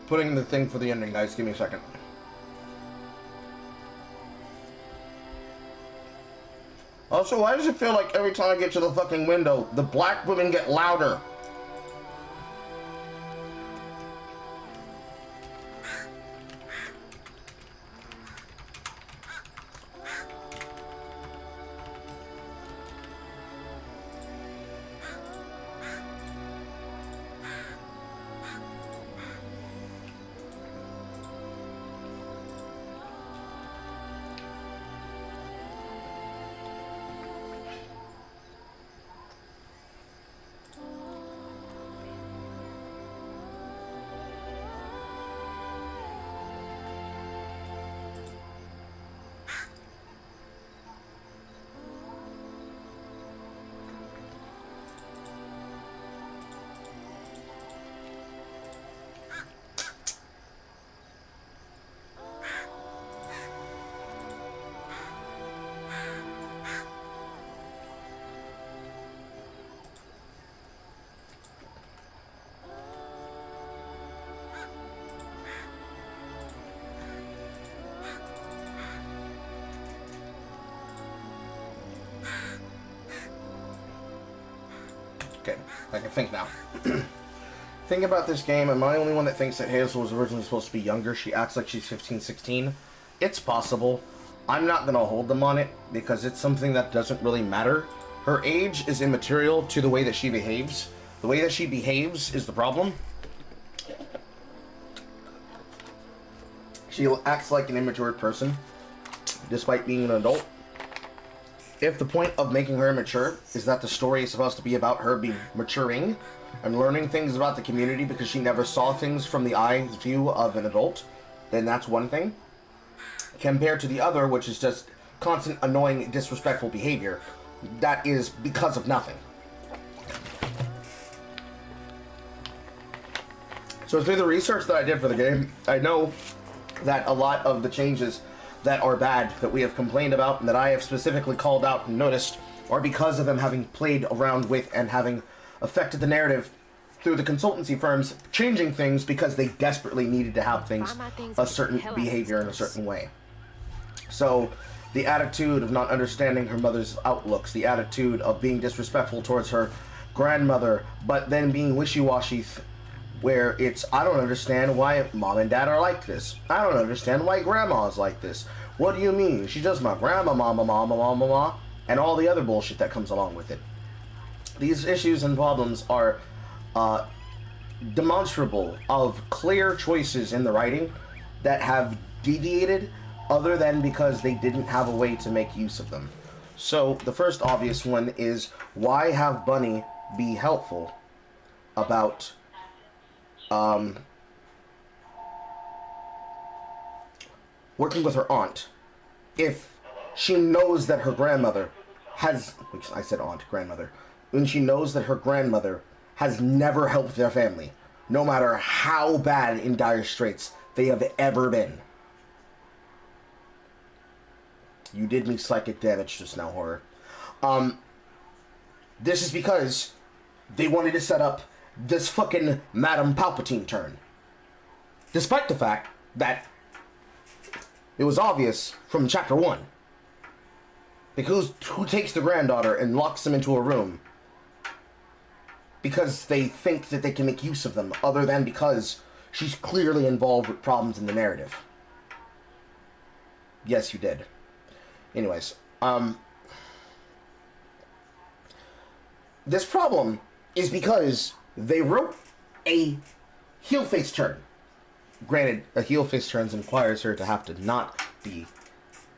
Putting the thing for the ending, guys. Give me a second. Also, why does it feel like every time I get to the fucking window, the black women get louder? Okay, I can think now. Think about this game. Am I the only one that thinks that Hazel was originally supposed to be younger? She acts like she's 15, 16. It's possible. I'm not going to hold them on it because it's something that doesn't really matter. Her age is immaterial to the way that she behaves. The way that she behaves is the problem. She acts like an immature person, despite being an adult. If the point of making her immature is that the story is supposed to be about her being maturing and learning things about the community because she never saw things from the eye's view of an adult, then that's one thing. Compared to the other, which is just constant, annoying, disrespectful behavior, that is because of nothing. So through the research that I did for the game, I know that a lot of the changes that are bad, that we have complained about, and that I have specifically called out and noticed, are because of them having played around with and having affected the narrative through the consultancy firms changing things because they desperately needed to have things a certain behavior in a certain way. So the attitude of not understanding her mother's outlooks, the attitude of being disrespectful towards her grandmother, but then being wishy-washy, where it's, I don't understand why mom and dad are like this. I don't understand why grandma is like this. What do you mean? She's just my grandma, mama, and all the other bullshit that comes along with it. These issues and problems are demonstrable of clear choices in the writing that have deviated other than because they didn't have a way to make use of them. So the first obvious one is, why have Bunny be helpful about working with her aunt if she knows that her grandmother has, which I said aunt, grandmother, when she knows that her grandmother has never helped their family, no matter how bad in dire straits they have ever been. You did me psychic damage just now, horror. This is because they wanted to set up this fucking Madame Palpatine turn. Despite the fact that it was obvious from chapter 1. Because who takes the granddaughter and locks them into a room? Because they think that they can make use of them, other than because she's clearly involved with problems in the narrative. Yes, you did. Anyways, this problem is because they wrote a heel face turn. Granted, a heel face turn requires her to have to not be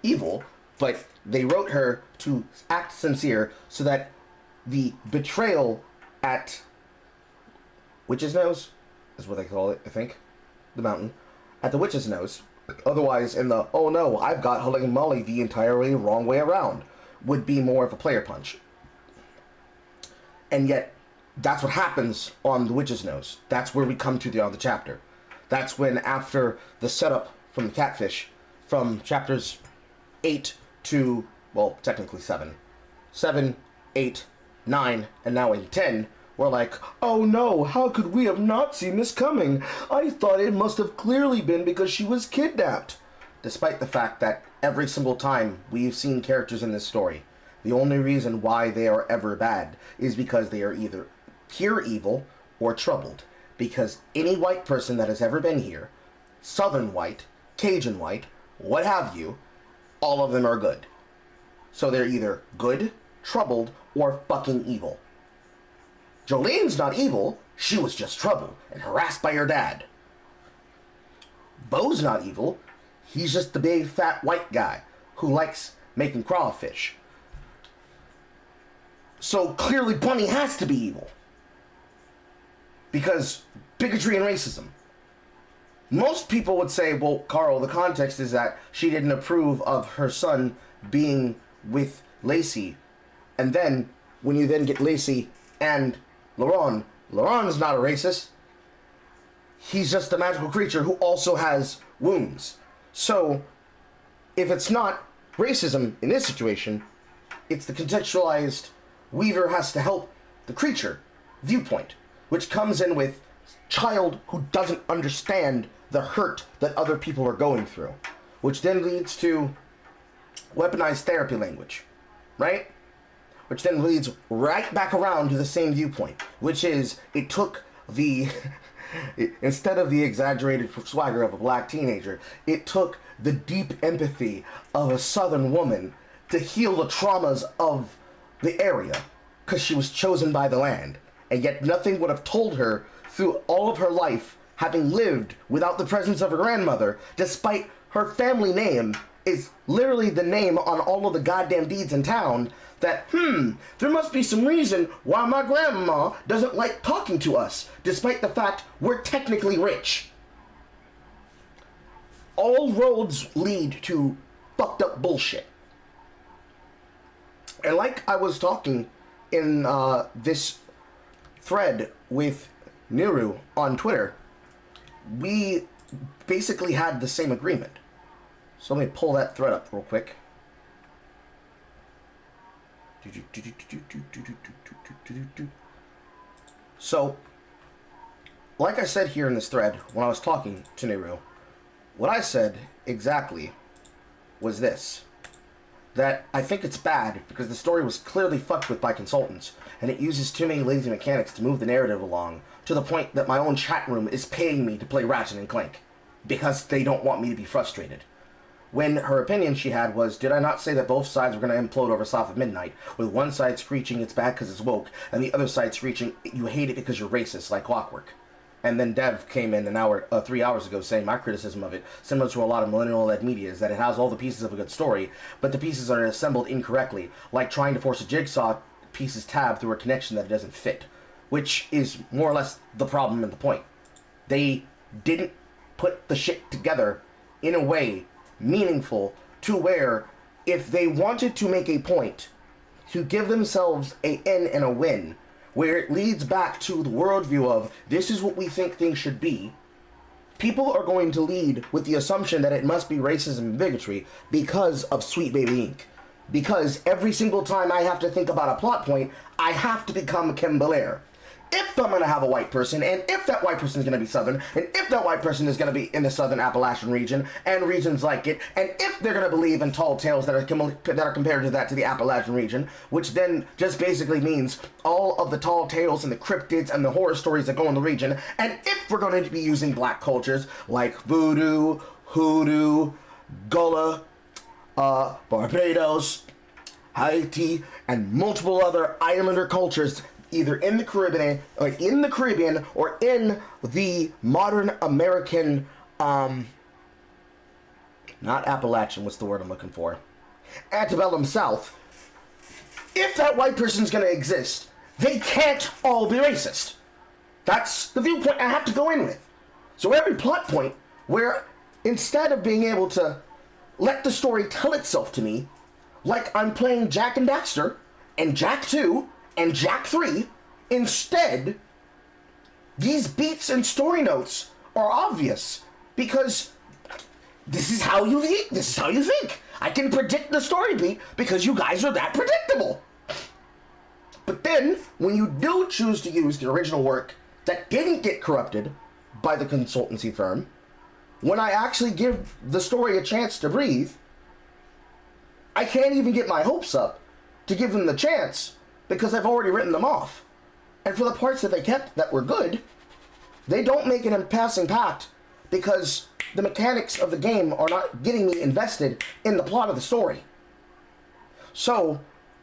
evil, but they wrote her to act sincere so that the betrayal at Witch's Nose is what they call it, I think. The mountain. At the Witch's Nose. Otherwise, in the, oh no, I've got Holly Molly the entirely wrong way around, would be more of a player punch. And yet, that's what happens on the Witch's Nose. That's where we come to the other chapter. That's when, after the setup from the catfish, from chapters 8 to, well, technically 7. 7, 8, 9, and now in 10, we're like, oh no, how could we have not seen this coming? I thought it must have clearly been because she was kidnapped. Despite the fact that every single time we've seen characters in this story, the only reason why they are ever bad is because they are either pure evil or troubled. Because any white person that has ever been here, Southern white, Cajun white, what have you, all of them are good. So they're either good, troubled, or fucking evil. Jolene's not evil, she was just troubled and harassed by her dad. Bo's not evil, he's just the big fat white guy who likes making crawfish. So clearly Bunny has to be evil. Because bigotry and racism. Most people would say, well, Carl, the context is that she didn't approve of her son being with Lacey. And then, when you then get Lacey and Laurent's not a racist. He's just a magical creature who also has wounds. So, if it's not racism in this situation, it's the contextualized Weaver has to help the creature viewpoint, which comes in with child who doesn't understand the hurt that other people are going through, which then leads to weaponized therapy language, right? Which then leads right back around to the same viewpoint, which is it took the, instead of the exaggerated swagger of a black teenager, it took the deep empathy of a Southern woman to heal the traumas of the area, because she was chosen by the land. And yet nothing would have told her through all of her life, having lived without the presence of her grandmother, despite her family name is literally the name on all of the goddamn deeds in town, that, there must be some reason why my grandma doesn't like talking to us, despite the fact we're technically rich. All roads lead to fucked up bullshit. And like I was talking in this thread with Niru on Twitter, we basically had the same agreement. So let me pull that thread up real quick. So, like I said here in this thread, when I was talking to Niru, what I said exactly was this. that I think it's bad because the story was clearly fucked with by consultants, and it uses too many lazy mechanics to move the narrative along, to the point that my own chat room is paying me to play Ratchet and Clank, because they don't want me to be frustrated. When her opinion she had was, did I not say that both sides were going to implode over South of Midnight, with one side screeching it's bad because it's woke, and the other side screeching you hate it because you're racist, like Clockwork. And then Dev came in 3 hours ago saying my criticism of it, similar to a lot of millennial-led media, is that it has all the pieces of a good story, but the pieces are assembled incorrectly, like trying to force a jigsaw pieces tab through a connection that it doesn't fit, which is more or less the problem and the point. They didn't put the shit together in a way meaningful to where if they wanted to make a point to give themselves a N and a win, where it leads back to the worldview of this is what we think things should be, people are going to lead with the assumption that it must be racism and bigotry because of Sweet Baby Inc. Because every single time I have to think about a plot point, I have to become Kim Belair. If I'm going to have a white person, and if that white person is going to be Southern, and if that white person is going to be in the Southern Appalachian region, and regions like it, and if they're going to believe in tall tales that are compared to that to the Appalachian region, which then just basically means all of the tall tales and the cryptids and the horror stories that go in the region, and if we're going to be using black cultures like voodoo, hoodoo, Gullah, Barbados, Haiti, and multiple other islander cultures, either in the Caribbean or in the modern American, not Appalachian, what's the word I'm looking for? Antebellum South. If that white person's gonna exist, they can't all be racist. That's the viewpoint I have to go in with. So every plot point where instead of being able to let the story tell itself to me, like I'm playing Jak and Daxter, and Jak 2, and Jak 3, instead, these beats and story notes are obvious because this is how you think. This is how you think. I can predict the story beat because you guys are that predictable. But then, when you do choose to use the original work that didn't get corrupted by the consultancy firm, when I actually give the story a chance to breathe, I can't even get my hopes up to give them the chance because I've already written them off. And for the parts that they kept that were good, they don't make an impassing pact because the mechanics of the game are not getting me invested in the plot of the story. So,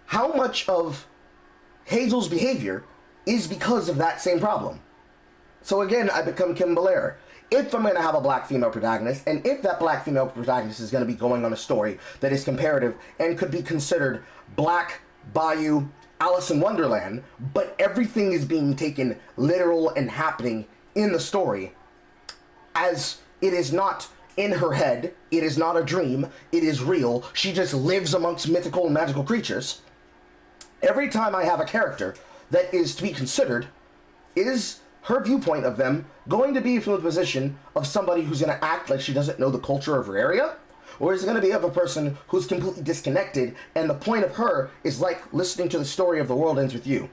how much of Hazel's behavior is because of that same problem? So again, I become Kim Belair. If I'm going to have a black female protagonist, and if that black female protagonist is going to be going on a story that is comparative and could be considered Black Bayou Alice in Wonderland, but everything is being taken literal and happening in the story, as it is not in her head, it is not a dream, it is real, she just lives amongst mythical and magical creatures. Every time I have a character that is to be considered, is her viewpoint of them going to be from the position of somebody who's going to act like she doesn't know the culture of her area? Or is it going to be of a person who's completely disconnected, and the point of her is like listening to the story of The World Ends With You?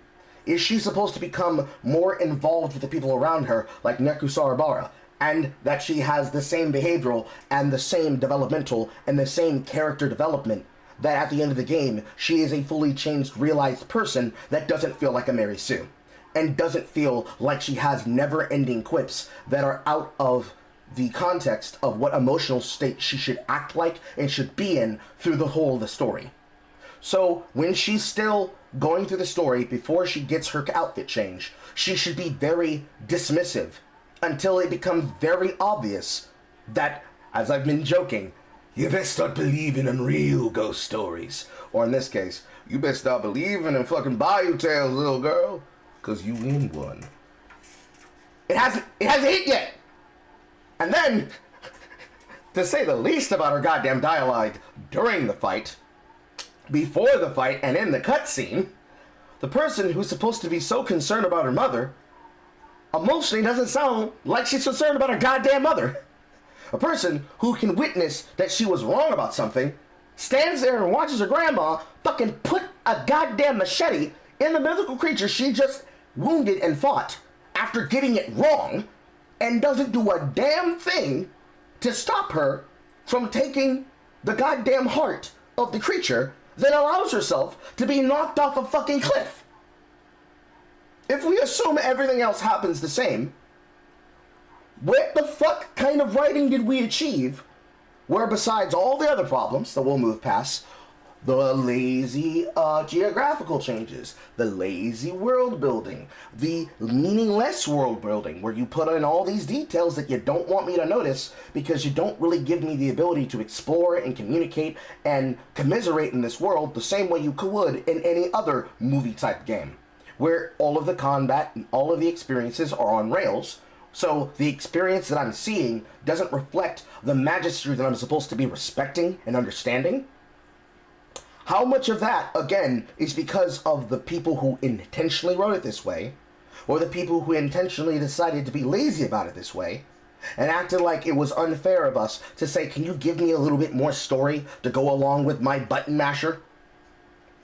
Is she supposed to become more involved with the people around her, like Neku Sarabara, and that she has the same behavioral and the same developmental and the same character development, that at the end of the game, she is a fully changed, realized person that doesn't feel like a Mary Sue, and doesn't feel like she has never-ending quips that are out of the context of what emotional state she should act like and should be in through the whole of the story. So when she's still going through the story before she gets her outfit change, she should be very dismissive until it becomes very obvious that, as I've been joking, you best start believing in real ghost stories. Or in this case, you best start believing in fucking Bayou Tales, little girl, cause you in one. It hasn't hit yet. And then, to say the least about her goddamn dialogue during the fight, before the fight, and in the cutscene, the person who's supposed to be so concerned about her mother emotionally doesn't sound like she's concerned about her goddamn mother. A person who can witness that she was wrong about something stands there and watches her grandma fucking put a goddamn machete in the mythical creature she just wounded and fought after getting it wrong, and doesn't do a damn thing to stop her from taking the goddamn heart of the creature, then allows herself to be knocked off a fucking cliff. If we assume everything else happens the same, what the fuck kind of writing did we achieve where, besides all the other problems that we'll move past, the lazy geographical changes, the lazy world building, the meaningless world building, where you put in all these details that you don't want me to notice because you don't really give me the ability to explore and communicate and commiserate in this world the same way you would in any other movie type game, where all of the combat and all of the experiences are on rails. So the experience that I'm seeing doesn't reflect the majesty that I'm supposed to be respecting and understanding. How much of that, again, is because of the people who intentionally wrote it this way, or the people who intentionally decided to be lazy about it this way, and acted like it was unfair of us to say, can you give me a little bit more story to go along with my button masher?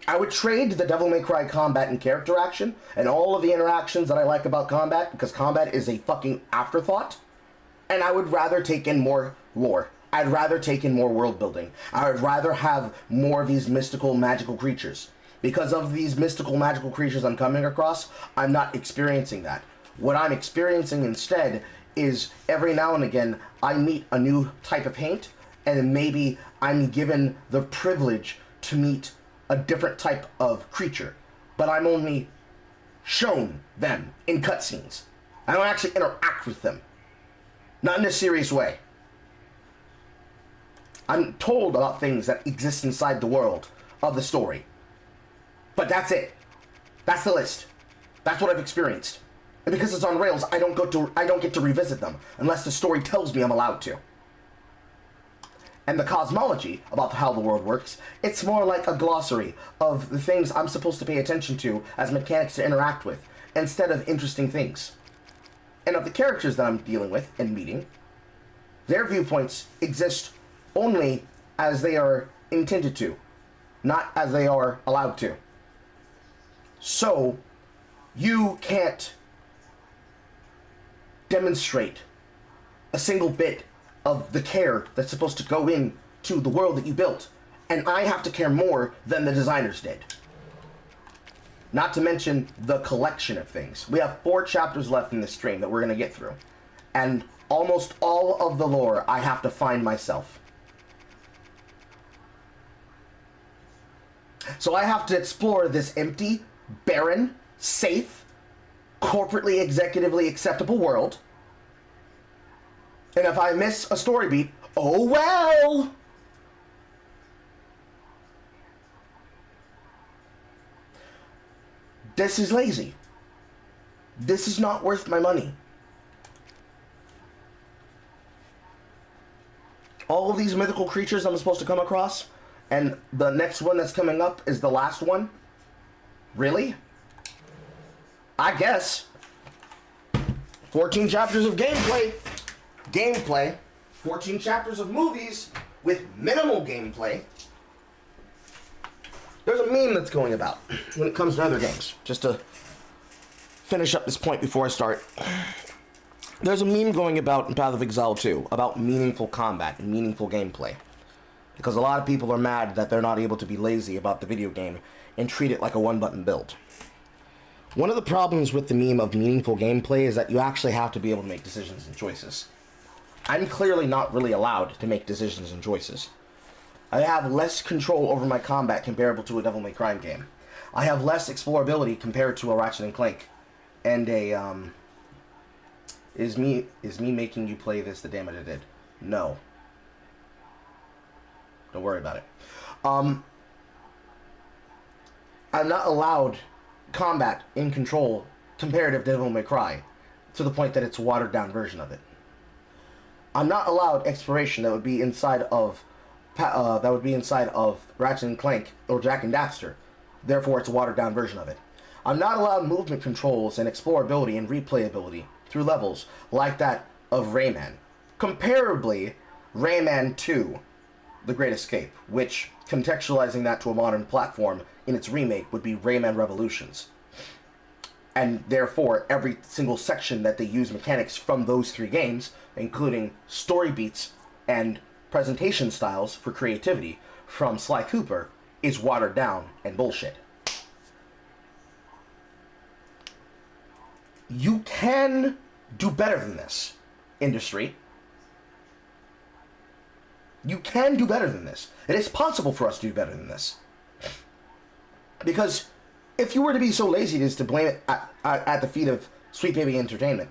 I would trade the Devil May Cry combat and character action, and all of the interactions that I like about combat, because combat is a fucking afterthought, and I would rather take in more lore. I'd rather take in more world building. I would rather have more of these mystical, magical creatures. Because of these mystical, magical creatures I'm coming across, I'm not experiencing that. What I'm experiencing instead is every now and again, I meet a new type of Haint, and maybe I'm given the privilege to meet a different type of creature. But I'm only shown them in cutscenes. I don't actually interact with them. Not in a serious way. I'm told about things that exist inside the world of the story. But that's it. That's the list. That's what I've experienced. And because it's on rails, I don't get to revisit them unless the story tells me I'm allowed to. And the cosmology about how the world works, it's more like a glossary of the things I'm supposed to pay attention to as mechanics to interact with, instead of interesting things. And of the characters that I'm dealing with and meeting, their viewpoints exist only as they are intended to, not as they are allowed to. So, you can't demonstrate a single bit of the care that's supposed to go into the world that you built, and I have to care more than the designers did. Not to mention the collection of things. We have 4 chapters left in this stream that we're going to get through, and almost all of the lore I have to find myself. So I have to explore this empty, barren, safe, corporately, executively acceptable world. And if I miss a story beat, oh well! This is lazy. This is not worth my money. All of these mythical creatures I'm supposed to come across, and the next one that's coming up is the last one? Really? I guess. 14 chapters of gameplay. 14 chapters of movies with minimal gameplay. There's a meme that's going about when it comes to other games. Just to finish up this point before I start. There's a meme going about in Path of Exile 2 about meaningful combat and meaningful gameplay. Because a lot of people are mad that they're not able to be lazy about the video game and treat it like a one-button build. One of the problems with the meme of meaningful gameplay is that you actually have to be able to make decisions and choices. I'm clearly not really allowed to make decisions and choices. I have less control over my combat comparable to a Devil May Cry game. I have less explorability compared to a Ratchet & Clank. And Is me making you play this the damage it did? No. Don't worry about it. I'm not allowed combat in control comparative to Devil May Cry, to the point that it's a watered down version of it. I'm not allowed exploration that would be inside of Ratchet & Clank or Jak and Daxter. Therefore, it's a watered down version of it. I'm not allowed movement controls and explorability and replayability through levels like that of Rayman. Comparably, Rayman 2, The Great Escape, which, contextualizing that to a modern platform in its remake, would be Rayman Revolutions. And therefore, every single section that they use mechanics from those 3 games, including story beats and presentation styles for creativity, from Sly Cooper is watered down and bullshit. You can do better than this, industry. You can do better than this. It is possible for us to do better than this. Because if you were to be so lazy as to blame it at the feet of Sweet Baby Entertainment,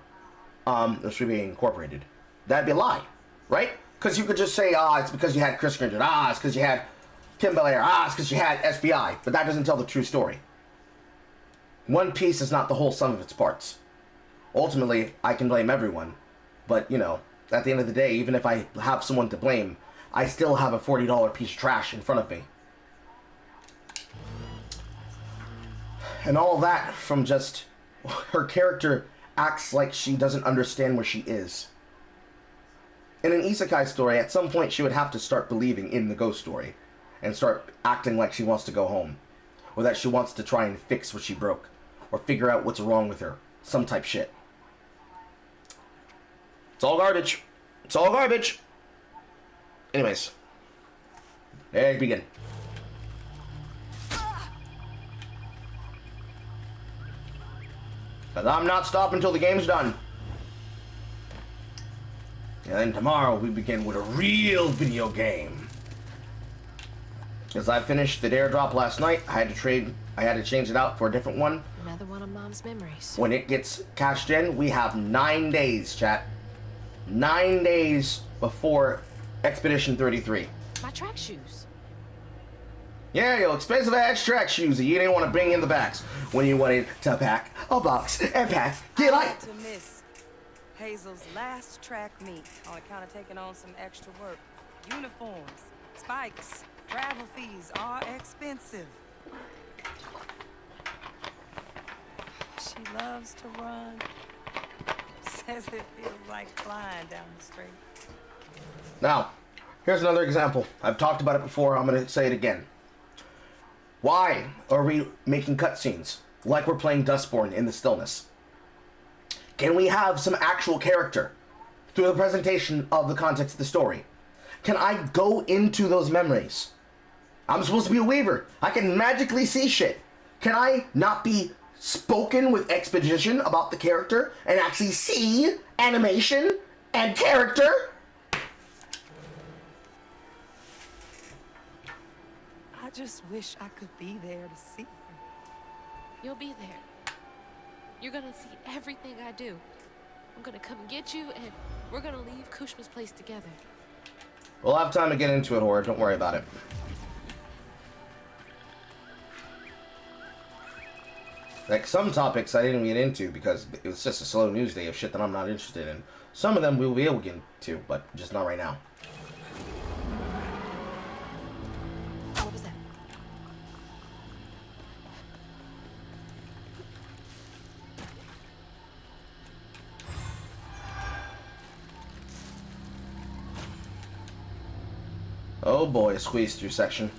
or Sweet Baby Incorporated, that'd be a lie, right? Because you could just say, it's because you had Chris Kindred, it's because you had Kim Belair, it's because you had SBI, but that doesn't tell the true story. One piece is not the whole sum of its parts. Ultimately, I can blame everyone, but, you know, at the end of the day, even if I have someone to blame, I still have a $40 piece of trash in front of me. And all that from just her character acts like she doesn't understand where she is. In an isekai story, at some point she would have to start believing in the ghost story and start acting like she wants to go home, or that she wants to try and fix what she broke, or figure out what's wrong with her. Some type shit. It's all garbage. It's all garbage. Anyways. Let's begin. Because I'm not stopping until the game's done. And then tomorrow we begin with a real video game. Because I finished the Dare Drop last night, I had to change it out for a different one. Another one of Mom's memories. When it gets cashed in, we have 9 days, chat. 9 days before Expedition 33. My track shoes. Yeah, yo, expensive ass track shoes that you didn't want to bring in the bags when you wanted to pack a box and pack your I life. had to miss Hazel's last track meet on account of taking on some extra work. Uniforms, spikes, travel fees are expensive. She loves to run. Says it feels like flying down the street. Now, here's another example. I've talked about it before. I'm going to say it again. Why are we making cutscenes like we're playing Dustborn in the stillness? Can we have some actual character through the presentation of the context of the story? Can I go into those memories? I'm supposed to be a weaver. I can magically see shit. Can I not be spoken with exposition about the character and actually see animation and character? I just wish I could be there to see her. You'll be there. You're gonna see everything I do. I'm gonna come get you, and we're gonna leave Kushma's place together. We'll have time to get into it, Horde. Don't worry about it. Like, some topics I didn't get into because it was just a slow news day of shit that I'm not interested in. Some of them we will be able to get into, but just not right now. What was that? Oh boy, a squeeze through section.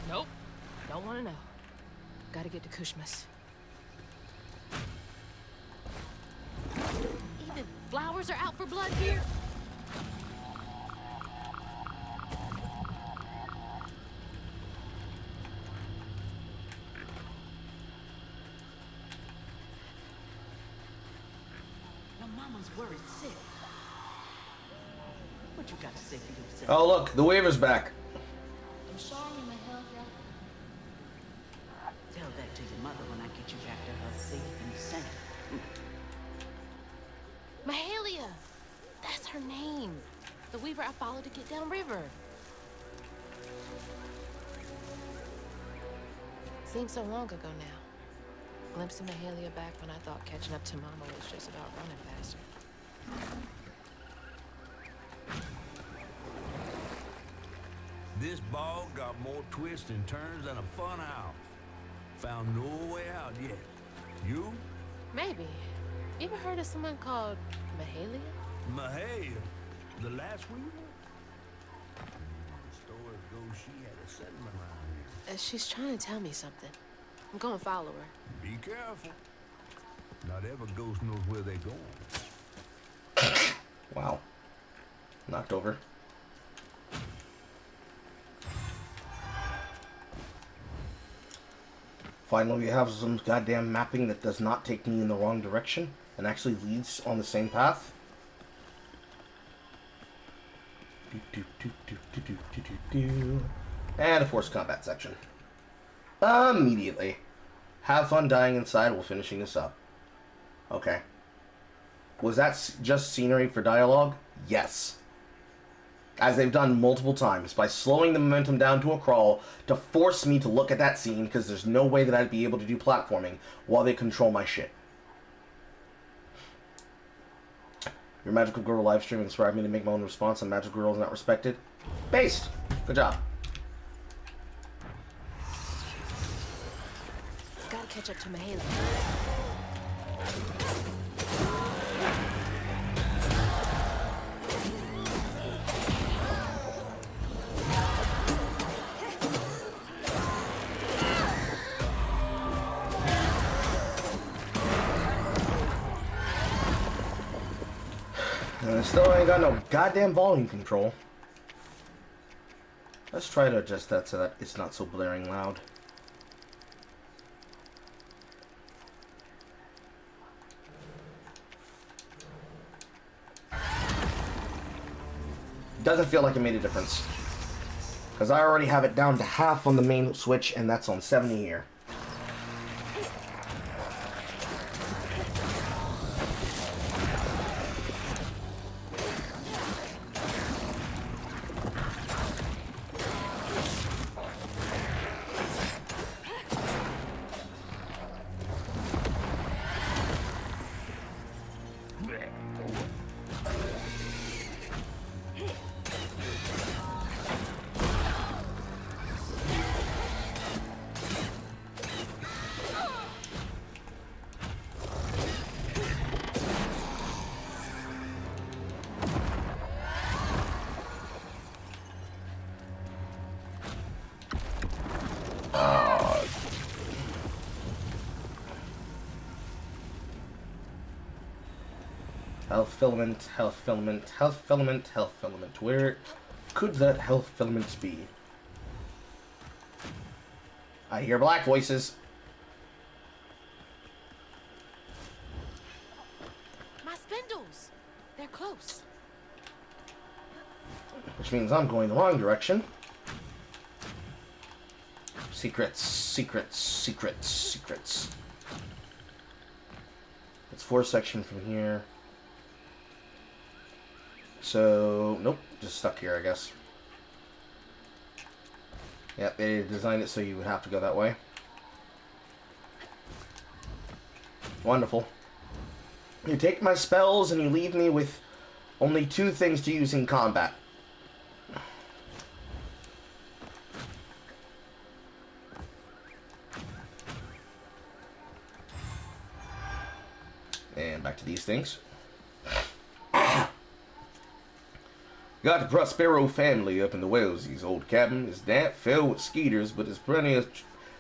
Nope. Don't want to know. Gotta get to Kushma's. Even flowers are out for blood here? Your mama's worried sick. What you got to say for yourself? Oh look, the Weaver's back. I'm sorry, Mahalia. Tell that to your mother when I get you back to her safe and sound. Mahalia! That's her name. The weaver I followed to get downriver. Seems so long ago now. Glimpsing Mahalia back when I thought catching up to Mama was just about running faster. This ball got more twists and turns than a fun house. Found no way out yet. You? Maybe. You ever heard of someone called Mahalia? Mahalia, the last weaver? The story goes she had a settlement around here. She's trying to tell me something. I'm gonna follow her. Be careful. Not every ghost knows where they're going. Wow. Knocked over. Finally, we have some goddamn mapping that does not take me in the wrong direction and actually leads on the same path. And a forced combat section. Immediately. Have fun dying inside while finishing this up. Okay. Was that just scenery for dialogue? Yes. As they've done multiple times, by slowing the momentum down to a crawl to force me to look at that scene, because there's no way that I'd be able to do platforming while they control my shit. Your Magical Girl livestream inspired me to make my own response on Magical Girls Not Respected. Based. Good job. Gotta catch up to Mahalo. And I still ain't got no goddamn volume control. Let's try to adjust that so that it's not so blaring loud. Doesn't feel like it made a difference. Because I already have it down to half on the main switch, and that's on 70 here. Health filament, health filament, health filament, health filament. Where could that health filament be? I hear black voices. My spindles! They're close. Which means I'm going the wrong direction. Secrets, secrets, secrets, secrets. It's 4 section from here. So, nope, just stuck here, I guess. Yep, they designed it so you would have to go that way. Wonderful. You take my spells and you leave me with only 2 things to use in combat. And back to these things. Got the Prospero family up in the Wellsies' old cabin. It's damp, filled with skeeters, but there's plenty of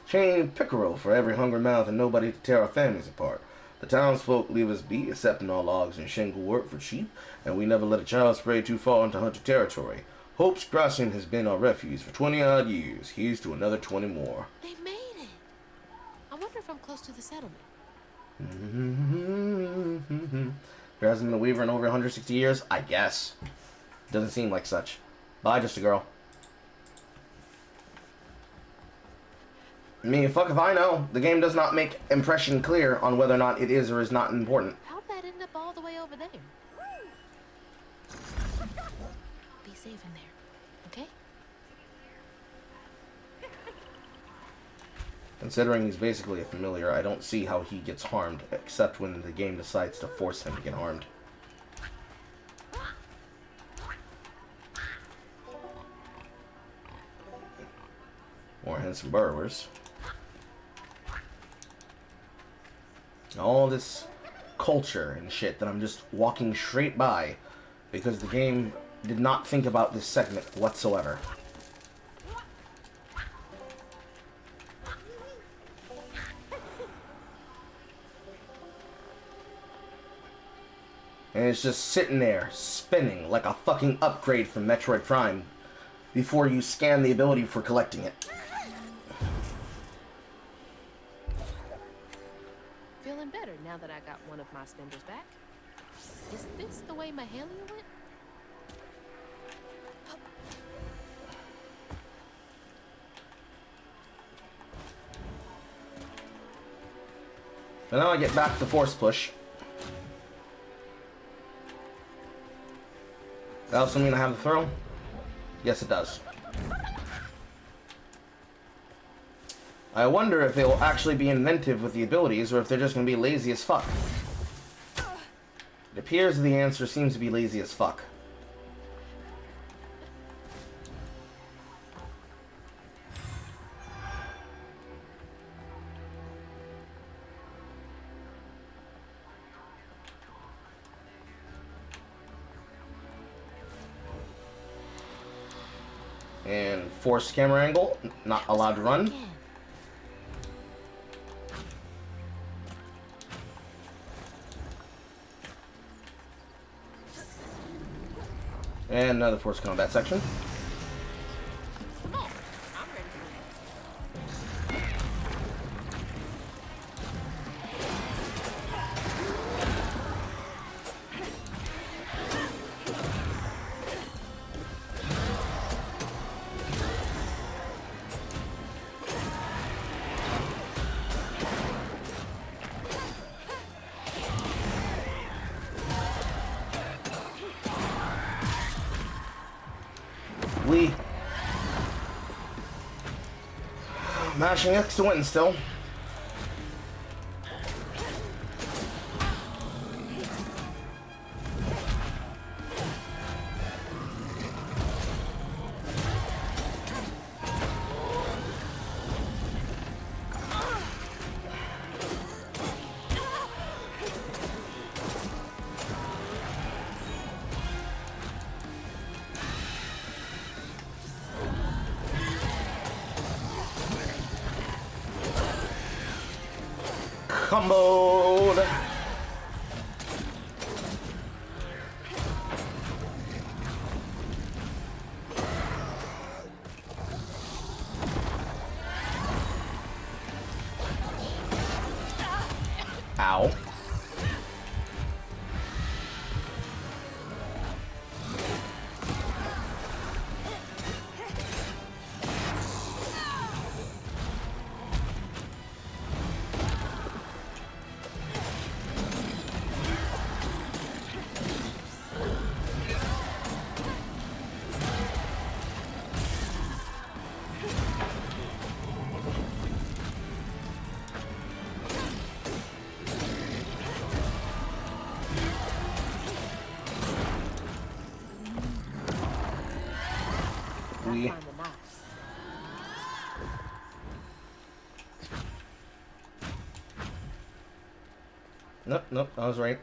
chained pickerel for every hungry mouth and nobody to tear our families apart. The townsfolk leave us be, accepting our logs and shingle work for cheap, and we never let a child stray too far into hunter territory. Hope's Crossing has been our refuge for 20-odd years. Here's to another 20 more. They made it. I wonder if I'm close to the settlement. There hasn't been a weaver in over 160 years? I guess. Doesn't seem like such. Bye, just a girl. I mean, fuck if I know. The game does not make impression clear on whether or not it is or is not important. How'd that end up all the way over there? Be safe in there, okay? Considering he's basically a familiar, I don't see how he gets harmed, except when the game decides to force him to get harmed. More handsome burrowers. All this culture and shit that I'm just walking straight by because the game did not think about this segment whatsoever. And it's just sitting there, spinning like a fucking upgrade from Metroid Prime before you scan the ability for collecting it. Feeling better now that I got one of my spindles back. Is this the way Mahalia went? And now I get back to Force Push. That also mean I have the throw? Yes, it does. I wonder if they will actually be inventive with the abilities, or if they're just going to be lazy as fuck. It appears the answer seems to be lazy as fuck. And forced camera angle, not allowed to run. Again. And another forced combat section. Come on, I'm ready for this. Lee. Mashing X to win still. Comboed. Ow. Gotta find the knives. Nope, nope, I was right.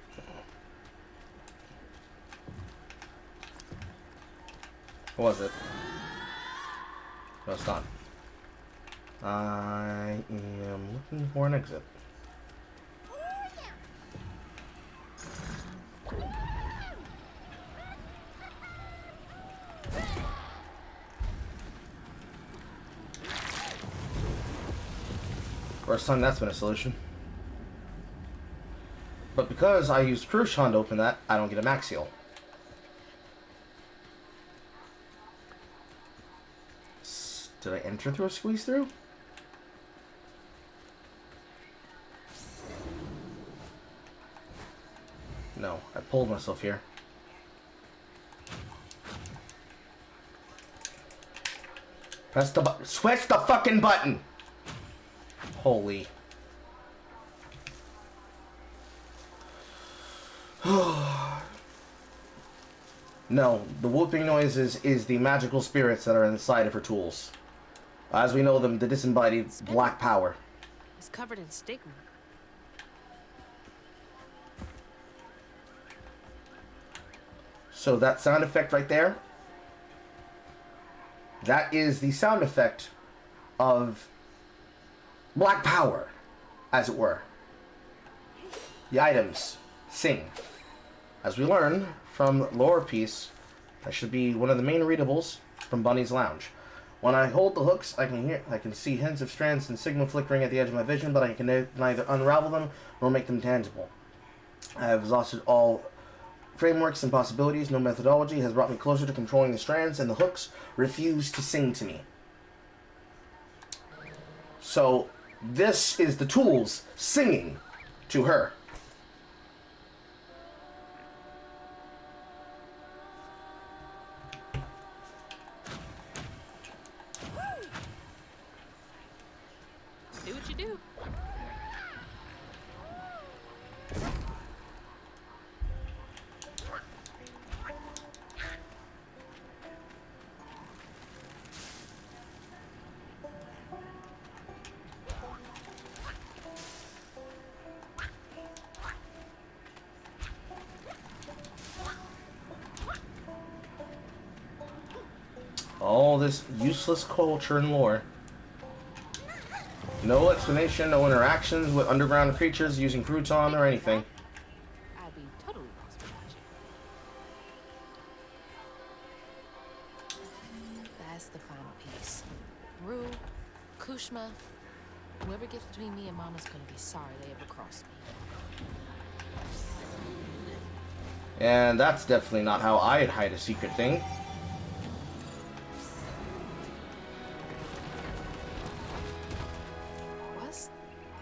What was it? No, it's not. I am looking for an exit. First time that's been a solution. But because I used Crucian to open that, I don't get a max heal. Did I enter through a squeeze through? No, I pulled myself here. Press the button. Switch the fucking button! Holy. No, the whooping noises is the magical spirits that are inside of her tools. As we know them, the disembodied black power. It's covered in stigma. So that sound effect right there, that is the sound effect of black power, as it were. The items sing. As we learn from lore piece, that should be one of the main readables from Bunny's Lounge. When I hold the hooks, I can see hints of strands and signal flickering at the edge of my vision, but I can neither unravel them nor make them tangible. I have exhausted all frameworks and possibilities. No methodology has brought me closer to controlling the strands, and the hooks refuse to sing to me. So, this is the tools singing to her. Do what you do. All this useless culture and lore. No explanation, no interactions with underground creatures using crouton or anything. I'd be totally lost without you. That's the final piece. Rue, Kushma, whoever gets between me and Mama's gonna be sorry they ever crossed me. And that's definitely not how I'd hide a secret thing. What's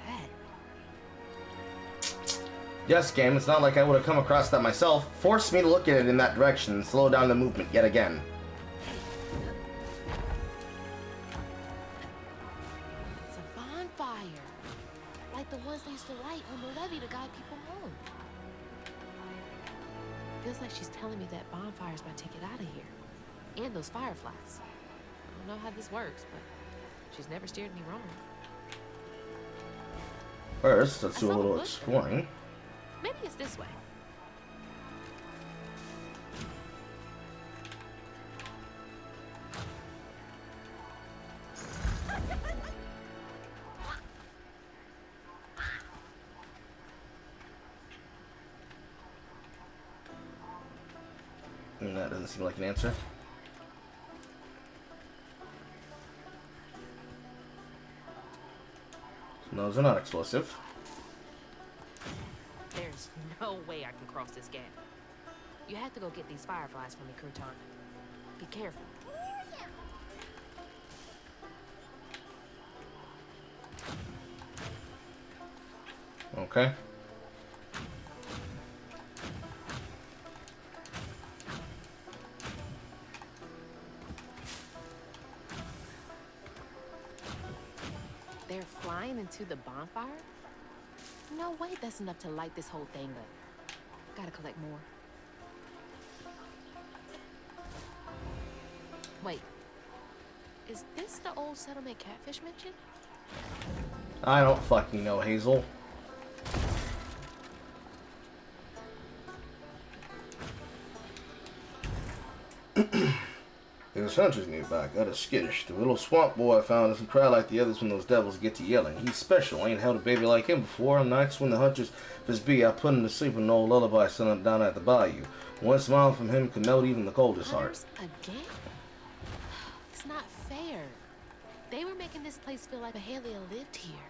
that? Yes, game, it's not like I would have come across that myself. Force me to look at it in that direction and slow down the movement yet again. It's a bonfire. Like the ones they used to light on the levee to guide people home. Feels like she's telling me that bonfire's my ticket out of here. And those fireflies. I don't know how this works, but she's never steered me wrong. First, let's I do a saw little the bush. exploring. Maybe it's this way. And that doesn't seem like an answer. So those are not explosive. There's no way I can cross this gap. You have to go get these fireflies for me, Crouton. Be careful. Okay. They're flying into the bonfire? No way that's enough to light this whole thing up. Gotta collect more. Wait. Is this the old settlement catfish mentioned? I don't fucking know, Hazel. There's hunters nearby. Got a skittish. The little swamp boy I found doesn't cry like the others when those devils get to yelling. He's special. Ain't held a baby like him before. On nights when the hunters was be, I put him to sleep with an old lullaby sung down at the bayou. One smile from him could melt even the coldest heart. Hunters again? It's not fair. They were making this place feel like Mahalia lived here.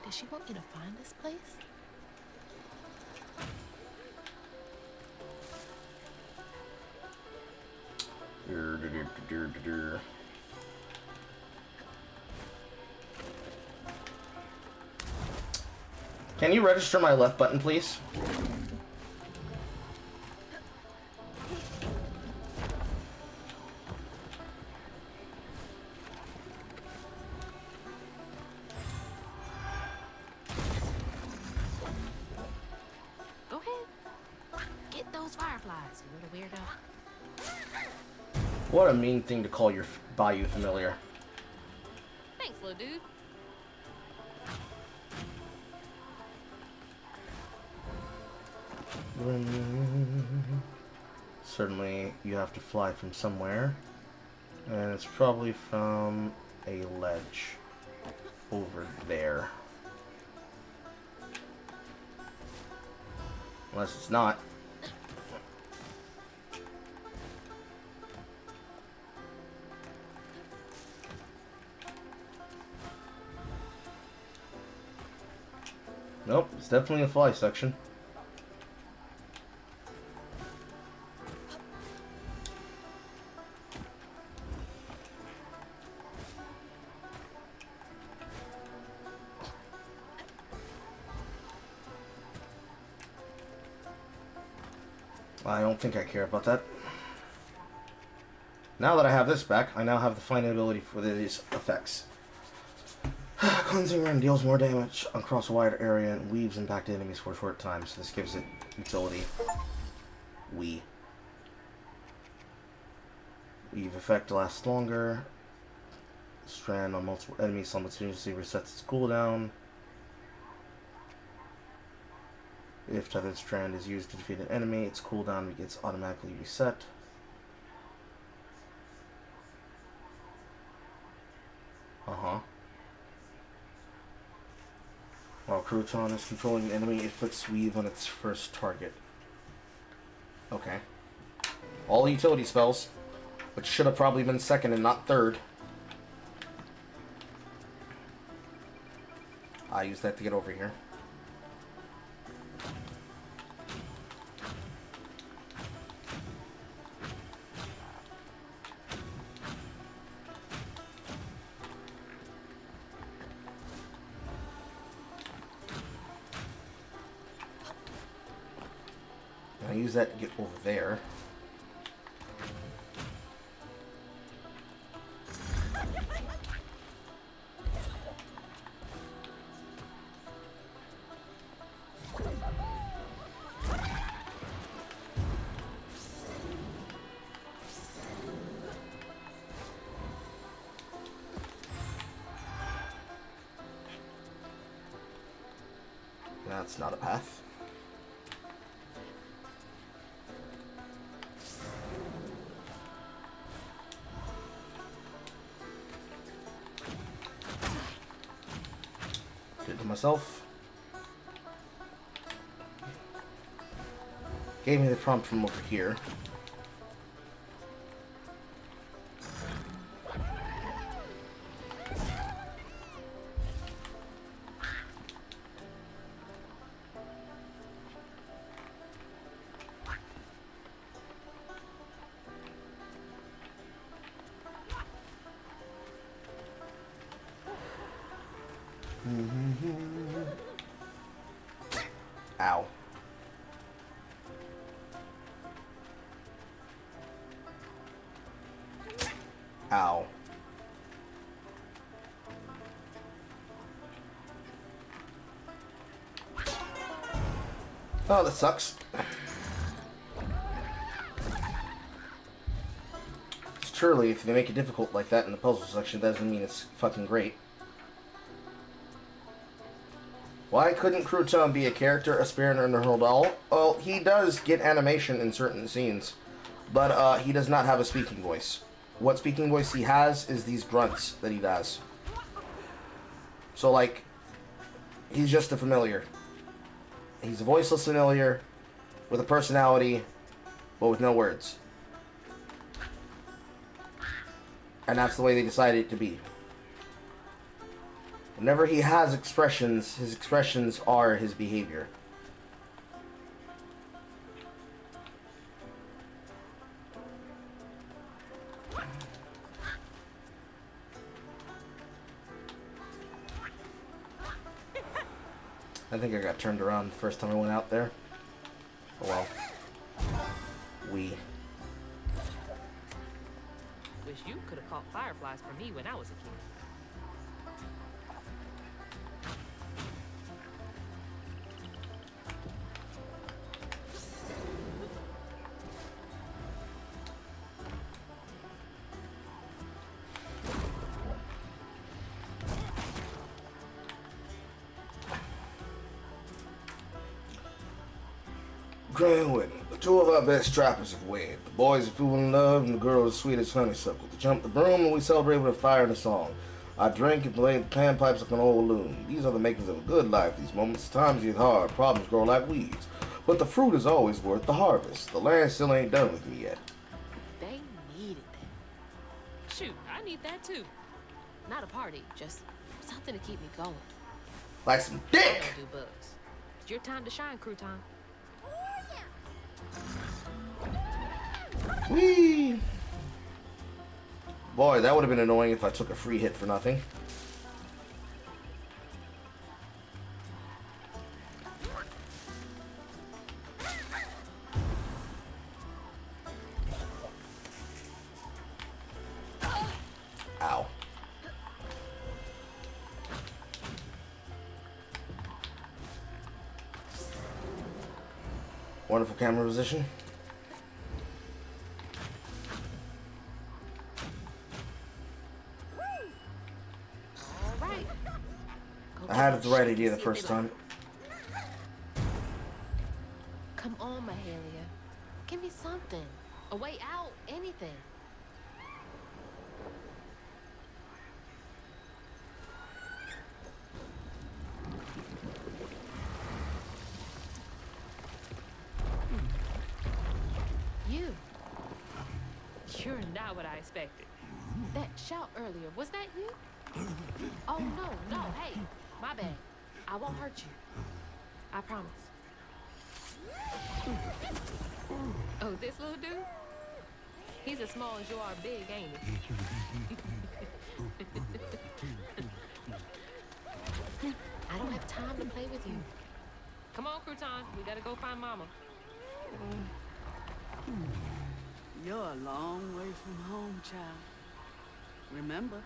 Does she want me to find this place? Can you register my left button, please? Go ahead. Get those fireflies, you little weirdo. What a mean thing to call your bayou familiar. Thanks, little dude. Certainly, you have to fly from somewhere. And it's probably from a ledge over there. Unless it's not. Nope, it's definitely a fly section. I don't think I care about that. Now that I have this back, I now have the finding ability for these effects. Cleansing Ring deals more damage across a wider area and weaves impacted enemies for a short time, so this gives it utility. Weave effect lasts longer. Strand on multiple enemies simultaneously resets its cooldown. If tethered strand is used to defeat an enemy, its cooldown gets automatically reset. While Crouton is controlling the enemy, it inflicts weave on its first target. Okay. All utility spells, which should have probably been second and not third. I use that to get over here. I use that to get over there. That's not a path. Did it to myself. Gave me the prompt from over here. Ow. Ow. Oh, that sucks. Surely, if they make it difficult like that in the puzzle section, that doesn't mean it's fucking great. Why couldn't Crouton be a character, a spirit, and a doll? Well, he does get animation in certain scenes, but he does not have a speaking voice. What speaking voice he has is these grunts that he does. So, like, he's just a familiar. He's a voiceless familiar with a personality, but with no words. And that's the way they decided it to be. Whenever he has expressions, his expressions are his behavior. I think I got turned around the first time I went out there. Oh well. Wish you could have caught fireflies for me when I was a kid. Grand wedding. The two of our best trappers have wed. The boys are fooling in love, and the girl is sweet as honeysuckle. To jump the broom, and we celebrate with a fire and a song. I drink and play the panpipes like an old loon. These are the makings of a good life. These moments, times get hard, problems grow like weeds. But the fruit is always worth the harvest. The land still ain't done with me yet. They needed that. Shoot, I need that too. Not a party, just something to keep me going. Like some I dick! don't do bugs. It's your time to shine, Crouton. Whee! Boy, that would have been annoying if I took a free hit for nothing. Ow. Wonderful camera position. All right. Go I had get the that right shit idea and the see if first they like time. it. Come on, Mahalia. Give me something. A way out. Anything. You. You're not what I expected. That shout earlier, was that you? Oh, no, hey, my bad. I won't hurt you. I promise. Oh, this little dude? He's as small as you are big, ain't he? I don't have time to play with you. Come on, Crouton. We gotta go find Mama. You're a long way from home, child. Remember,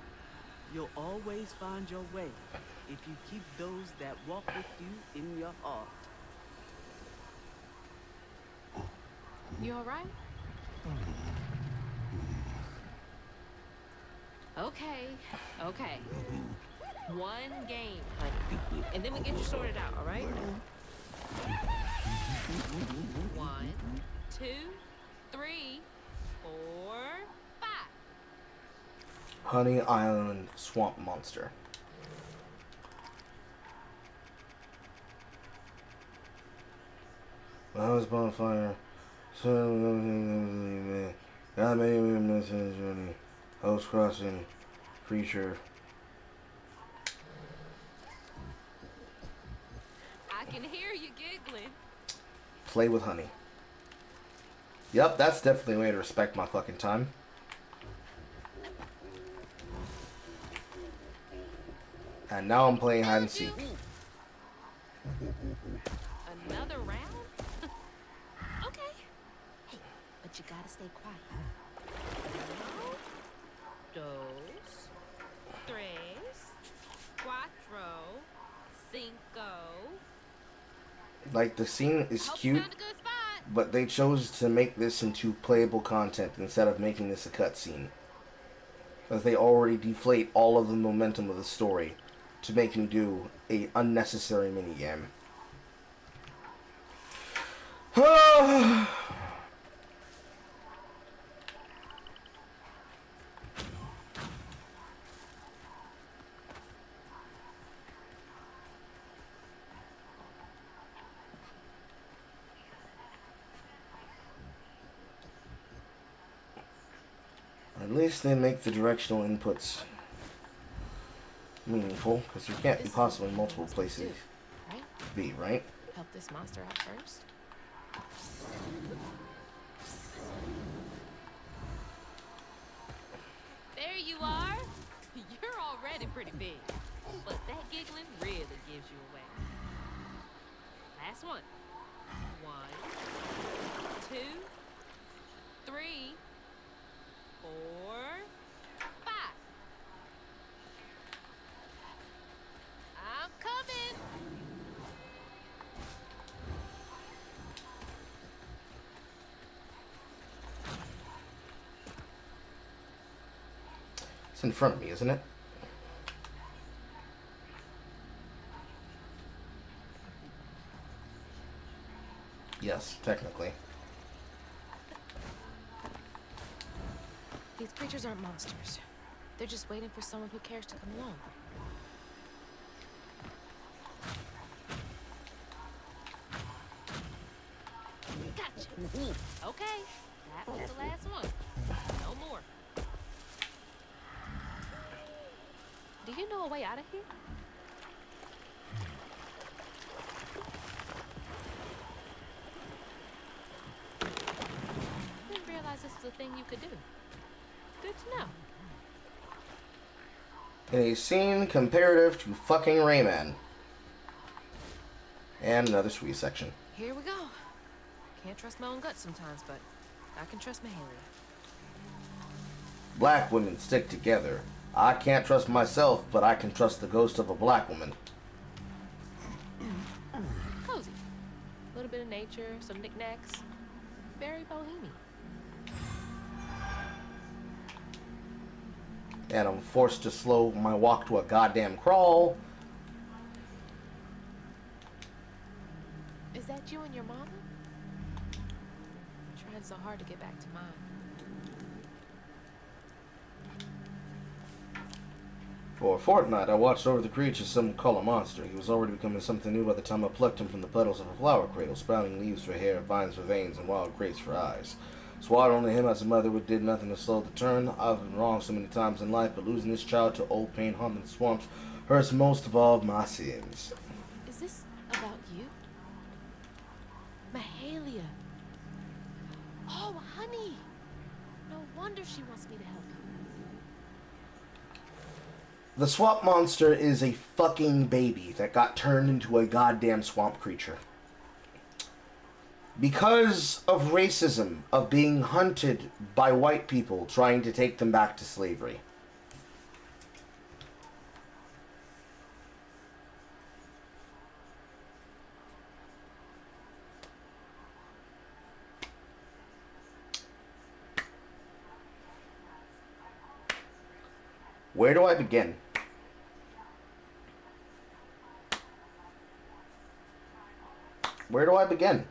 you'll always find your way if you keep those that walk with you in your heart. You all right? Okay. One game, honey. And then we get you sorted out, all right? 1, 2, 3, 4, 5. Honey Island Swamp Monster. When I was bonfire, so God made me miss his journey. Host crossing, creature. I can hear you giggling. Play with honey. Yep, that's definitely a way to respect my fucking time. And now I'm playing hide and seek. Another round? Okay. Hey, but you gotta stay quiet. Dos, tres, cuatro, cinco. Like, the scene is Hope you cute, found a good spot. but they chose to make this into playable content instead of making this a cutscene. Because they already deflate all of the momentum of the story to make me do a unnecessary minigame. At least they make the directional inputs meaningful, because there can't be This is possibly what multiple we're supposed to places do, right? to be, right? Help this monster out first. There you are. You're already pretty big. But that giggling really gives you away. Last one. 1, 2, 3, 4, 5. I'm coming. It's in front of me, isn't it? Yes, technically. These creatures aren't monsters. They're just waiting for someone who cares to come along. Gotcha. Okay, that was the last one. No more. Do you know a way out of here? Didn't realize this was a thing you could do. Good to know. In a scene comparative to fucking Rayman. And another sweet section. Here we go. Can't trust my own gut sometimes, but I can trust Mahalia. Black women stick together. I can't trust myself, but I can trust the ghost of a black woman. Cozy. A little bit of nature, some knickknacks. Very bohemian. And I'm forced to slow my walk to a goddamn crawl. Is that you and your mama? I'm trying so hard to get back to mine. For a fortnight, I watched over the creature some call a monster. He was already becoming something new by the time I plucked him from the petals of a flower cradle, sprouting leaves for hair, vines for veins, and wild grapes for eyes. Swallowed only him as a mother would did nothing to slow the turn. I've been wrong so many times in life, but losing this child to old pain haunted swamps hurts most of all my sins. Is this about you? Mahalia. Oh, honey. No wonder she wants me to help you. The swamp monster is a fucking baby that got turned into a goddamn swamp creature. Because of racism, of being hunted by white people trying to take them back to slavery. Where do I begin? Where do I begin?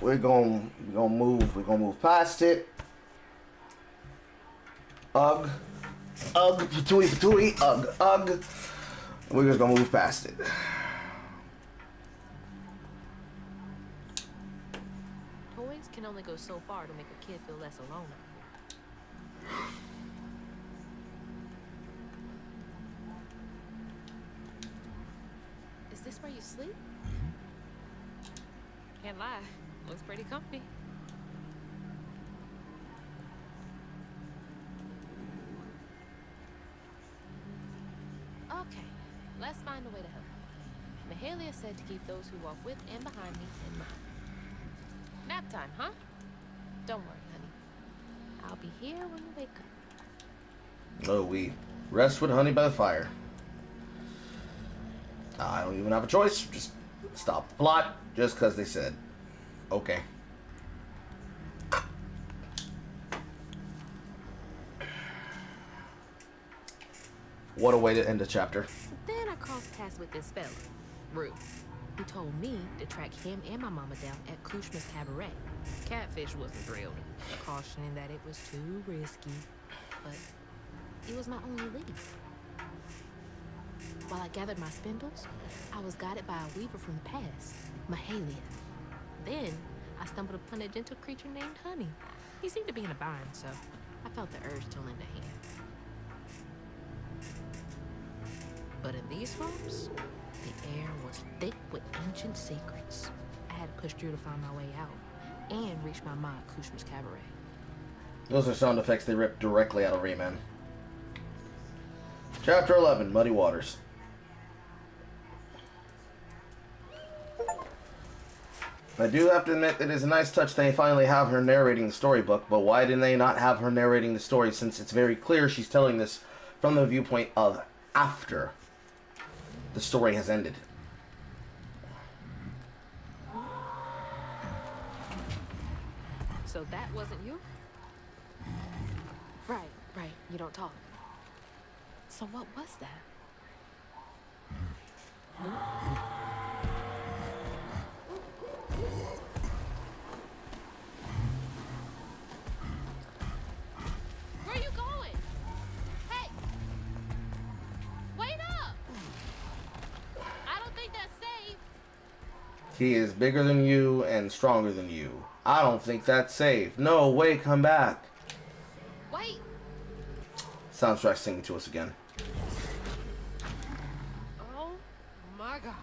We're gonna move past it. Ugh, patooey, ugh. We're just gonna move past it. Toys can only go so far to make a kid feel less alone out here. Is this where you sleep? Can't lie. Looks pretty comfy. Okay, let's find a way to help. Mahalia said to keep those who walk with and behind me in mind. Nap time, huh? Don't worry, honey. I'll be here when you wake up. Oh, we rest with honey by the fire. I don't even have a choice. Just stop the plot just because they said. Okay. What a way to end a chapter. Then I crossed paths with this fella, Rue, who told me to track him and my mama down at Kushma's Cabaret. Catfish wasn't thrilled, cautioning that it was too risky, but it was my only lead. While I gathered my spindles, I was guided by a weaver from the past, Mahalia. Then I stumbled upon a gentle creature named Honey. He seemed to be in a bind, so I felt the urge to lend a hand. But in these swamps, the air was thick with ancient secrets. I had to push through to find my way out and reach my ma at Kushma's Cabaret. Those are sound effects they ripped directly out of Rayman. Chapter 11, Muddy Waters. I do have to admit that it is a nice touch they finally have her narrating the storybook, but why didn't they not have her narrating the story, since it's very clear she's telling this from the viewpoint of after the story has ended. So that wasn't you? Right. You don't talk. So what was that? Where are you going? Hey! Wait up! He is bigger than you and stronger than you. I don't think that's safe. No, wait, come back. Wait! Soundtrack singing to us again. Oh my god.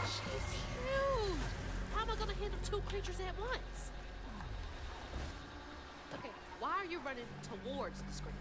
She's huge! How am I gonna handle two creatures at once? Okay, why are you running towards the screen?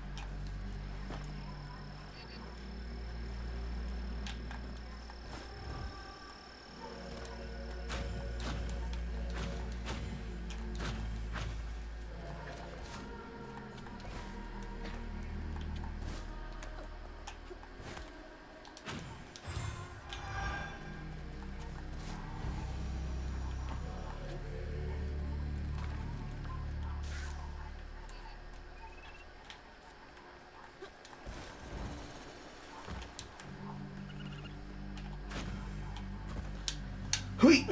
Hui!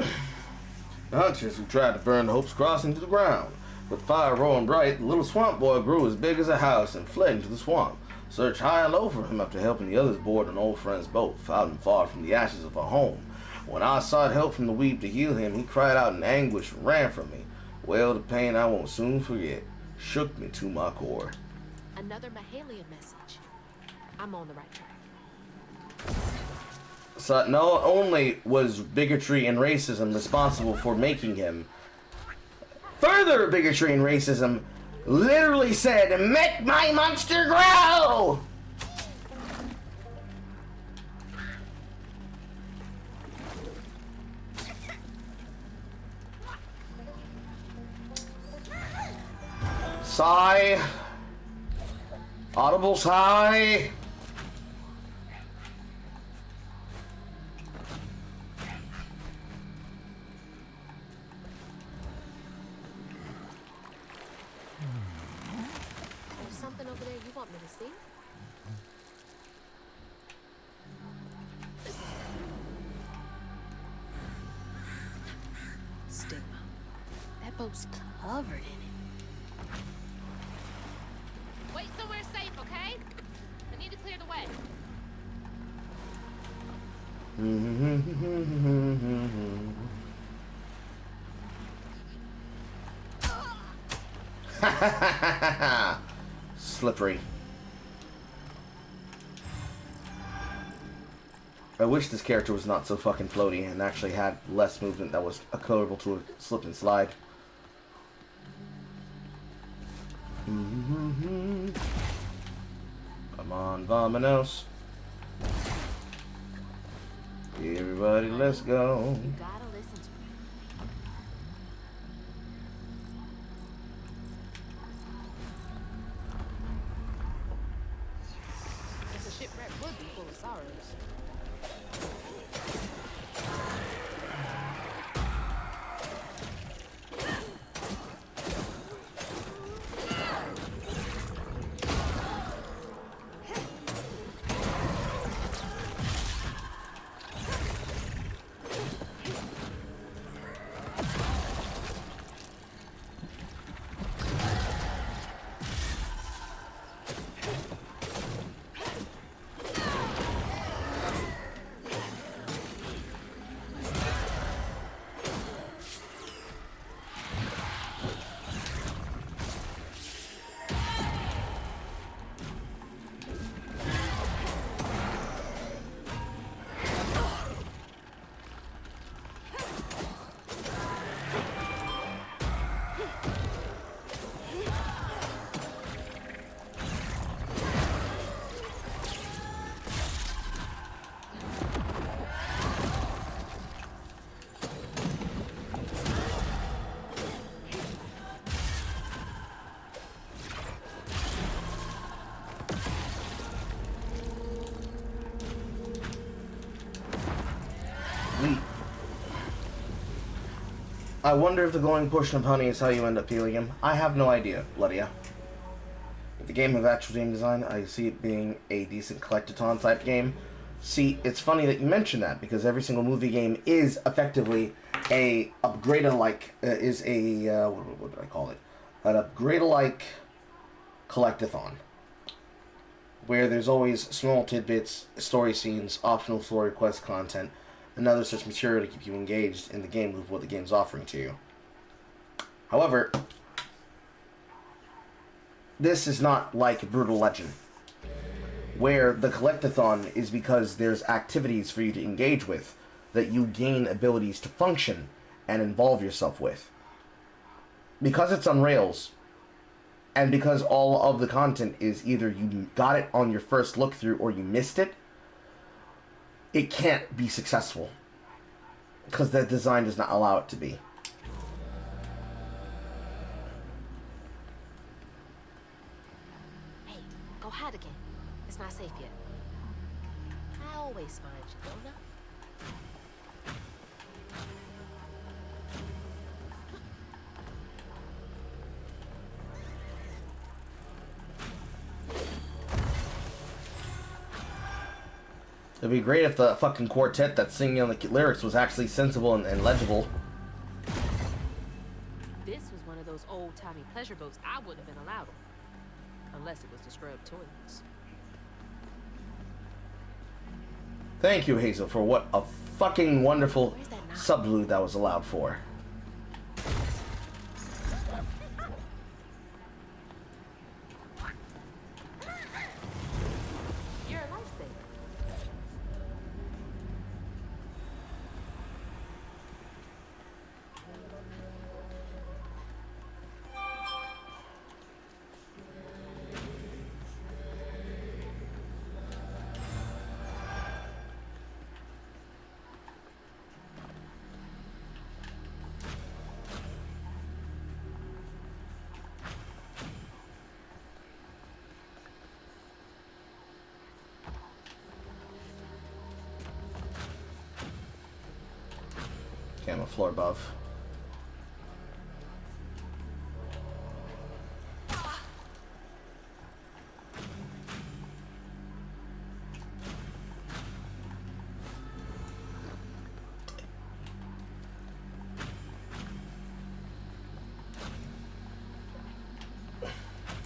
The hunters who tried to burn the Hope's Crossing to the ground. With fire roaring bright, the little swamp boy grew as big as a house and fled into the swamp. Searched high and low for him after helping the others board an old friend's boat, out and far from the ashes of a home. When I sought help from the weave to heal him, he cried out in anguish and ran from me. Well, the pain I won't soon forget shook me to my core. Another Mahalia message. I'm on the right track. So not only was bigotry and racism responsible for making him, further bigotry and racism literally said, "Make my monster grow!" Sigh. Audible sigh. There's something over there you want me to see? Stigma. That boat's covered in it. Wait somewhere safe, okay? I need to clear the way. Slippery. I wish this character was not so fucking floaty and actually had less movement that was equivalent to a slip and slide. Come on, Vominos. Everybody, let's go. You gotta listen to me. Guess a shipwreck would be full of sorrows. I wonder if the glowing portion of honey is how you end up healing him. I have no idea, Lydia. If the game of actual game design, I see it being a decent collectathon type game. See, it's funny that you mention that, because every single movie game is effectively a upgrade-alike, what did I call it? An upgrade-alike collectathon. Where there's always small tidbits, story scenes, optional story quest content, another such material to keep you engaged in the game with what the game's offering to you. However, this is not like Brutal Legend, where the collectathon is because there's activities for you to engage with that you gain abilities to function and involve yourself with. Because it's on Rails, and because all of the content is either you got it on your first look through or you missed it, it can't be successful. Because the design does not allow it to be. Hey, go hide again. It's not safe yet. I always find you, don't I? It'd be great if the fucking quartet that's singing on the lyrics was actually sensible and legible. This was one of those old-timey pleasure boats I wouldn't have been allowed on. Unless it was to scrub toilets. Thank you, Hazel, for what a fucking wonderful Where's that knob? sublude that was allowed for. You're a lifesaver. Okay, I'm a floor above.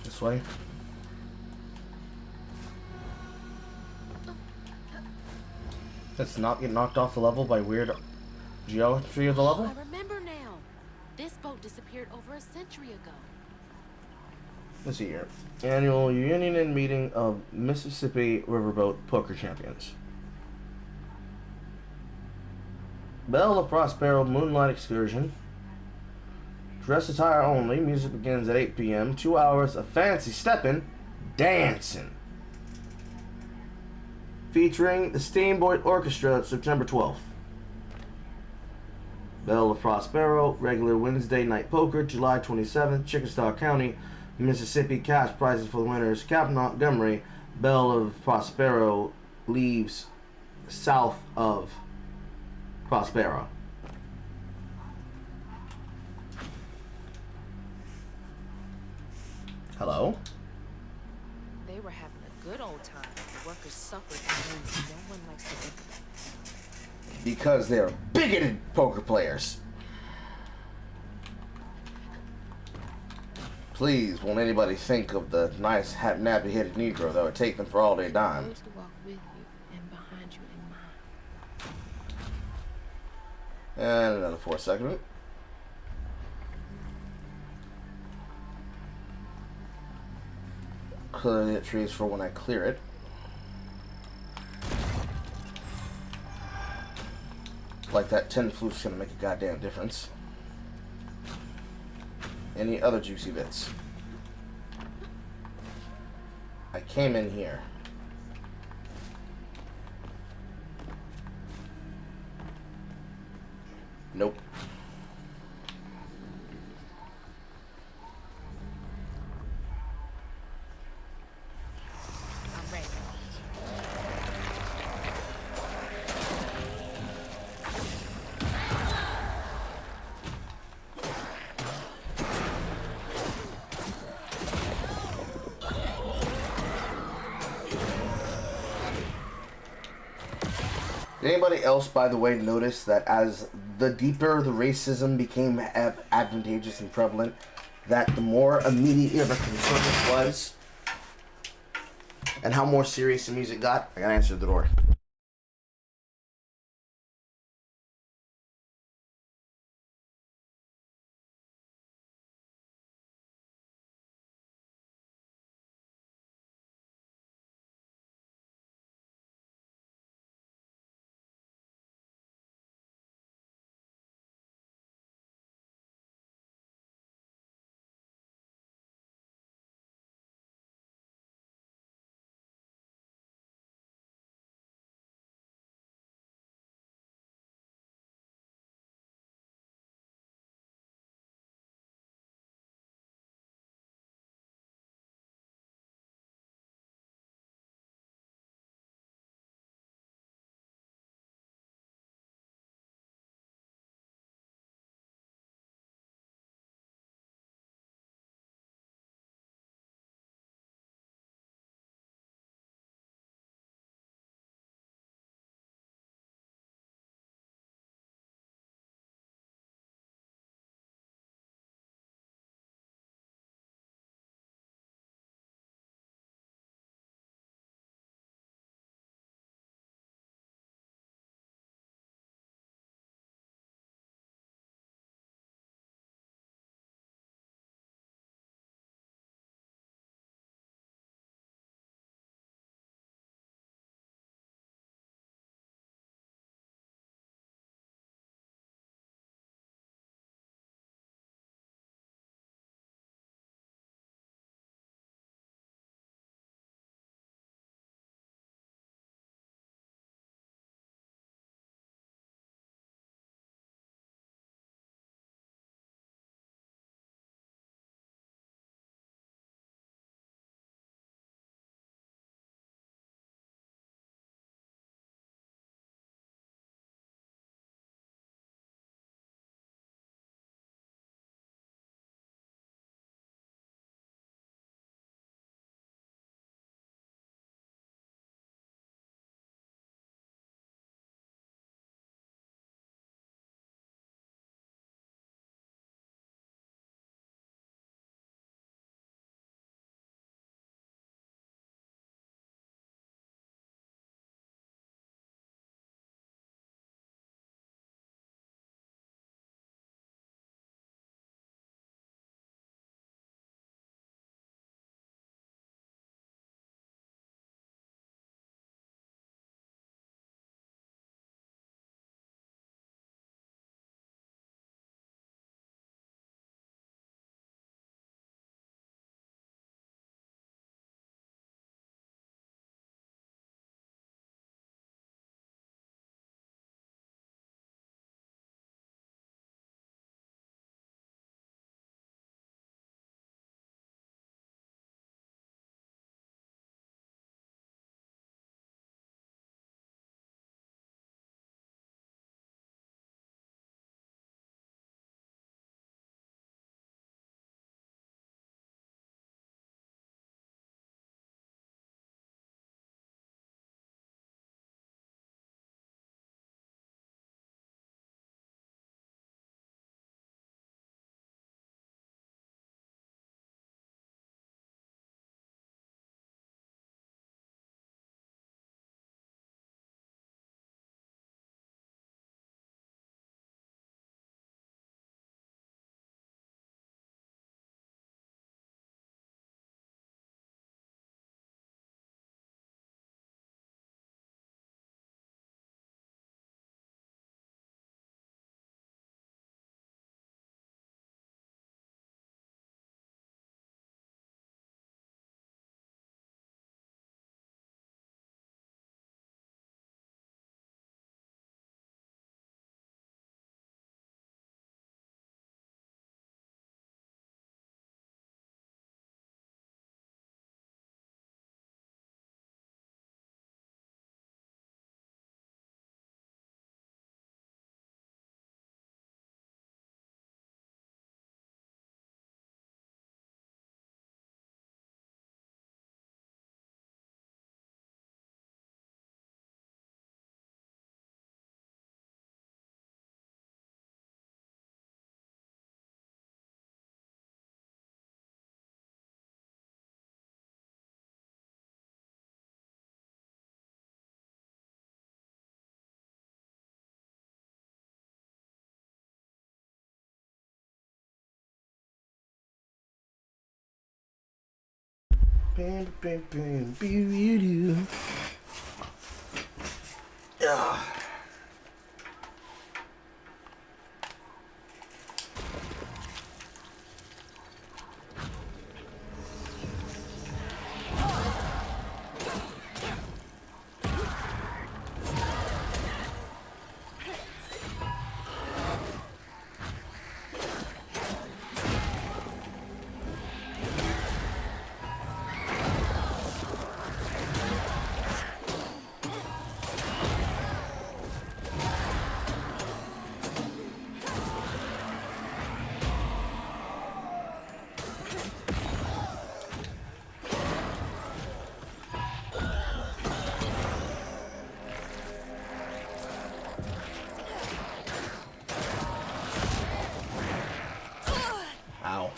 This way. Let's not get knocked off the level by weird geometry of the level. I remember now. This boat disappeared over a century ago. Let's see here. Annual reunion and meeting of Mississippi Riverboat Poker Champions. Belle of Prospero Moonlight Excursion. Dress attire only. Music begins at 8 p.m. 2 hours of fancy stepping, dancing. Featuring the Steamboat Orchestra September 12th. Belle of Prospero, regular Wednesday night poker, July 27th, Chickasaw County, Mississippi. Cash prizes for the winners. Captain Montgomery, Belle of Prospero leaves south of Prospero. Hello? They were having a good old time. The workers suffered in ways no one likes to think about. Because they're bigoted poker players. Please, won't anybody think of the nice, nappy-headed Negro that would take them for all their dime? Supposed to walk with you and behind you in mine. And another 4 segment. Clear the trees for when I clear it. Like that 10 flute's gonna make a goddamn difference. Any other juicy bits? I came in here. Nope. I'm ready. Did anybody else, by the way, notice that as the deeper the racism became advantageous and prevalent, that the more immediate the concern it was, and how more serious the music got? I gotta answer the door. Ow.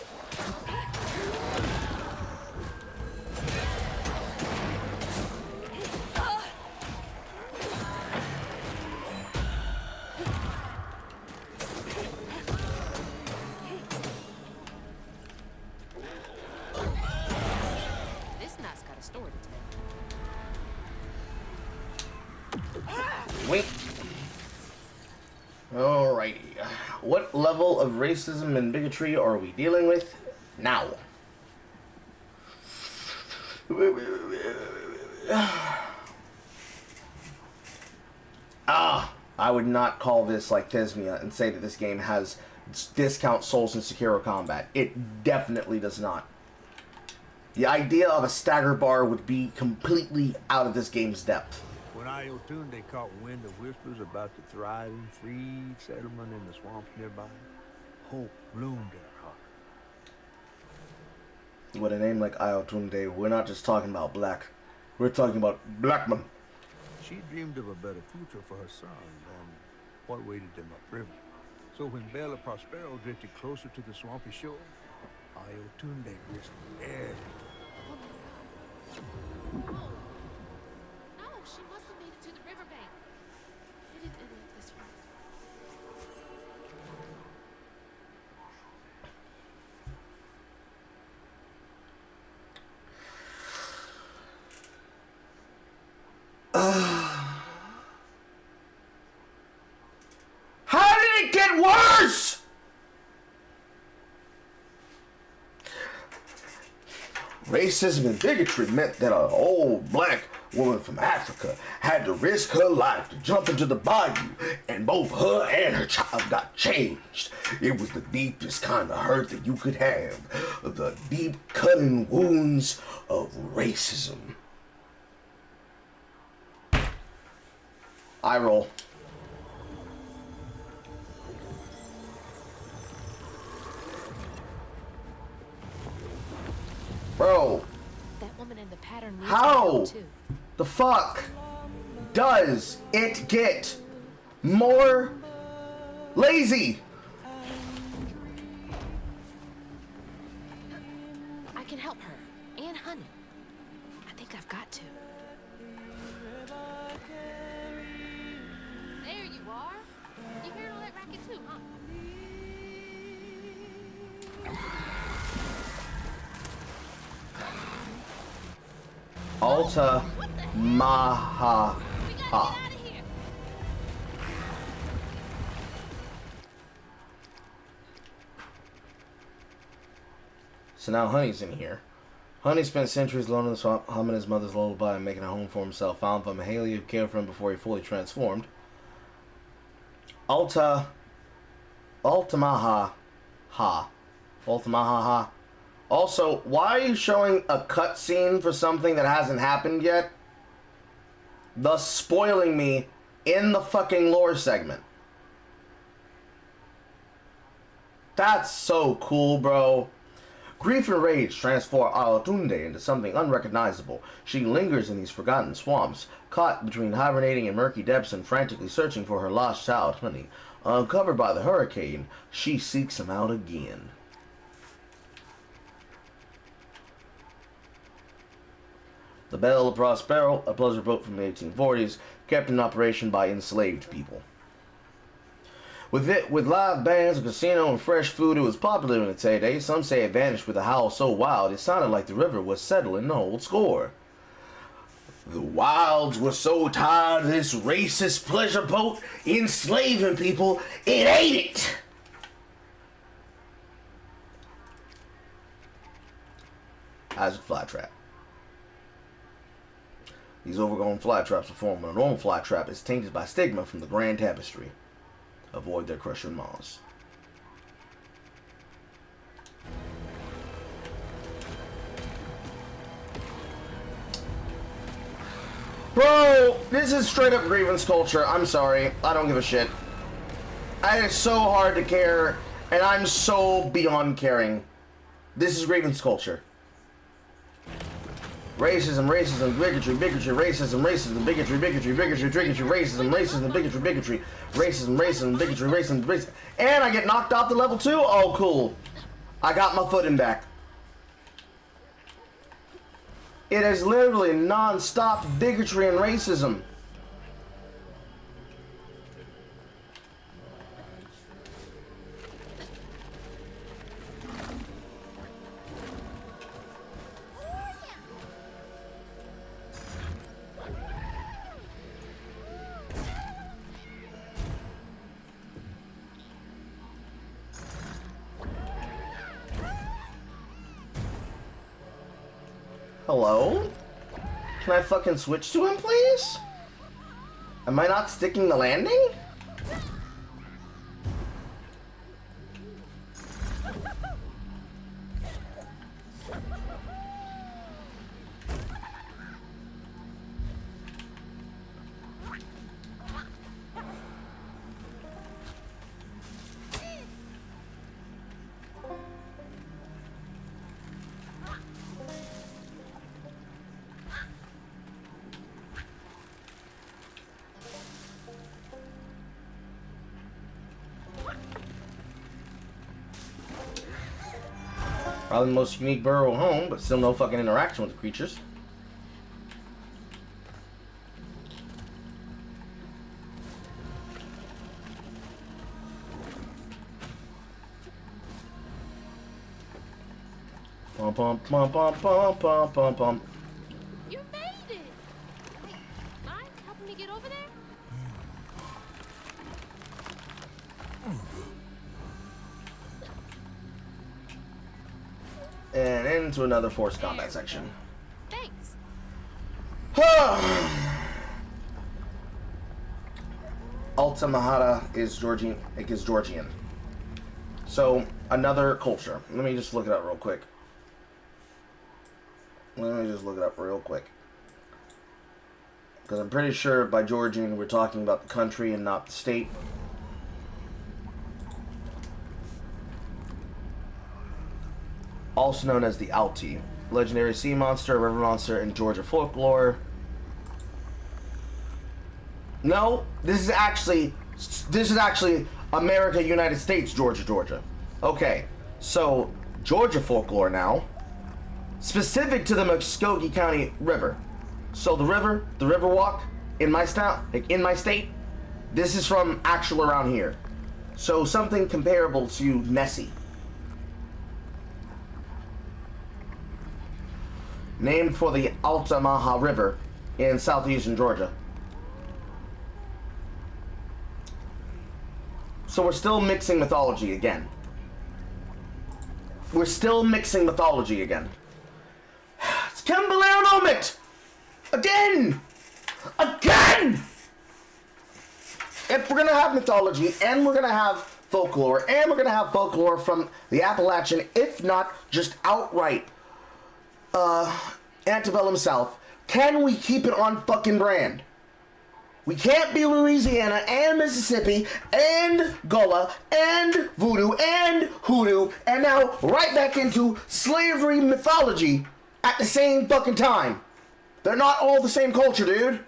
This knot's got a story to tell. Wait. Alrighty. What level of racism and bigotry are we dealing with now? I would not call this like Thesmia and say that this game has discount Souls and Sekiro combat. It definitely does not. The idea of a stagger bar would be completely out of this game's depth. When Iotunde caught wind of whispers about the thriving, freed settlement in the swamps nearby, hope bloomed in her heart. With a name like Iotunde, we're not just talking about black. We're talking about Blackman. She dreamed of a better future for her son than what waited them upriver. So when Bella Prospero drifted closer to the swampy shore, Iotunde risked everything. Oh. No, she must have made it to the riverbank. Where did any of this from? How did it get worse? Racism and bigotry meant that an old black woman from Africa had to risk her life to jump into the bayou, and both her and her child got changed. It was the deepest kind of hurt that you could have, the deep cutting wounds of racism. Eye roll. Bro, That woman in the pattern needs how help too. the fuck does it get more lazy? I can help her. And Honey. I think I've got to. There you are. You heard all that racket too, huh? Alta Maha. We gotta get out of here. So now Honey's in here. Honey spent centuries alone in the swamp, humming his mother's lullaby and making a home for himself. Found by Mahalia, who cared for him before he fully transformed. Altamaha. Also, why are you showing a cutscene for something that hasn't happened yet? Thus spoiling me in the fucking lore segment. That's so cool, bro. Grief and rage transform Iotunde into something unrecognizable. She lingers in these forgotten swamps, caught between hibernating in murky depths and frantically searching for her lost child, Honey. Uncovered by the hurricane, she seeks him out again. The Belle Prospero, a pleasure boat from the 1840s, kept in operation by enslaved people. With live bands, a casino, and fresh food, it was popular in its heyday. Some say it vanished with a howl so wild it sounded like the river was settling the old score. The wilds were so tired of this racist pleasure boat enslaving people, it ate it. Isaac Flytrap. These overgrown flytraps are formed when a normal flytrap is tainted by stigma from the grand tapestry. Avoid their crushing maws. Bro, this is straight up grievance culture. I'm sorry. I don't give a shit. It's so hard to care, and I'm so beyond caring. This is grievance culture. Racism, racism, bigotry, bigotry, racism, racism, bigotry, bigotry, bigotry, bigotry, racism, racism, bigotry, bigotry, racism, racism, bigotry, racism, racism. And I get knocked off to level 2? Oh, cool. I got my footing back. It is literally non-stop bigotry and racism. Hello? Can I fucking switch to him, please? Am I not sticking the landing? Probably the most unique burrow home, but still no fucking interaction with the creatures. Pum pum pum pum pum pum pum pum. You made it! Mind helping me get over there? And into another forced combat section. Thanks. Alta Mahara is Georgian. So, another culture. Let me just look it up real quick. Because I'm pretty sure by Georgian we're talking about the country and not the state. Also known as the Alti. Legendary sea monster, river monster, in Georgia folklore. No, this is actually America, United States, Georgia. Okay, so Georgia folklore now, specific to the Muskogee County River. So the river walk in my state, this is from actual around here. So something comparable to Nessie. Named for the Altamaha River in southeastern Georgia. So we're still mixing mythology again. It's Kimberly moment! Again! If we're gonna have mythology, and we're gonna have folklore, and we're gonna have folklore from the Appalachian, if not just outright antebellum South, can we keep it on fucking brand? We can't be Louisiana and Mississippi and Gullah and Voodoo and Hoodoo and now right back into slavery mythology at the same fucking time. They're not all the same culture, dude.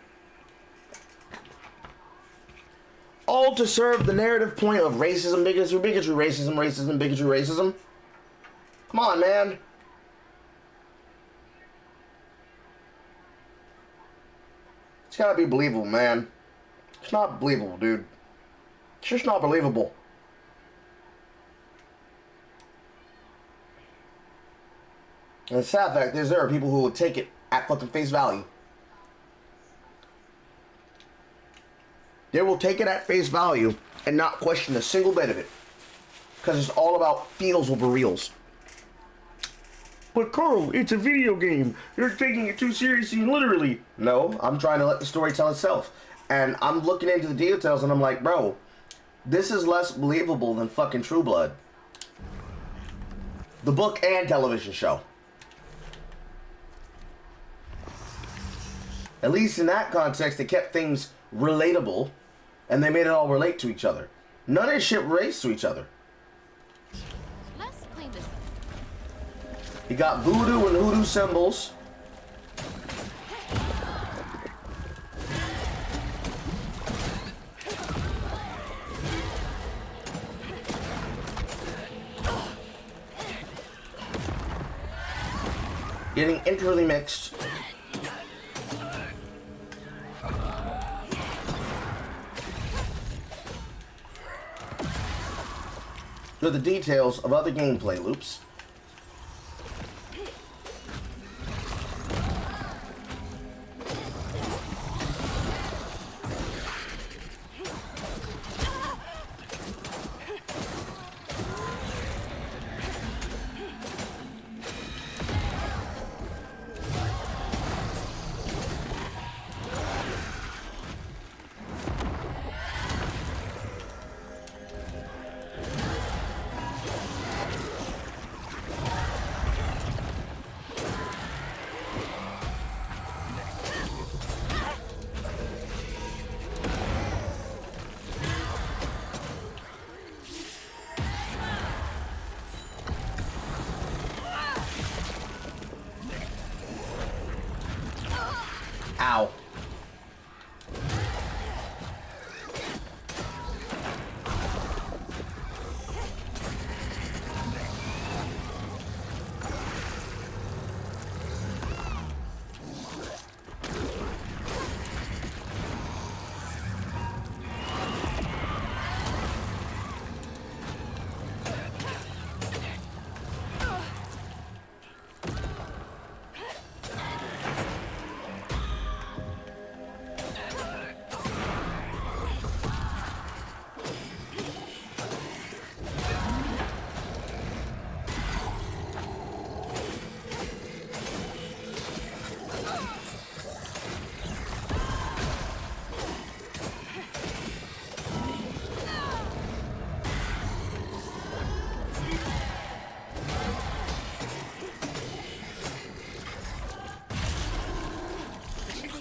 All to serve the narrative point of racism, bigotry, racism, bigotry, racism. Come on, man. It's gotta be believable, man. It's not believable, dude. It's just not believable. And the sad fact is there are people who will take it at fucking face value. They will take it at face value and not question a single bit of it. Because it's all about feels over reals. But Carl, it's a video game. You're taking it too seriously and literally. No, I'm trying to let the story tell itself. And I'm looking into the details and I'm like, bro, this is less believable than fucking True Blood. The book and television show. At least in that context, they kept things relatable and they made it all relate to each other. None of this shit relates to each other. Let's clean this up. You got voodoo and hoodoo symbols. Getting internally mixed. With the details of other gameplay loops. Ow.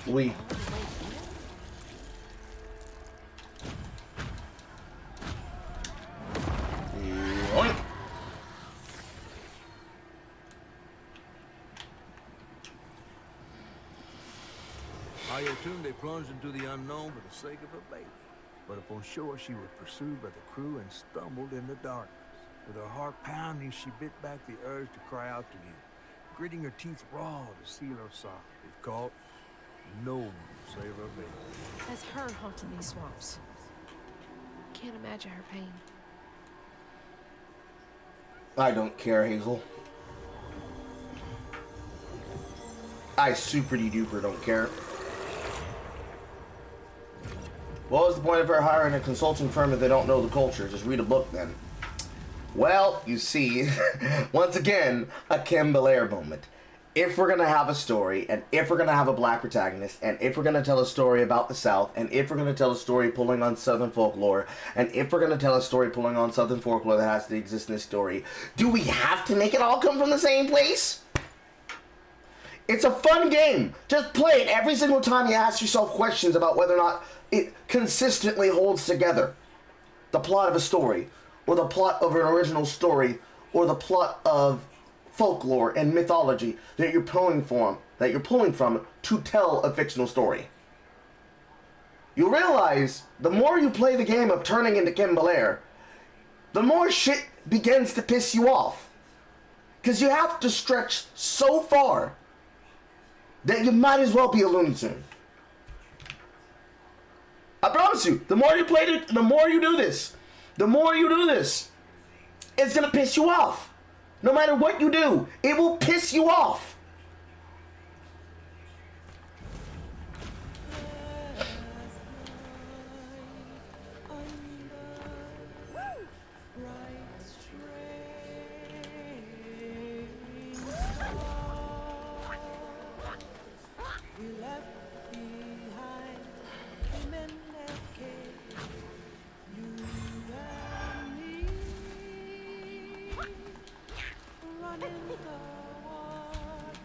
We. Yoink. Ayotunde plunged into the unknown for the sake of her baby. But upon shore, she was pursued by the crew and stumbled in the darkness. With her heart pounding, she bit back the urge to cry out to him, gritting her teeth raw to seal her sorrow. If caught, no one will save her baby. That's her haunting these swamps. Can't imagine her pain. I don't care, Hazel. I super-duper don't care. What was the point of her hiring a consulting firm if they don't know the culture? Just read a book then. Well, you see, once again, a Kim Belair moment. If we're going to have a story, and if we're going to have a black protagonist, and if we're going to tell a story about the South, and if we're going to tell a story pulling on Southern folklore, and if we're going to tell a story pulling on Southern folklore that has to exist in this story, do we have to make it all come from the same place? It's a fun game. Just play it every single time you ask yourself questions about whether or not it consistently holds together. The plot of a story, or the plot of an original story, or the plot of folklore and mythology that you're pulling from to tell a fictional story. You realize the more you play the game of turning into Kim Belair, the more shit begins to piss you off. Because you have to stretch so far that you might as well be a Looney Tune. I promise promise you, the more you play it, the more you do this, it's gonna piss you off. No matter what you do, it will piss you off.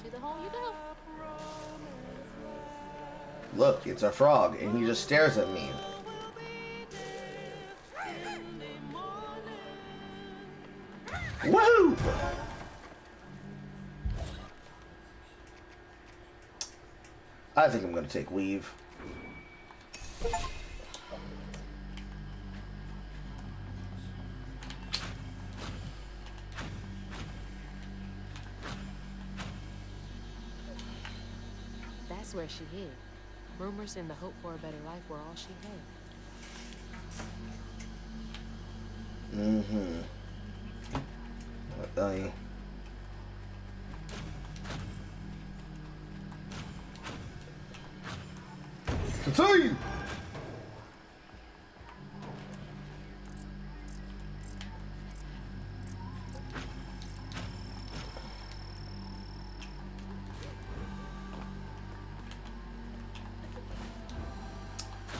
To the hole you go. Look, it's a frog, and he just stares at me. Woohoo! I think I'm gonna take weave. That's where she hid. Rumors and the hope for a better life were all she had. Mm-hmm. Dying. Continue!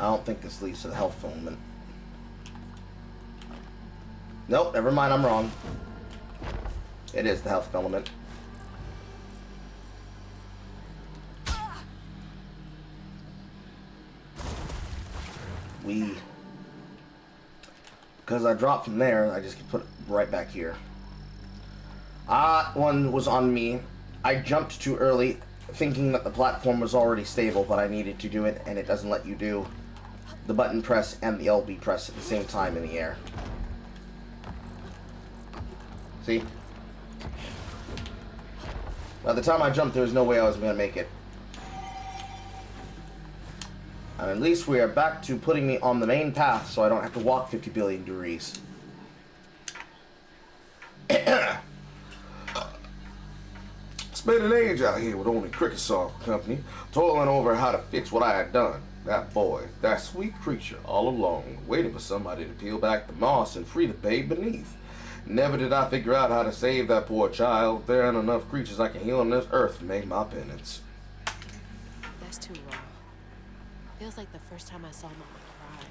I don't think this leads to the health filament. Nope, never mind, I'm wrong. It is the health filament. Because I dropped from there, I just put it right back here. One was on me. I jumped too early, thinking that the platform was already stable, but I needed to do it, and it doesn't let you do the button press and the LB press at the same time in the air. See? By the time I jumped, there was no way I was going to make it. And at least we are back to putting me on the main path, so I don't have to walk 50 billion degrees. Spent an age out here with only Crickesaw Company, toiling over how to fix what I had done. That boy, that sweet creature, all alone, waiting for somebody to peel back the moss and free the babe beneath. Never did I figure out how to save that poor child. There aren't enough creatures I can heal on this earth to make my penance. That's too raw. Feels like the first time I saw Mama cry.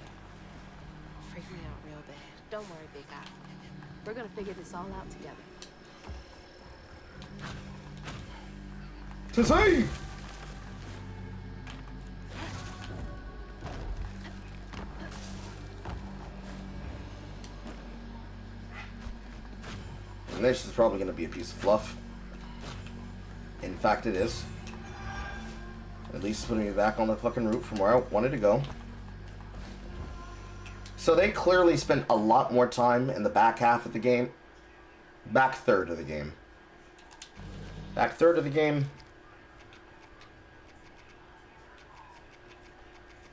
Freaked me out real bad. Don't worry, Big Eye. We're gonna figure this all out together. To save! And this is probably going to be a piece of fluff. In fact, it is. At least it's putting me back on the fucking route from where I wanted to go. So they clearly spent a lot more time in the back half of the game. Back third of the game. Back third of the game.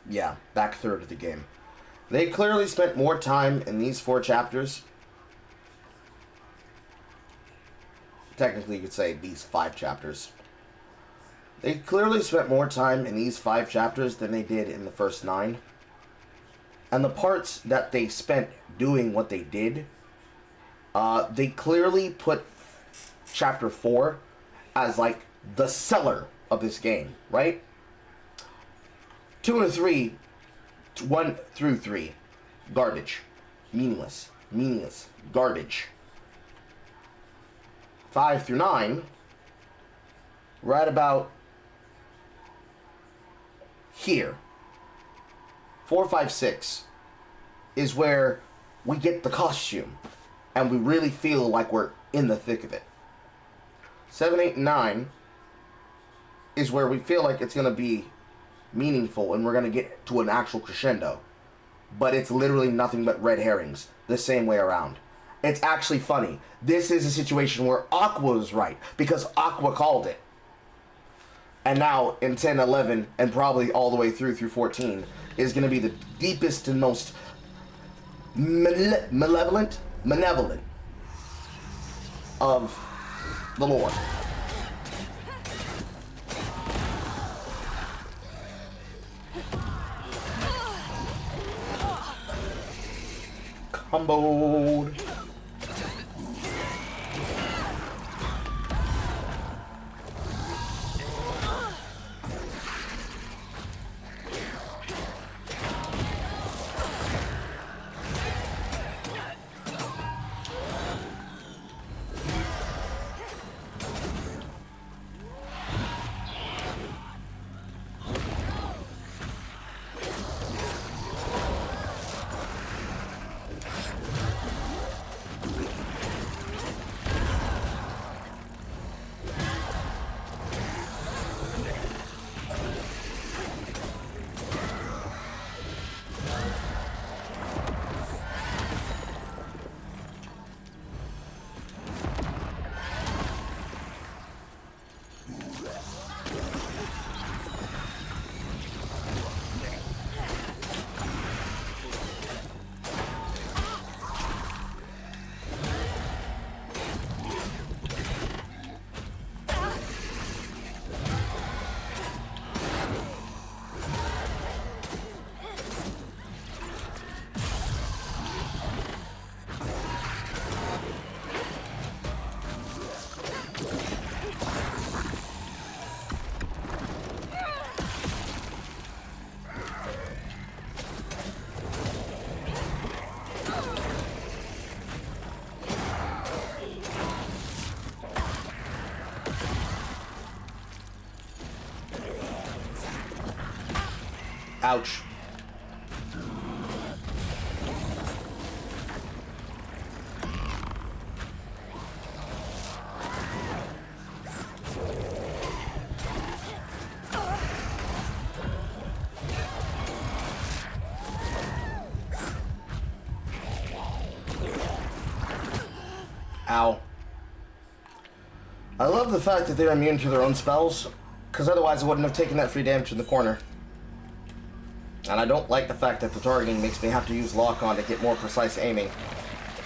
Yeah, back third of the game. They clearly spent more time in these 4 chapters. Technically, you could say these 5 chapters. They clearly spent more time in these 5 chapters than they did in the first 9. And the parts that they spent doing what they did, they clearly put chapter 4 as like the seller of this game, right? 2 and 3, 1 through 3, garbage, meaningless, garbage. 5 through 9, right about here. 4, 5, 6 is where we get the costume, and we really feel like we're in the thick of it. 7, 8, and 9 is where we feel like it's going to be meaningful and we're going to get to an actual crescendo. But it's literally nothing but red herrings the same way around. It's actually funny. This is a situation where Aqua was right because Aqua called it. and now in 10, 11, and probably all the way through 14, is going to be the deepest and most malevolent of the lore. Comboed. Ouch. Ow. I love the fact that they're immune to their own spells, because otherwise I wouldn't have taken that free damage in the corner. And I don't like the fact that the targeting makes me have to use lock-on to get more precise aiming,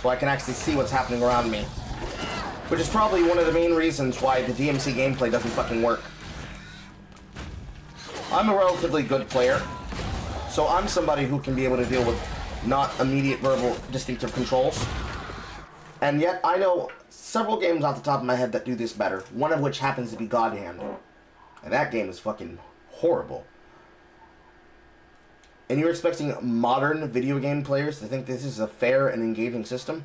so I can actually see what's happening around me. Which is probably one of the main reasons why the DMC gameplay doesn't fucking work. I'm a relatively good player, so I'm somebody who can be able to deal with not immediate verbal distinctive controls. And yet I know several games off the top of my head that do this better, one of which happens to be God Hand. And that game is fucking horrible. And you're expecting modern video game players to think this is a fair and engaging system?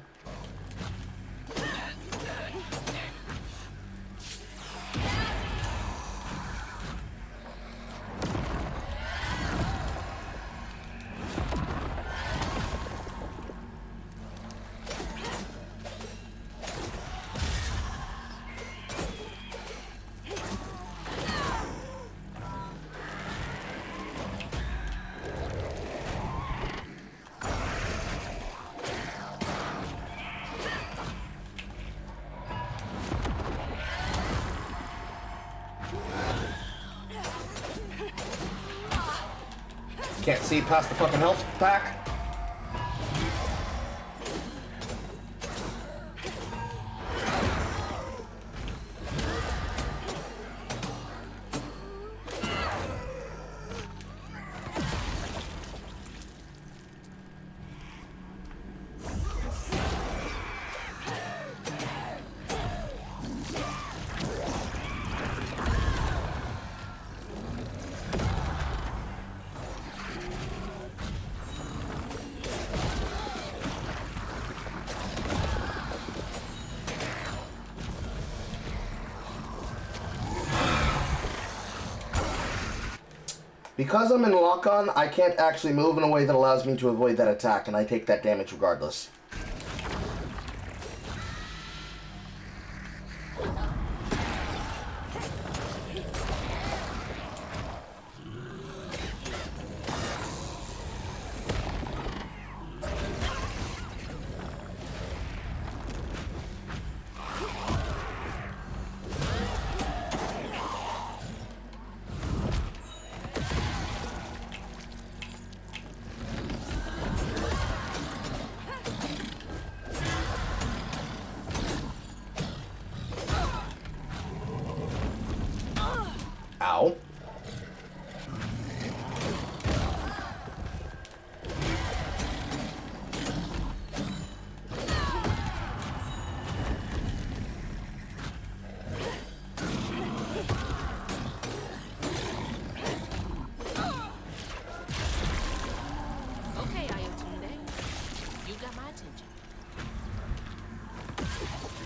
Can't see past the fucking health pack. Because I'm in lock-on, I can't actually move in a way that allows me to avoid that attack, and I take that damage regardless. Ow. Okay, Ayotunde. You got my attention.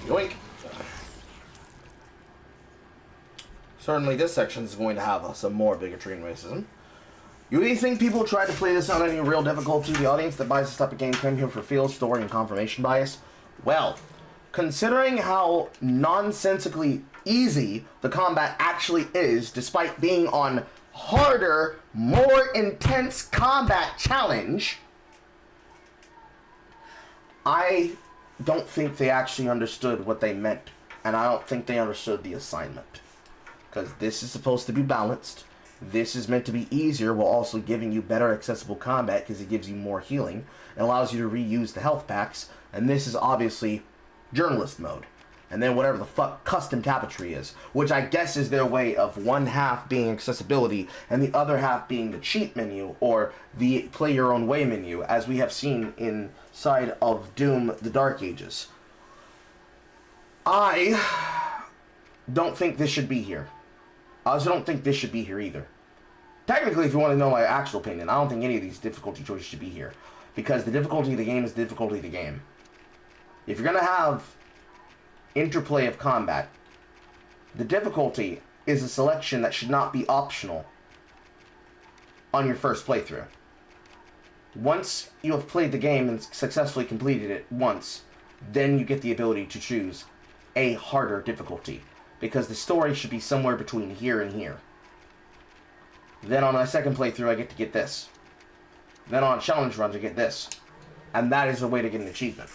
Yoink. Certainly this section is going to have some more bigotry and racism. You really think people tried to play this on any real difficulty? The audience that buys this type of game came here for feel, story, and confirmation bias? Well, considering how nonsensically easy the combat actually is, despite being on harder, more intense combat challenge, I don't think they actually understood what they meant, and I don't think they understood the assignment. Because this is supposed to be balanced. This is meant to be easier while also giving you better accessible combat because it gives you more healing and allows you to reuse the health packs. And this is obviously journalist mode. And then whatever the fuck custom tapestry is, which I guess is their way of one half being accessibility and the other half being the cheat menu or the play your own way menu, as we have seen inside of Doom: The Dark Ages. I don't think this should be here. I also don't think this should be here either. Technically, if you want to know my actual opinion, I don't think any of these difficulty choices should be here. Because the difficulty of the game is the difficulty of the game. If you're going to have interplay of combat, the difficulty is a selection that should not be optional on your first playthrough. Once you have played the game and successfully completed it once, then you get the ability to choose a harder difficulty. Because the story should be somewhere between here and here. Then on my second playthrough, I get to get this. Then on challenge runs, I get this. And that is a way to get an achievement.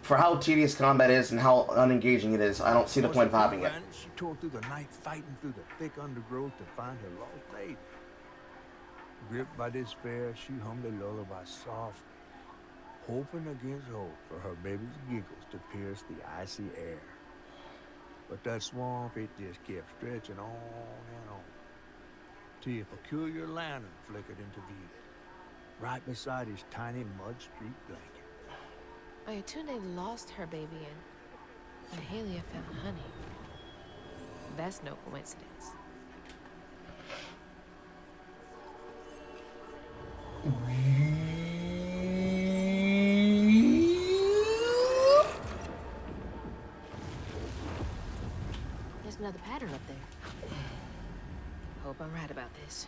For how tedious combat is and how unengaging it is, I don't see the point of having it. She tore through the night fighting through the thick undergrowth to find her lost lady. Gripped by despair, she hummed a lullaby softly, hoping against hope for her baby's giggles to pierce the icy air. But that swamp, it just kept stretching on and on, till a peculiar lantern flickered into view, right beside his tiny mud-streaked blanket. Ayatunde lost her baby and Halia found honey. That's no coincidence. There's another pattern up there. Hope I'm right about this.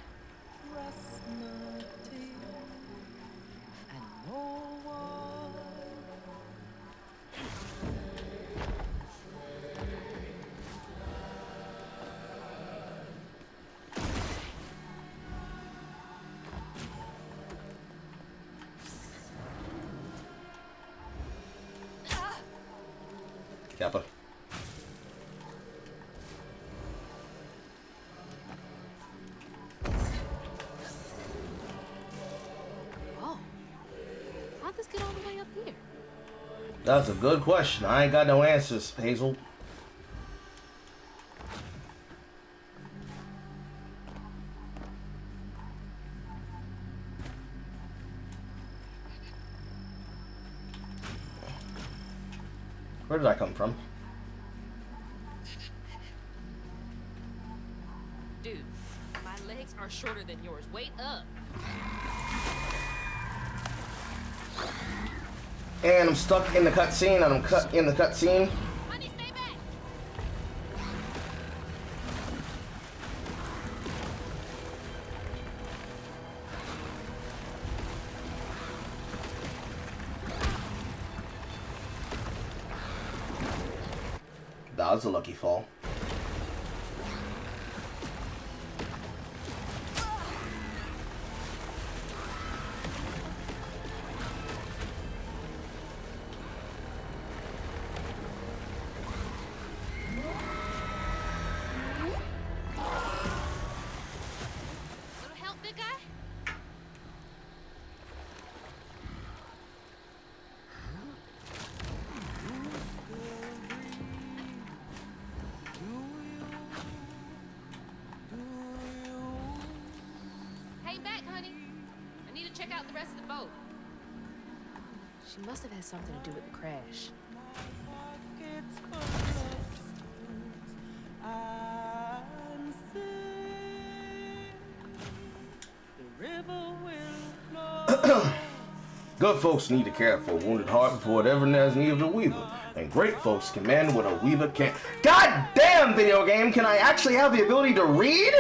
Kappa. Oh. How'd this get all the way up here? That's a good question. I ain't got no answers, Hazel. Where did I come from? Dude, my legs are shorter than yours. Wait up. And I'm stuck in the cutscene, and I'm cut in the cutscene. Honey, stay back. That was a lucky fall. Little help, big guy? check out the rest of the boat. She must have had something to do with the crash. Good folks need to care for a wounded heart before it ever has need of a weaver. And great folks can mend what a weaver can't. God damn, video game, can I actually have the ability to read?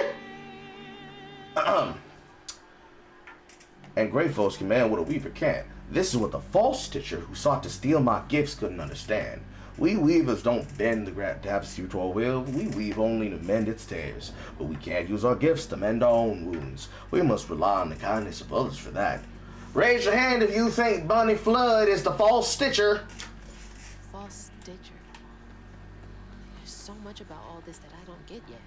And great folks can mend what a weaver can't. This is what the false stitcher who sought to steal my gifts couldn't understand. We weavers don't bend the tapestry to our will. We weave only to mend its tears. But we can't use our gifts to mend our own wounds. We must rely on the kindness of others for that. Raise your hand if you think Bunny Flood is the false stitcher. False stitcher. There's so much about all this that I don't get yet.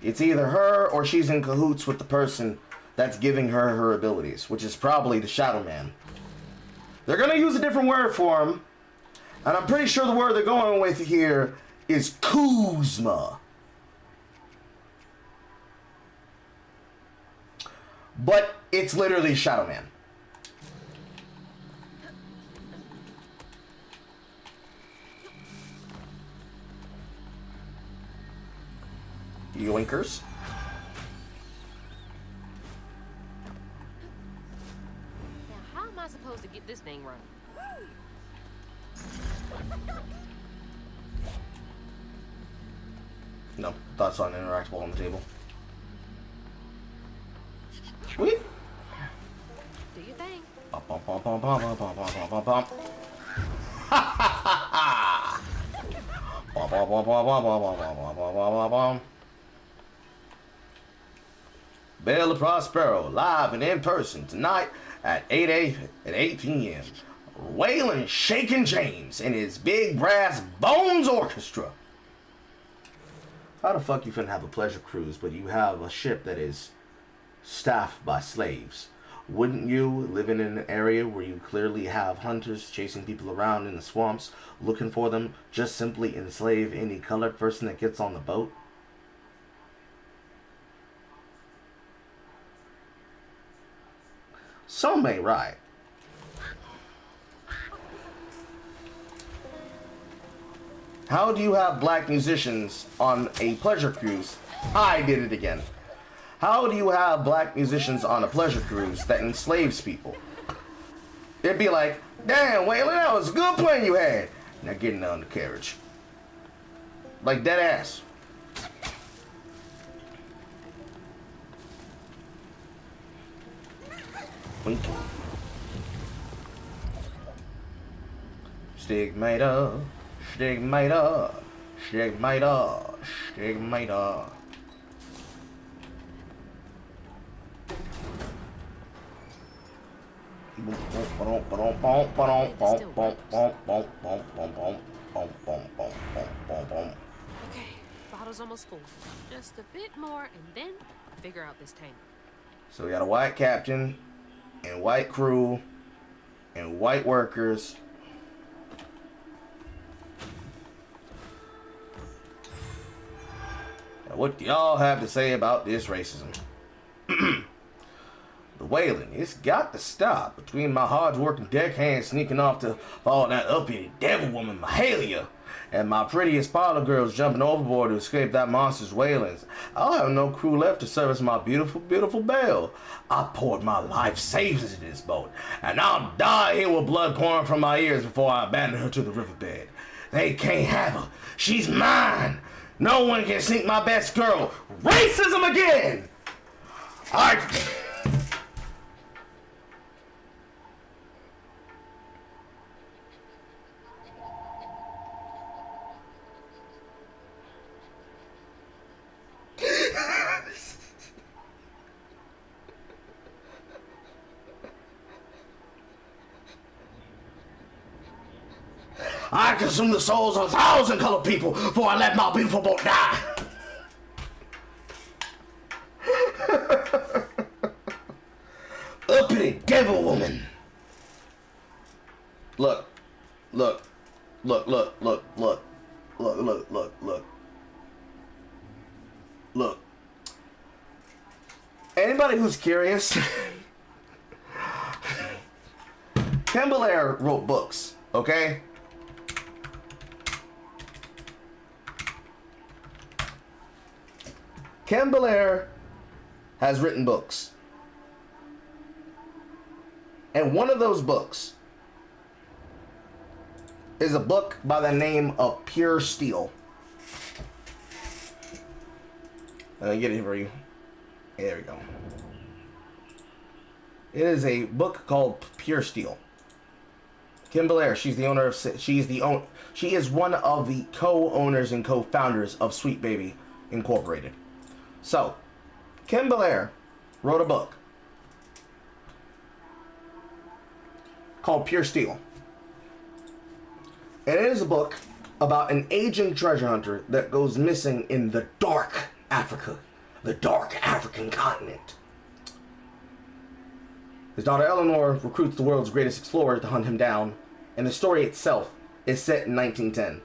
It's either her or she's in cahoots with the person that's giving her her abilities, which is probably the Shadow Man. They're gonna use a different word for him, and I'm pretty sure the word they're going with here is Kuzma. But it's literally Shadow Man. Yoinkers. Now, how am I supposed to get this thing running? No, thoughts on interactable on the table. Sweet. Do your thing. Bum, bum, bum, bum, bum, bum, bum, bum, bum, bum. Bum, bum, bum, bum, bum, bum, bum, bum, bum, bum, bum. Belle of Prospero, live and in person tonight at 8 p.m. Waylon Shakin' James and his Big Brass Bones Orchestra. How the fuck you finna have a pleasure cruise, but you have a ship that is staffed by slaves? Wouldn't you, living in an area where you clearly have hunters chasing people around in the swamps, looking for them, just simply enslave any colored person that gets on the boat? Some may right. How do you have black musicians on a pleasure cruise? I did it again. How do you have black musicians on a pleasure cruise that enslaves people? It'd be like, damn, Waylon, that was a good plan you had. Now get in the undercarriage. Like dead ass. Wink. Stigmata, stigmata, stigmata, stigmata. Okay, bottle's almost full. Just a bit more, and then figure out this tangle. So we got a white captain, and white crew, and white workers. Now what do y'all have to say about this racism? The wailing, it's got to stop. Between my hard-working deckhand sneaking off to follow that uppity devil woman, Mahalia, and my prettiest parlor girls jumping overboard to escape that monster's wailings, I'll have no crew left to service my beautiful, beautiful Belle. I poured my life savings into this boat, and I'll die here with blood pouring from my ears before I abandon her to the riverbed. They can't have her. She's mine. No one can sink my best girl. Racism again! Alright. I consume the souls of 1,000 colored people before I let my beautiful boat die. Uppity devil woman. Look. Look. Look, look, look, look. Look, look, look, look. Look. Anybody who's curious Ken Belair wrote books, okay? Ken Belair has written books. And one of those books is a book by the name of Pure Steel. Let me get it for you. There we go. It is a book called Pure Steel. Kim Belair, she is one of the co-owners and co-founders of Sweet Baby Incorporated. So, Kim Belair wrote a book called Pure Steel. And it is a book about an aging treasure hunter that goes missing in the dark Africa, the dark African continent. His daughter Eleanor recruits the world's greatest explorer to hunt him down, and the story itself is set in 1910.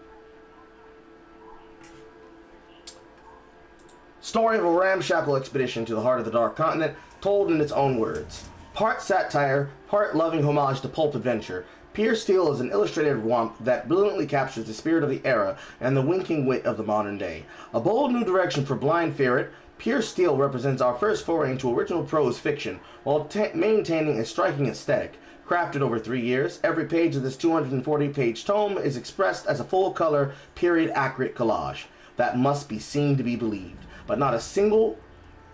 Story of a ramshackle expedition to the heart of the dark continent, told in its own words. Part satire, part loving homage to pulp adventure, Pure Steel is an illustrated romp that brilliantly captures the spirit of the era and the winking wit of the modern day. A bold new direction for Blind Ferret, Pure Steel represents our first foray into original prose fiction, while maintaining a striking aesthetic. Crafted over 3 years, every page of this 240-page tome is expressed as a full-color, period-accurate collage that must be seen to be believed. But not a single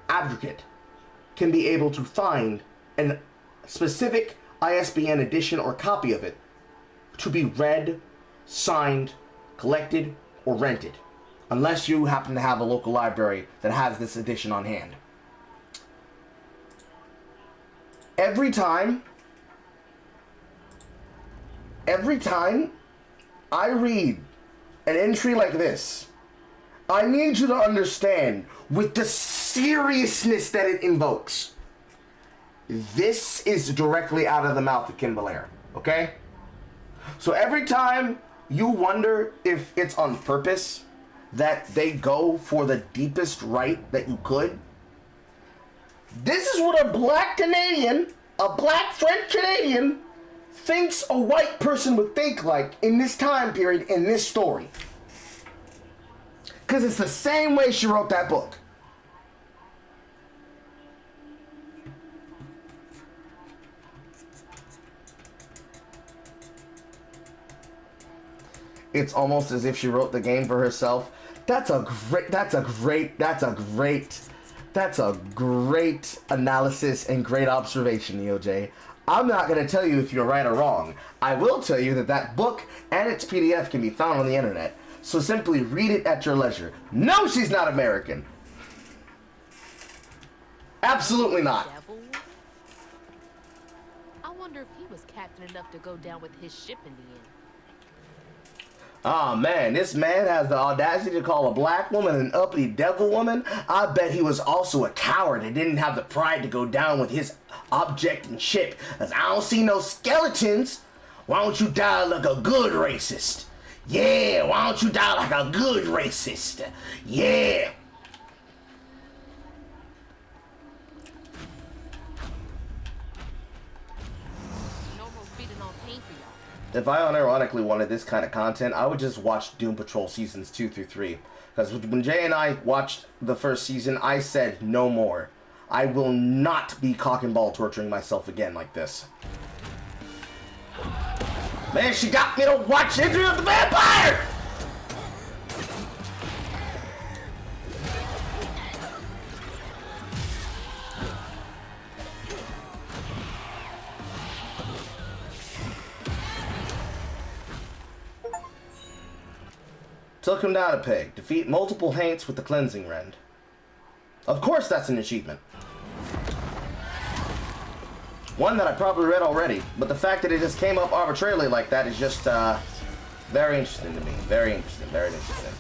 advocate can be able to find a specific ISBN edition or copy of it to be read, signed, collected, or rented, unless you happen to have a local library that has this edition on hand. Every time I read an entry like this, I need you to understand, with the seriousness that it invokes, this is directly out of the mouth of Ken Belair, okay? So every time you wonder if it's on purpose that they go for the deepest right that you could, this is what a black Canadian, a black French Canadian, thinks a white person would think like in this time period, in this story. Because it's the same way she wrote that book. It's almost as if she wrote the game for herself. That's a great analysis and great observation, EOJ. I'm not going to tell you if you're right or wrong. I will tell you that that book and its PDF can be found on the internet. So simply read it at your leisure. No, she's not American. Absolutely not. Devil. I wonder if he was captain enough to go down with his ship in the end. Oh man, this man has the audacity to call a black woman an uppity devil woman. I bet he was also a coward and didn't have the pride to go down with his object and ship. Cause I don't see no skeletons. Why don't you die like a good racist? Yeah, why don't you die like a good racist? Yeah. No more feeding on pain for y'all. If I unironically wanted this kind of content, I would just watch Doom Patrol seasons 2 through 3. Because when Jay and I watched the first season, I said no more. I will not be cock and ball torturing myself again like this. Man, she got me to watch Entry of the Vampire! Took him down a peg. Defeat multiple Haints with the Cleansing Rend. Of course that's an achievement. One that I probably read already, but the fact that it just came up arbitrarily like that is just very interesting to me. Very interesting, very interesting.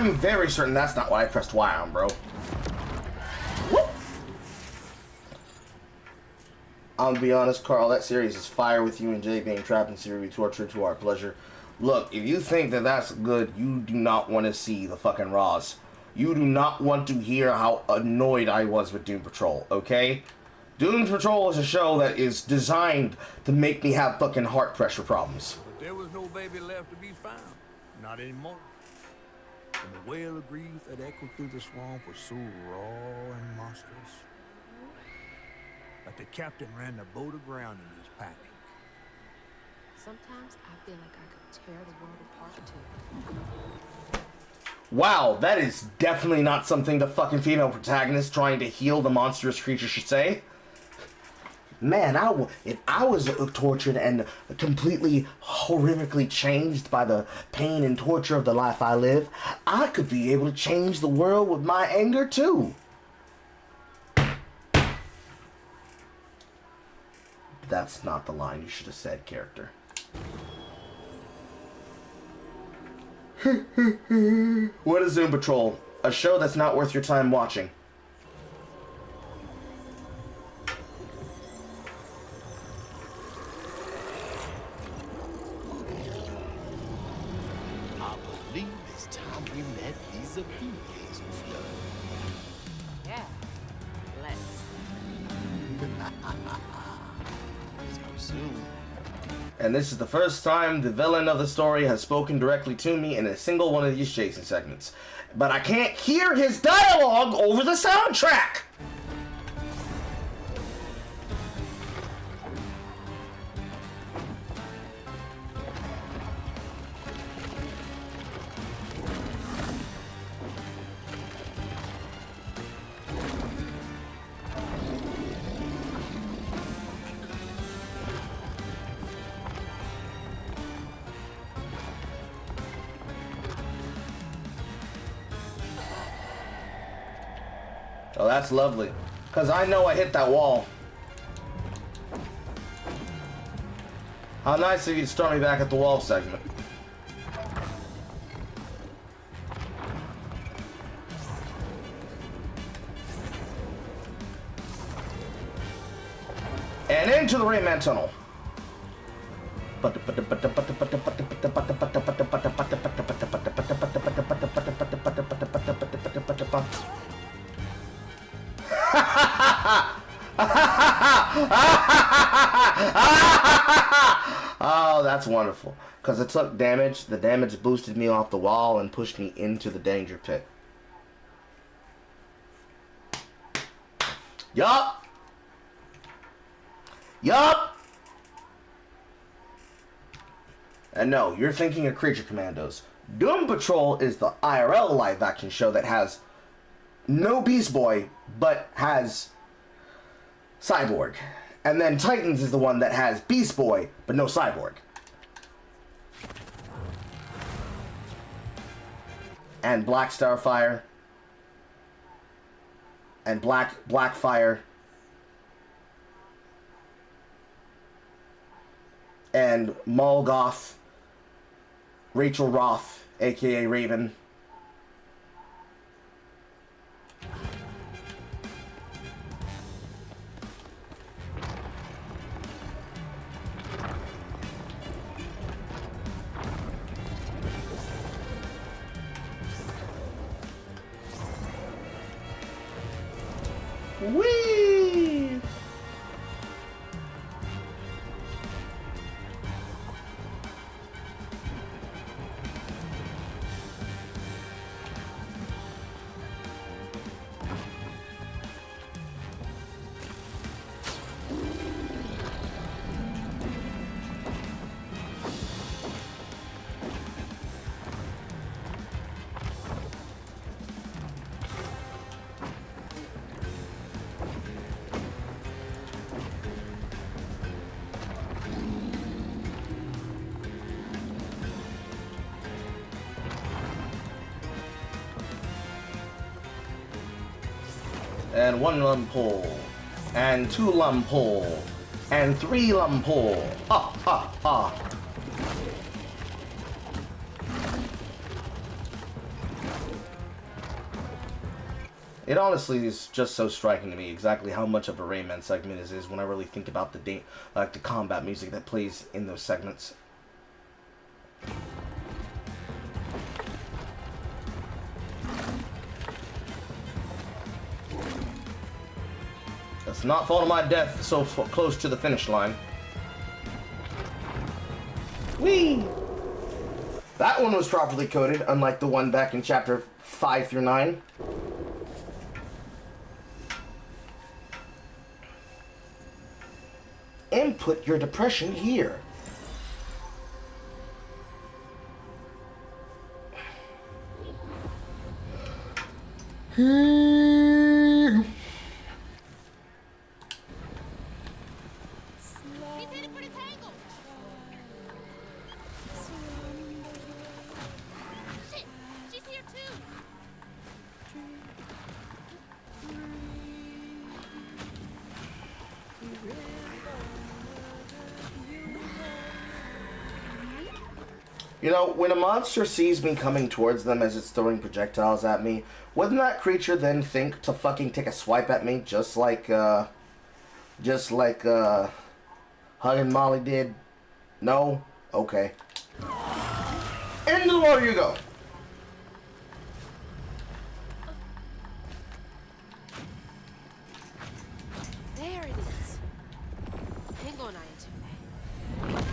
I'm very certain that's not what I pressed Y on, bro. Whoop. I'll be honest, Carl, that series is fire with you and Jay being trapped in Syria, tortured to our pleasure. Look, if you think that that's good, you do not want to see the fucking Raws. You do not want to hear how annoyed I was with Doom Patrol, okay? Doom Patrol is a show that is designed to make me have fucking heart pressure problems. But there was no baby left to be found. Not anymore. And the wail of grief that echoed through the swamp was so raw and monstrous that the captain ran the boat aground in his panic. Sometimes I feel like I could tear the world apart too. Wow, that is definitely not something the fucking female protagonist trying to heal the monstrous creature should say. Man, if I was tortured and completely horrifically changed by the pain and torture of the life I live, I could be able to change the world with my anger too. That's not the line you should have said, character. What is Doom Patrol? A show that's not worth your time watching. I believe it's time we met vis-a-vis, Fleur. Yeah, let's. So soon. And this is the first time the villain of the story has spoken directly to me in a single one of these chasing segments. But I can't hear his dialogue over the soundtrack! Oh, that's lovely. Because I know I hit that wall. How nice of you to start me back at the wall segment. And into the Rayman Tunnel. Oh, that's wonderful. Because it took damage. The damage boosted me off the wall and pushed me into the danger pit. Yup. Yup. And no, you're thinking of Creature Commandos. Doom Patrol is the IRL live action show that has no Beast Boy, but has Cyborg. And then Titans is the one that has Beast Boy, but no Cyborg. And Black Starfire. And Blackfire. And Molgoth. Rachel Roth, aka Raven. Whee! And 1 Lumpole, and 2 Lumpole, and 3 Lumpole. Ha ha ha. It honestly is just so striking to me exactly how much of a Rayman segment it is when I really think about the combat music that plays in those segments. It's not fault of my death so close to the finish line. Whee! That one was properly coded, unlike the one back in chapter 5 through 9. Input your depression here. He's headed for the tangle. Shit, she's here too. You know, when a monster sees me coming towards them as it's throwing projectiles at me, wouldn't that creature then think to fucking take a swipe at me just like Hug and Molly did? No? Okay. Into the water you go! There it is. Hang on, Ayatune.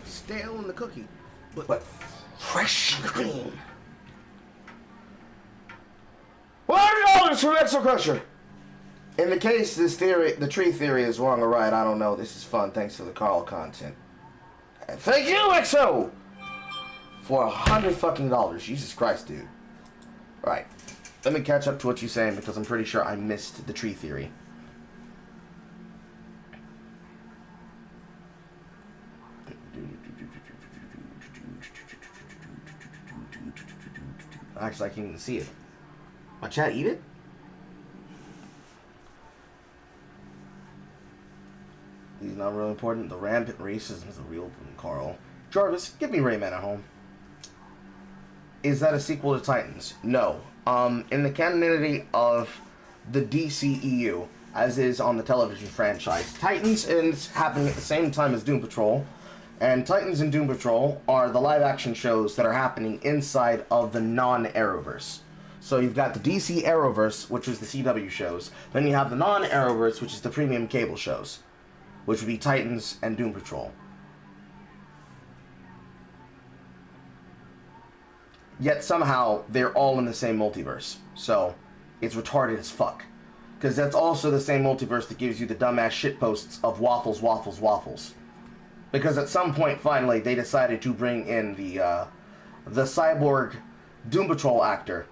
Stale in the cookie, but fresh and clean. $100 from Exo Crusher! In the case this theory, the tree theory is wrong or right, I don't know. This is fun. Thanks for the Carl content. And thank you, Exo! For $100 fucking dollars. Jesus Christ, dude. Alright. Let me catch up to what you're saying because I'm pretty sure I missed the tree theory. Actually, I can't even see it. My chat eat it? These not really important. The rampant racism is a real one, Carl. Jarvis, give me Rayman at home. Is that a sequel to Titans? No. In the canonity of the DCEU, as is on the television franchise, Titans is happening at the same time as Doom Patrol. And Titans and Doom Patrol are the live-action shows that are happening inside of the non-Arrowverse. So you've got the DC Arrowverse, which is the CW shows. Then you have the non-Arrowverse, which is the premium cable shows, which would be Titans and Doom Patrol. Yet somehow they're all in the same multiverse. So it's retarded as fuck. Because that's also the same multiverse that gives you the dumbass shitposts of waffles, waffles, waffles. Because at some point, finally, they decided to bring in the cyborg Doom Patrol actor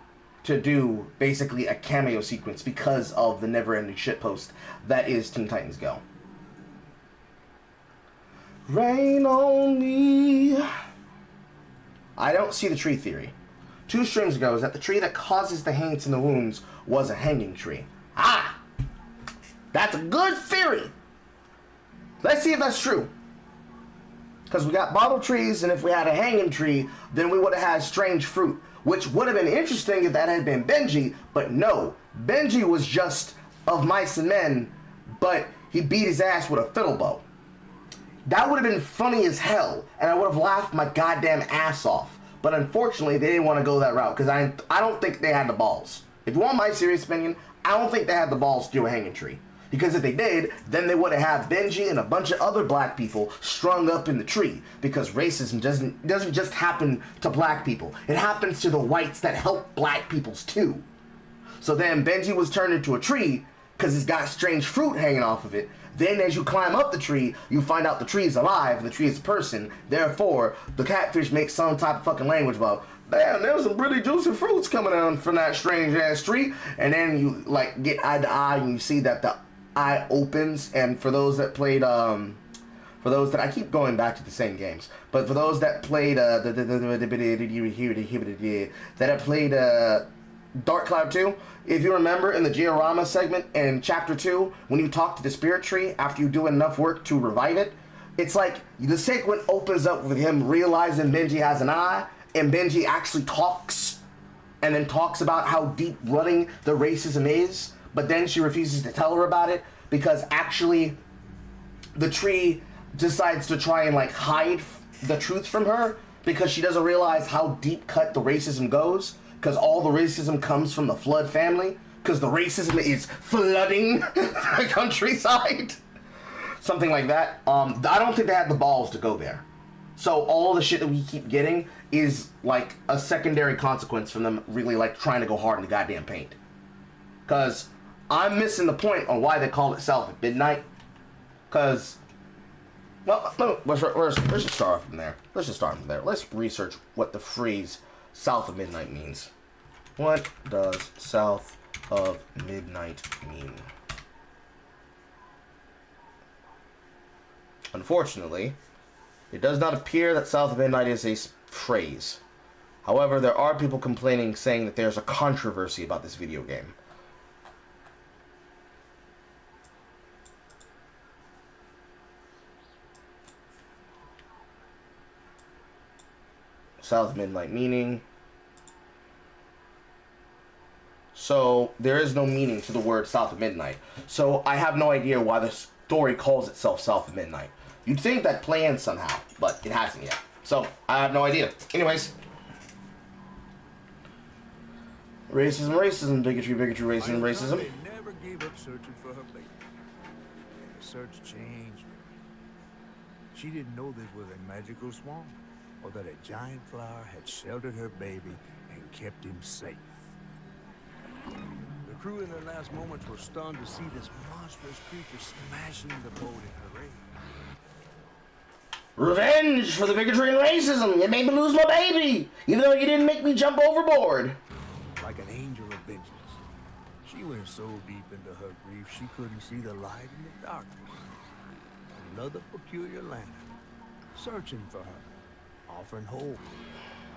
to do basically a cameo sequence because of the never-ending shitpost that is Teen Titans Go. Rain on me. I don't see the tree theory. 2 streams ago is that the tree that causes the hangs and the wounds was a hanging tree. Ah! That's a good theory! Let's see if that's true. Because we got bottle trees, and if we had a hanging tree, then we would have had strange fruit. Which would have been interesting if that had been Benji, but no. Benji was just of mice and men, but he beat his ass with a fiddle bow. That would have been funny as hell, and I would have laughed my goddamn ass off. But unfortunately, they didn't want to go that route, because I don't think they had the balls. If you want my serious opinion, I don't think they had the balls to do a hanging tree. Because if they did, then they would have had Benji and a bunch of other black people strung up in the tree. Because racism doesn't just happen to black people. It happens to the whites that help black peoples too. So then Benji was turned into a tree because it's got strange fruit hanging off of it. Then as you climb up the tree, you find out the tree is alive and the tree is a person. Therefore, the catfish makes some type of fucking language about, damn, there's some really juicy fruits coming down from that strange ass tree. And then you like get eye to eye and you see that the eye opens. And for those that played I keep going back to the same games, but for those that played Dark Cloud 2, if you remember in the Giorama segment in chapter 2, when you talk to the spirit tree after you do enough work to revive it, it's like the segment opens up with him realizing Benji has an eye, and Benji actually talks and then talks about how deep-rooting the racism is, but then she refuses to tell her about it because actually the tree decides to try and like hide the truth from her because she doesn't realize how deep cut the racism goes, because all the racism comes from the Flood family, because the racism is flooding the countryside. Something like that. I don't think they had the balls to go there. So all the shit that we keep getting is like a secondary consequence from them really like trying to go hard in the goddamn paint. Because I'm missing the point on why they call it South at Midnight. Because, well, let's just start from there. Let's just start from there. Let's research what the phrase South of Midnight means. What does South of Midnight mean? Unfortunately, it does not appear that South of Midnight is a phrase. However, there are people complaining, saying that there's a controversy about this video game. South of Midnight meaning. So, there is no meaning to the word South of Midnight. So, I have no idea why the story calls itself South of Midnight. You'd think that planned somehow, but it hasn't yet. So, I have no idea. Anyways. Racism, racism, bigotry, bigotry, racism, racism. They never gave up searching for her baby. And the search changed her. She didn't know this was a magical swamp, or that a giant flower had sheltered her baby and kept him safe. The crew in their last moments were stunned to see this monstrous creature smashing the boat in her rage. Revenge for the bigotry and racism! You made me lose my baby! Even though you didn't make me jump overboard! Like an angel of vengeance. She went so deep into her grief she couldn't see the light in the darkness. Another peculiar lantern, searching for her, offering hope.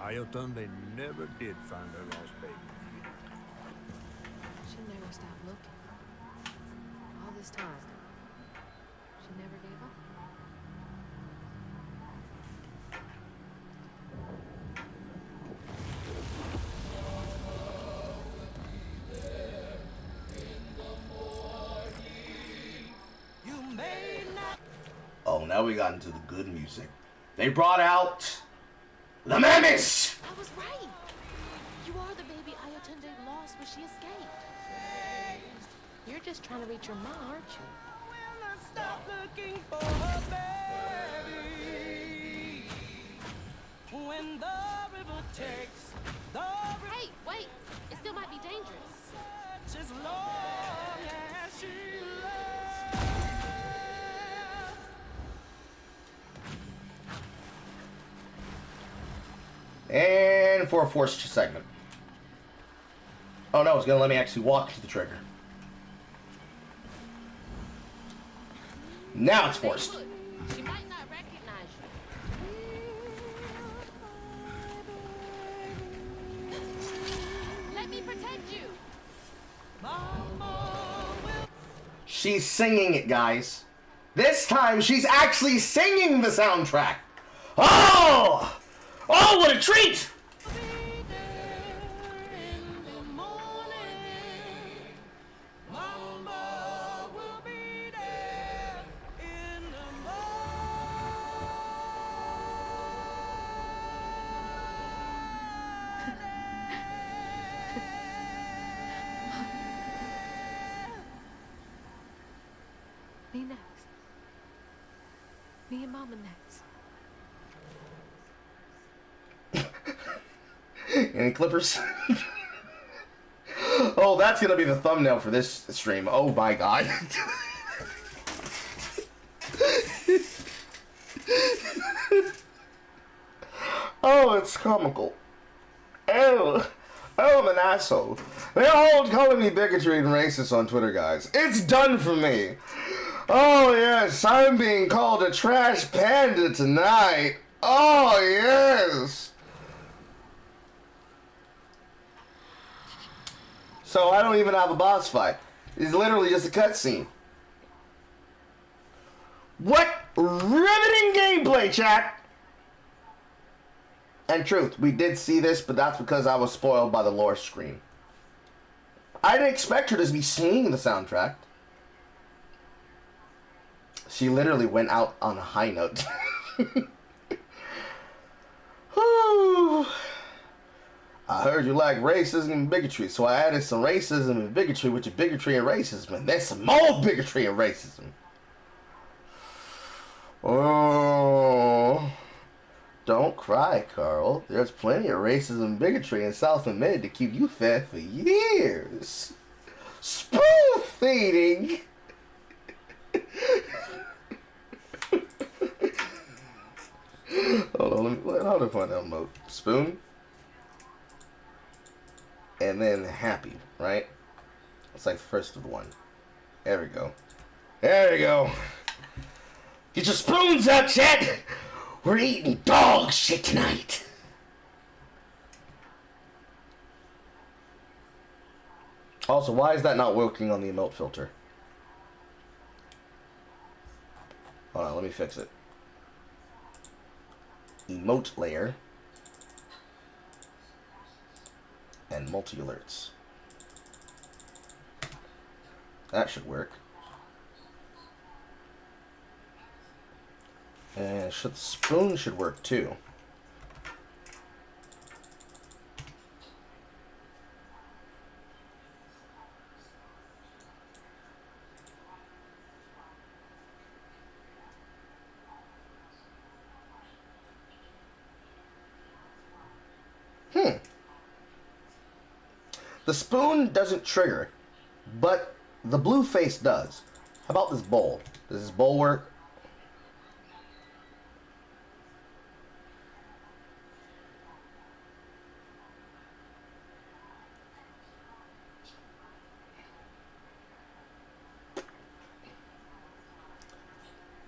Ayotunde never did find her lost baby. She never stopped looking. All this time. She never gave up. Oh, now we got into the good music. They brought out the Mammoths! I was right. You are the baby Ayotunde lost when she escaped. You're just trying to reach your mom, aren't you? Stop looking for her baby. When the river takes the river Hey, wait. It still might be dangerous. as long as she loves. And for a forced segment. Oh no, it's gonna let me actually walk to the trigger. Now it's forced. Look, she might not recognize you. Let me protect you. She's singing it, guys. This time, she's actually singing the soundtrack. Oh! Oh, what a treat! Me next. Me and Mama next. Any clippers? Oh, that's gonna be the thumbnail for this stream. Oh my god. Oh, it's comical. Oh, I'm an asshole. They're all calling me bigotry and racist on Twitter, guys. It's done for me. Oh yes, I'm being called a trash panda tonight. Oh yes. So I don't even have a boss fight. It's literally just a cutscene. What riveting gameplay, chat! And truth, we did see this, but that's because I was spoiled by the lore screen. I didn't expect her to be singing the soundtrack. She literally went out on a high note. Whew. I heard you like racism and bigotry, so I added some racism and bigotry with your bigotry and racism, and there's some more bigotry and racism. Oh, don't cry, Carl. There's plenty of racism and bigotry in South and Mid to keep you fed for years. Spoon feeding. Hold on, how to find that emote? Spoon. And then happy, right? It's like first of the one. There we go. There we go. Get your spoons out, chat! We're eating dog shit tonight. Also, why is that not working on the emote filter? Hold on, let me fix it. Emote layer. And multi-alerts. That should work. And spoon should work too. The spoon doesn't trigger, but the blue face does. How about this bowl? Does this bowl work?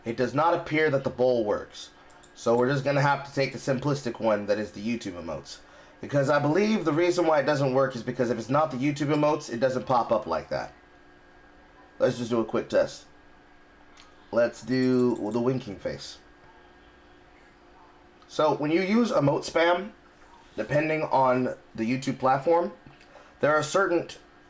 It does not appear that the bowl works. So we're just going to have to take the simplistic one that is the YouTube emotes. Because I believe the reason why it doesn't work is because if it's not the YouTube emotes, it doesn't pop up like that. Let's just do a quick test. Let's do the winking face. So when you use emote spam, depending on the YouTube platform, there are certain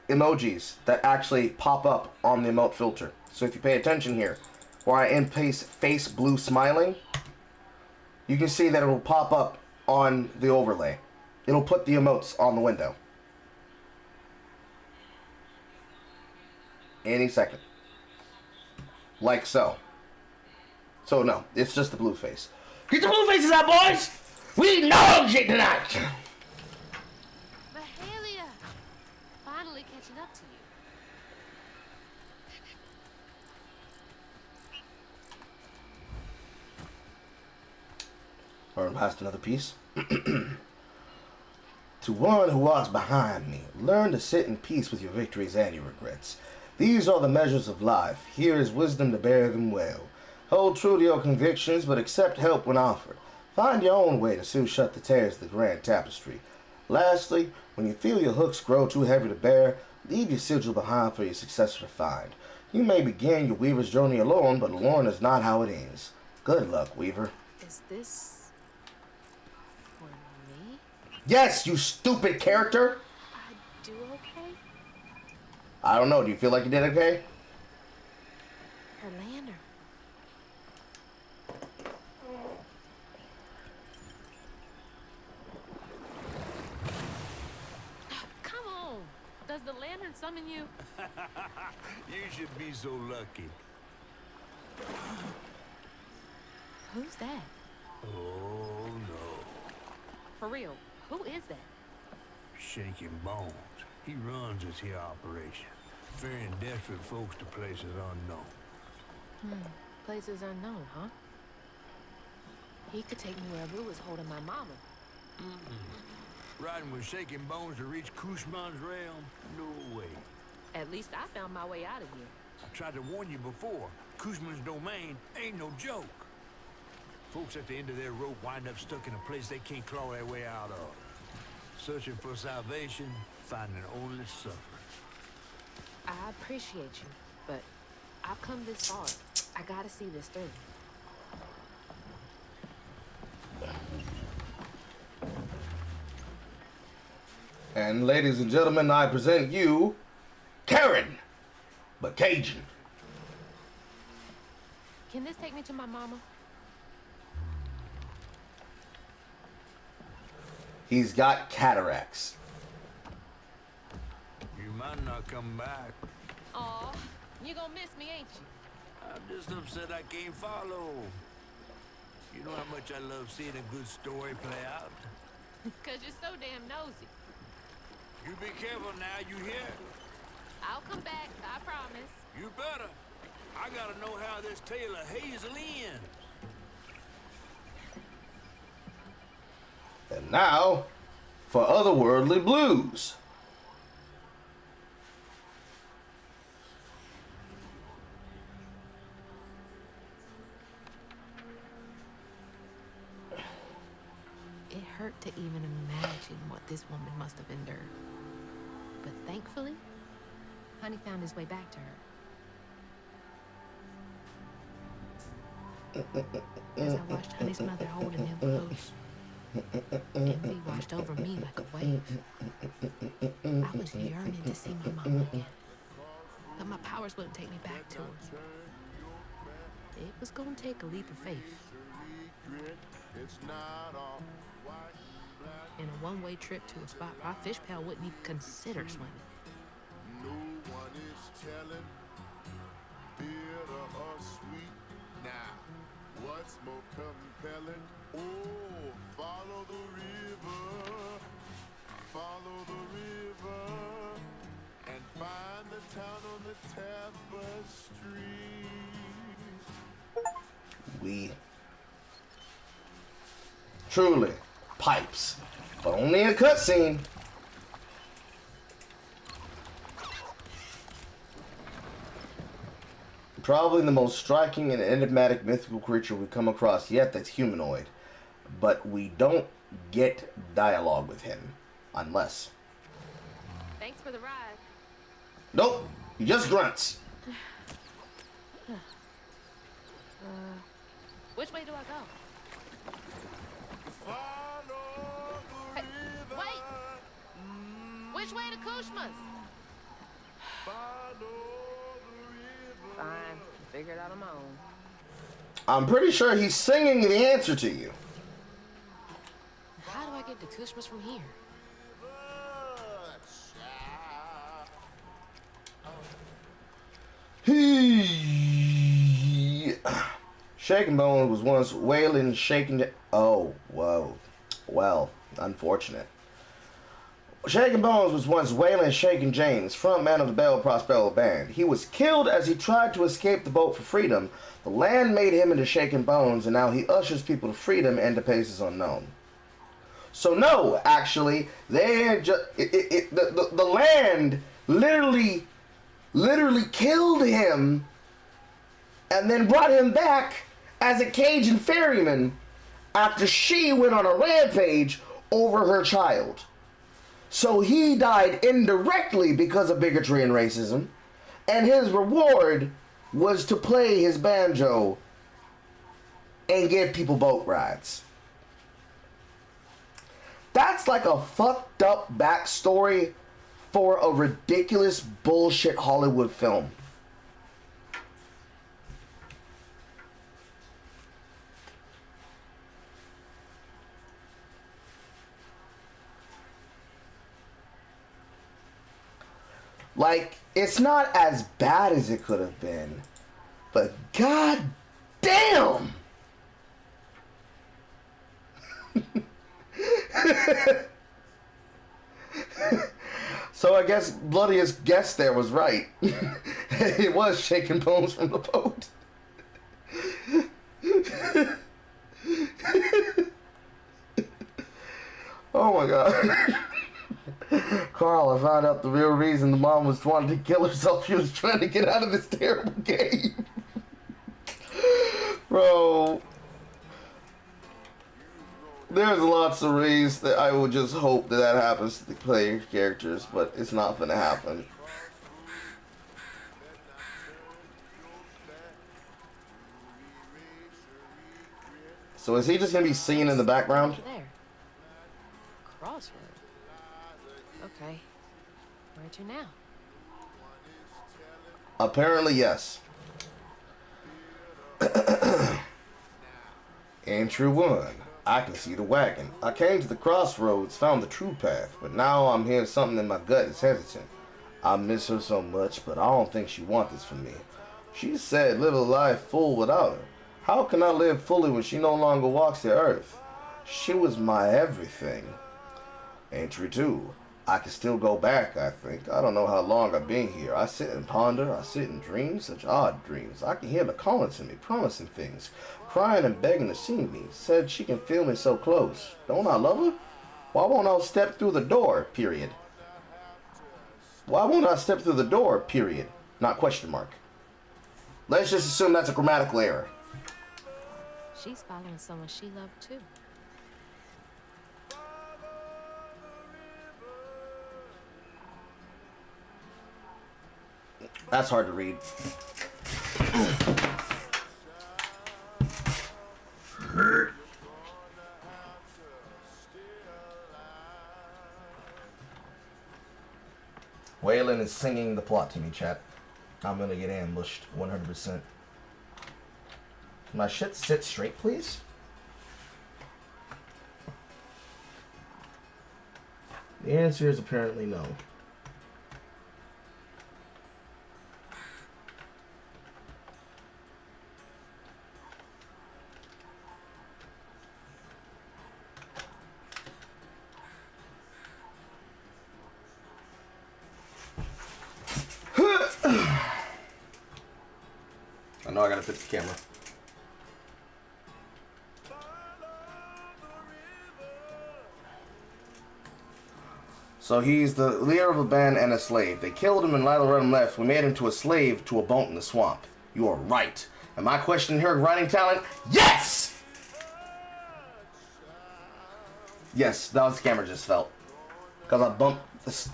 emojis that actually pop up on the emote filter. So if you pay attention here, where I in-place face blue smiling, you can see that it will pop up on the overlay. It'll put the emotes on the window. Any second. Like so. So no, it's just the blue face. Get the blue faces out, boys! We know shit tonight! Mahalia! Finally catching up to you. Or past another piece. To one who walks behind me, learn to sit in peace with your victories and your regrets. These are the measures of life. Here is wisdom to bear them well. Hold true to your convictions, but accept help when offered. Find your own way to soon shut the tears of the grand tapestry. Lastly, when you feel your hooks grow too heavy to bear, leave your sigil behind for your successor to find. You may begin your weaver's journey alone, but alone is not how it ends. Good luck, Weaver. Is this for me? Yes, you stupid character! I do okay? I don't know, do you feel like you did okay? Her lantern. Come on! Does the lantern summon you? You should be so lucky. Who's that? Oh, no. For real, who is that? Shaking Bones. He runs this here operation, ferrying desperate folks to places unknown. Places unknown, huh? He could take me where Rue was holding my mama. Riding with Shaking Bones to reach Kushman's realm? No way. At least I found my way out of here. I tried to warn you before. Kushman's domain ain't no joke. Folks at the end of their rope wind up stuck in a place they can't claw their way out of. Searching for salvation, finding only suffering. I appreciate you, but I've come this far. I gotta see this through. And ladies and gentlemen, I present you Karen, but Cajun. Can this take me to my mama? He's got cataracts. You might not come back. Aw, you gonna miss me, ain't you? I'm just upset I can't follow. You know how much I love seeing a good story play out. Cause you're so damn nosy. You be careful now, you hear? I'll come back, I promise. You better. I gotta know how this tale of Hazel ends. And now, for Otherworldly Blues. It hurt to even imagine what this woman must have endured. But thankfully, Honey found his way back to her. As I watched Honey's mother holding him close, envy washed over me like a wave. I was yearning to see my mama again, but my powers wouldn't take me back to her. It was gonna take a leap of faith. In a one-way trip to a spot where our fish pal wouldn't even consider swimming. No one is telling, bitter or sweet. Now, what's more compelling? Oh, follow the river, and find the town on the tapestry. We truly pipes, but only a cutscene. Probably the most striking and enigmatic mythical creature we've come across yet that's humanoid, but we don't get dialogue with him, unless. Thanks for the ride. Nope, he just grunts. Which way do I go? Hey, wait! Which way to Kushma's? Fine, figure it out on my own. I'm pretty sure he's singing the answer to you. How do I get to Kushma's from here? Shaking Bones was once wailing, shaking. Oh, whoa. Well, unfortunate. Shaking Bones was once Waylon Shaking James, frontman of the Bell Prospero Band. He was killed as he tried to escape the boat for freedom. The land made him into Shaking Bones, and now he ushers people to freedom and to places unknown. So no, actually, the land literally killed him and then brought him back as a Cajun ferryman after she went on a rampage over her child. So he died indirectly because of bigotry and racism, and his reward was to play his banjo and give people boat rides. That's like a fucked up backstory for a ridiculous bullshit Hollywood film. Like, it's not as bad as it could have been, but god damn! So I guess Bloodiest guess there was right. It was Shaking Bones from the boat. Oh my god. Carl, I found out the real reason the mom was wanting to kill herself. She was trying to get out of this terrible game. Bro. There's lots of ways that I would just hope that happens to the player characters, but it's not gonna happen. So is he just gonna be singing in the background? There. Crossroad. Okay. Where to now? Apparently, yes. Entry 1. I can see the wagon. I came to the crossroads, found the true path, but now I'm hearing something in my gut is hesitant. I miss her so much, but I don't think she wants this from me. She said live a life full without her. How can I live fully when she no longer walks the earth? She was my everything. Entry 2. I can still go back, I think. I don't know how long I've been here. I sit and ponder. I sit and dream. Such odd dreams. I can hear her calling to me, promising things. Crying and begging to see me. Said she can feel me so close. Don't I love her? Why won't I step through the door, period? Why won't I step through the door, period? Not question mark. Let's just assume that's a grammatical error. She's following someone she loved too. That's hard to read. Waylon is singing the plot to me, chat. I'm gonna get ambushed 100%. My shit sit straight, please? The answer is apparently no. I know I gotta fix the camera. So he's the leader of a band and a slave. They killed him and Lila Redham left. We made him to a slave to a boat in the swamp. You are right. Am I questioning her writing talent? Yes! Yes, that was the camera just felt. Because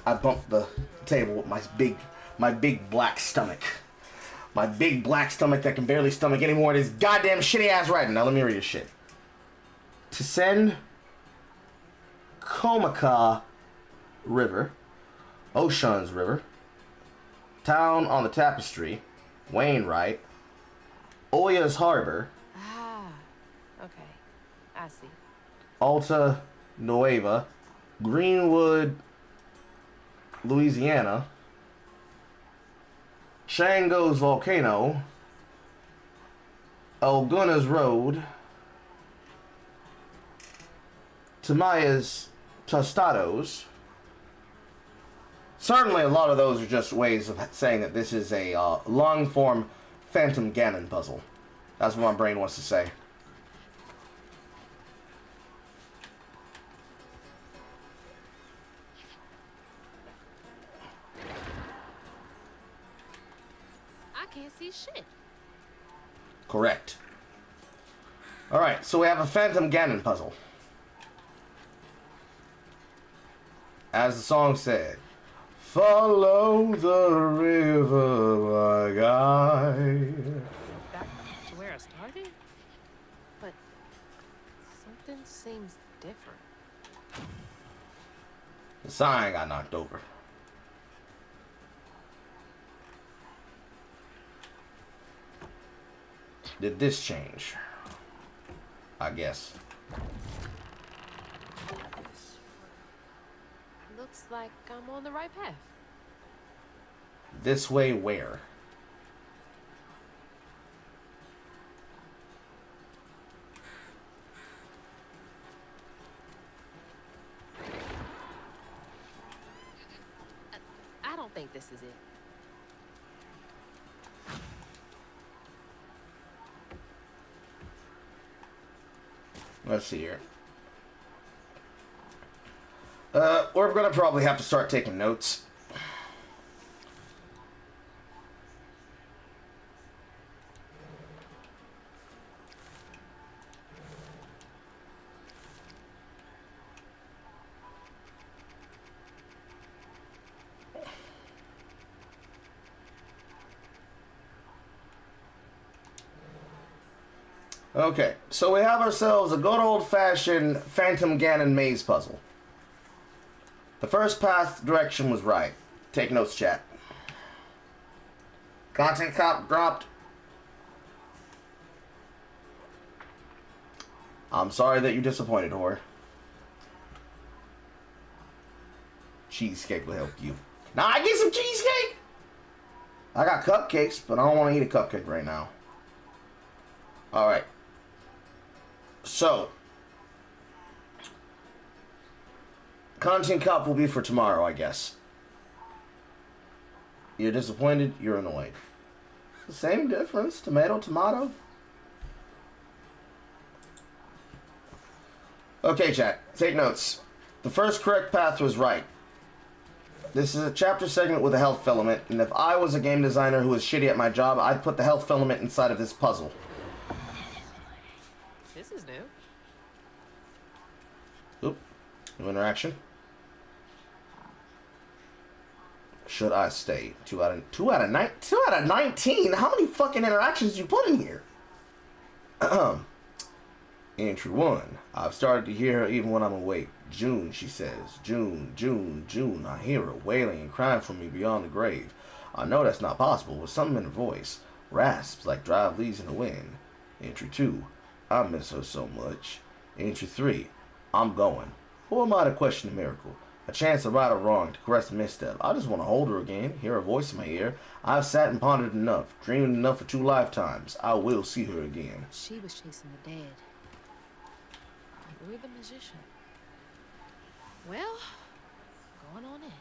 I bumped the table with my big black stomach. My big black stomach that can barely stomach any more of this goddamn shitty ass writing. Now let me read this shit. To send Komaka River, Oceans River, Town on the Tapestry, Wainwright, Oyas Harbor. Ah, okay. I see. Alta Nueva, Greenwood, Louisiana, Shango's Volcano, Elgunas Road, Tamaya's Tostados. Certainly a lot of those are just ways of saying that this is a long-form Phantom Ganon puzzle. That's what my brain wants to say. I can't see shit. Correct. Alright, so we have a Phantom Ganon puzzle. As the song said, follow the river, my guy. Back to where I started? But something seems different. The sign got knocked over. Did this change? I guess. Looks like I'm on the right path. This way where? I don't think this is it. Let's see here. We're gonna probably have to start taking notes. Okay, so we have ourselves a good old-fashioned Phantom Ganon maze puzzle. The first path direction was right. Take notes, chat. Content cop dropped. I'm sorry that you're disappointed, whore. Cheesecake will help you. Now I get some cheesecake. I got cupcakes, but I don't want to eat a cupcake right now. Alright. So. Content cup will be for tomorrow, I guess. You're disappointed, you're annoyed. Same difference. Tomato, tomato. Okay, chat. Take notes. The first correct path was right. This is a chapter segment with a health element, and if I was a game designer who was shitty at my job, I'd put the health element inside of this puzzle. This is new. Oop. New interaction. Should I stay? 2 out of 19? How many fucking interactions did you put in here? Entry 1. I've started to hear her even when I'm awake. June, she says. June, June, June. I hear her wailing and crying for me beyond the grave. I know that's not possible with something in her voice. Rasps like drive leaves in the wind. Entry 2. I miss her so much. Entry 3. I'm going. Who am I to question a miracle? A chance of right or wrong, to caress a misstep. I just want to hold her again, hear her voice in my ear. I've sat and pondered enough, dreamed enough for 2 lifetimes. I will see her again. She was chasing the dead. You're the magician. Well, going on in.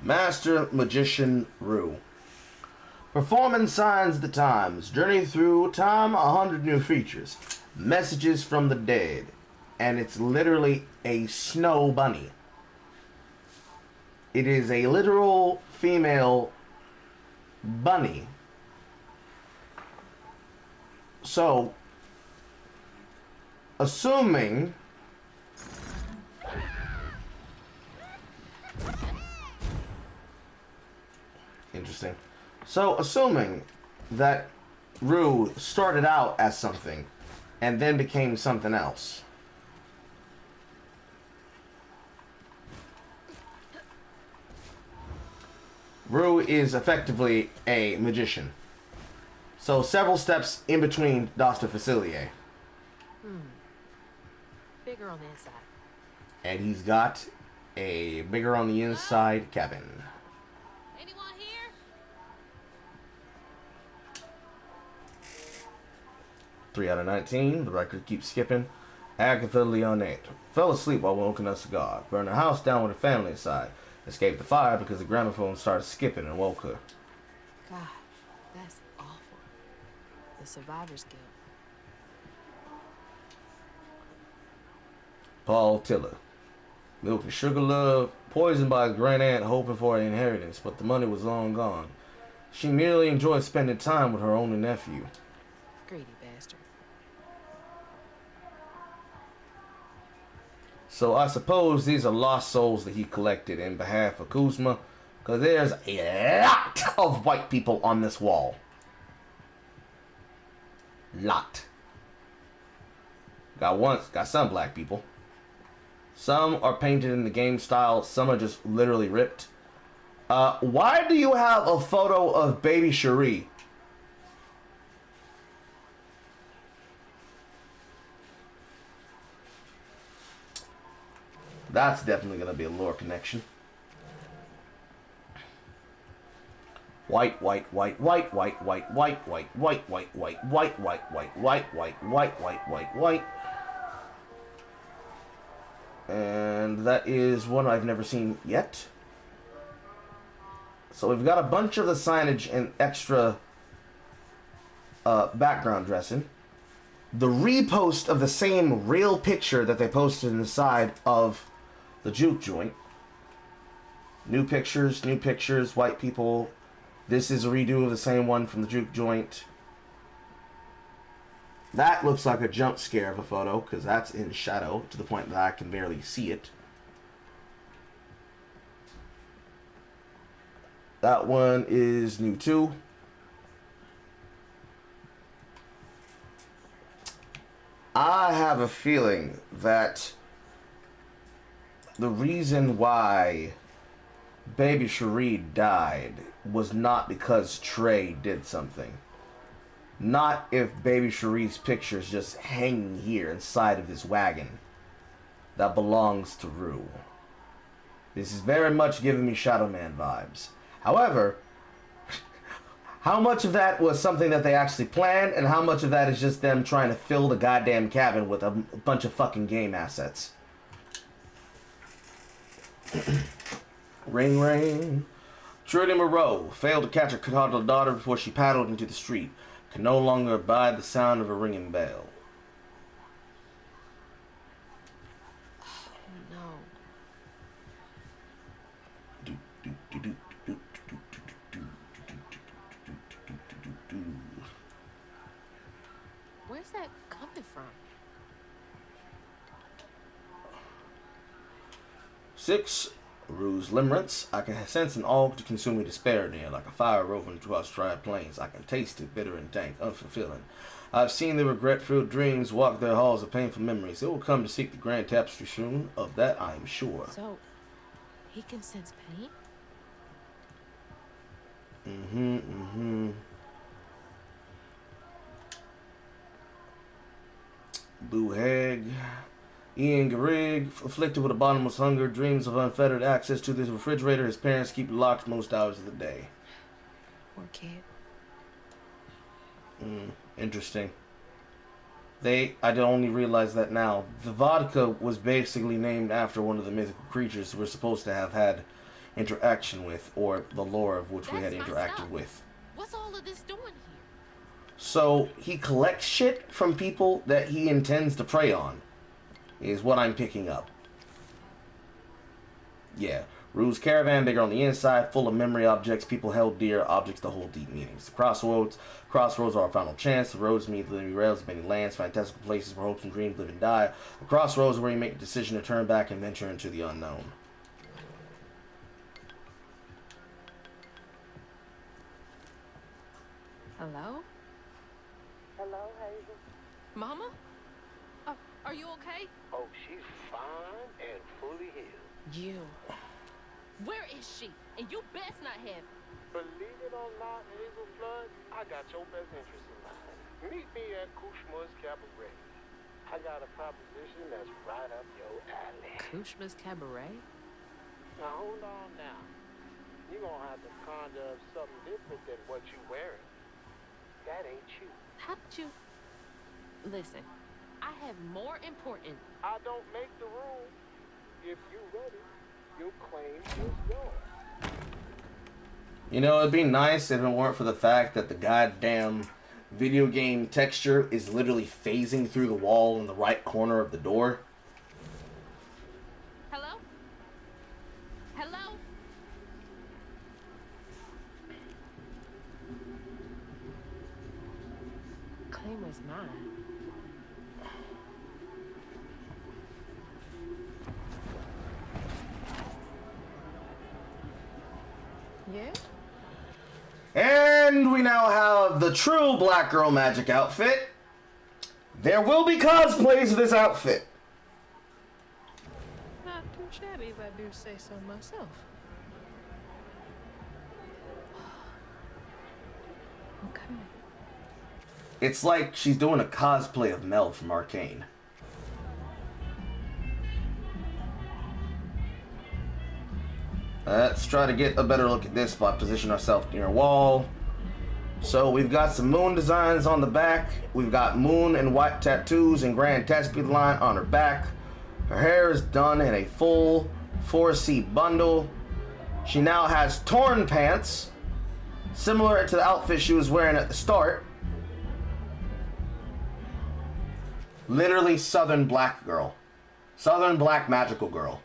Master Magician Rue. Performing Signs of the Times. Journey through time, 100 new features. Messages from the dead. And it's literally a snow bunny. It is a literal female bunny. So, assuming interesting. So, assuming that Rue started out as something and then became something else. Rue is effectively a magician. So several steps in between Dr. Facilier. Bigger on the inside. And he's got a bigger on the inside cabin. Anyone here? 3 out of 19. The record keeps skipping. Agatha Leonette. Fell asleep while smoking a cigar. Burned her house down with her family inside. Escaped the fire because the gramophone started skipping and woke her. God, that's awful. The Survivor's Guild. Paul Tiller. Milk and sugar love. Poisoned by his grand aunt hoping for an inheritance, but the money was long gone. She merely enjoyed spending time with her only nephew. Greedy bastard. So I suppose these are lost souls that he collected in behalf of Kuzma, because there's a lot of white people on this wall. Lot. Got some black people. Some are painted in the game style. Some are just literally ripped. Why do you have a photo of baby Cherie? That's definitely going to be a lore connection. White, white, white, white, white, white, white, white, white, white, white, white, white, white, white, white, white, white, white, white. And that is one I've never seen yet. So we've got a bunch of the signage and extra background dressing. The repost of the same real picture that they posted inside of the juke joint. New pictures, white people. This is a redo of the same one from the juke joint. That looks like a jump scare of a photo, because that's in shadow to the point that I can barely see it. That one is new too. I have a feeling that the reason why Baby Cherie died was not because Trey did something. Not if Baby Cherie's picture is just hanging here inside of this wagon that belongs to Rue. This is very much giving me Shadow Man vibes. However, how much of that was something that they actually planned, and how much of that is just them trying to fill the goddamn cabin with a bunch of fucking game assets? Ring, ring. Trudy Moreau failed to catch her toddler daughter before she paddled into the street. Can no longer abide the sound of a ringing bell. Oh, no. Where's that coming from? 6. Rue's limerence. I can sense an all-consuming despair near, like a fire roving across dry plains. I can taste it, bitter and dank, unfulfilling. I've seen the regret-filled dreams walk their halls of painful memories. It will come to seek the grand tapestry soon. Of that I am sure. So, he can sense pain? Boo Hag. Ian Garrig, afflicted with a bottomless hunger, dreams of unfettered access to this refrigerator his parents keep locked most hours of the day. Poor kid. Interesting. I only realize that now. The vodka was basically named after one of the mythical creatures we're supposed to have had interaction with, or the lore of which we had interacted with. What's all of this doing here? So, he collects shit from people that he intends to prey on, is what I'm picking up. Yeah. Rue's caravan, bigger on the inside, full of memory objects, people held dear, objects to hold deep meanings. The crossroads are our final chance. The roads meet the living rails of many lands, fantastical places where hopes and dreams live and die. The crossroads are where you make the decision to turn back and venture into the unknown. Hello? Hello, Hazel. Mama? Are you okay? Oh, she's fine and fully healed. You. Where is she? And you best not have. Believe it or not, Hazel Flood, I got your best interest in mind. Meet me at Kushma's Cabaret. I got a proposition that's right up your alley. Kushma's Cabaret? Now, hold on now. You're gonna have to conjure up something different than what you wearing. That ain't you. How about you? Listen, I have more important. I don't make the rules. If you ready, your claim is yours. You know, it'd be nice if it weren't for the fact that the goddamn video game texture is literally phasing through the wall in the right corner of the door. Hello? Hello? Claim was mine. Yeah? And we now have the true Black Girl Magic outfit. There will be cosplays of this outfit. Not too shabby if I do say so myself. Okay. It's like she's doing a cosplay of Mel from Arcane. Let's try to get a better look at this by position ourselves near a wall. So we've got some moon designs on the back. We've got moon and white tattoos and Grand Tapestry line on her back. Her hair is done in a full 4C bundle. She now has torn pants, similar to the outfit she was wearing at the start. Literally Southern Black girl. Southern Black magical girl.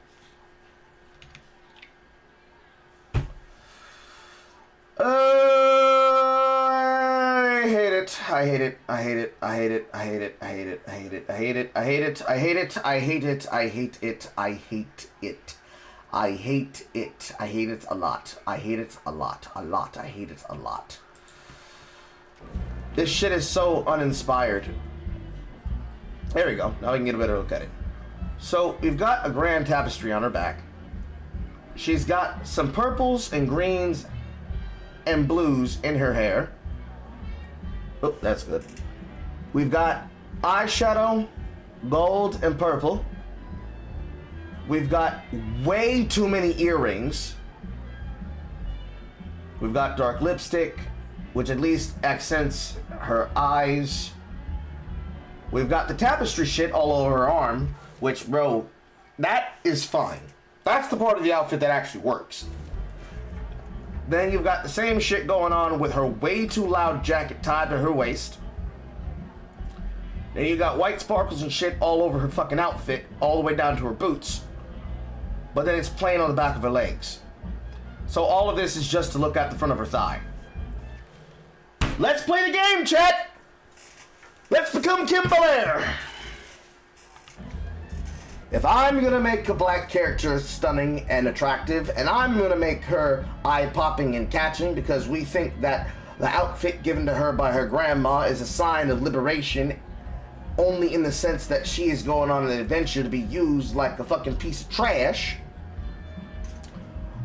I hate it. I hate it. I hate it. I hate it. I hate it. I hate it. I hate it. I hate it. I hate it. I hate it. I hate it. I hate it. I hate it. I hate it. I hate it a lot. I hate it a lot. A lot. I hate it a lot. This shit is so uninspired. There we go. Now we can get a better look at it. So we've got a grand tapestry on her back. She's got some purples and greens and blues in her hair. Oh, that's good. We've got eyeshadow, gold and purple. We've got way too many earrings. We've got dark lipstick, which at least accents her eyes. We've got the tapestry shit all over her arm, which, bro, that is fine. That's the part of the outfit that actually works. Then you've got the same shit going on with her way too loud jacket tied to her waist. Then you got white sparkles and shit all over her fucking outfit, all the way down to her boots. But then it's plain on the back of her legs. So all of this is just to look at the front of her thigh. Let's play the game, chat! Let's become Kim Belair! If I'm gonna make a black character stunning and attractive, and I'm gonna make her eye-popping and catching because we think that the outfit given to her by her grandma is a sign of liberation, only in the sense that she is going on an adventure to be used like a fucking piece of trash,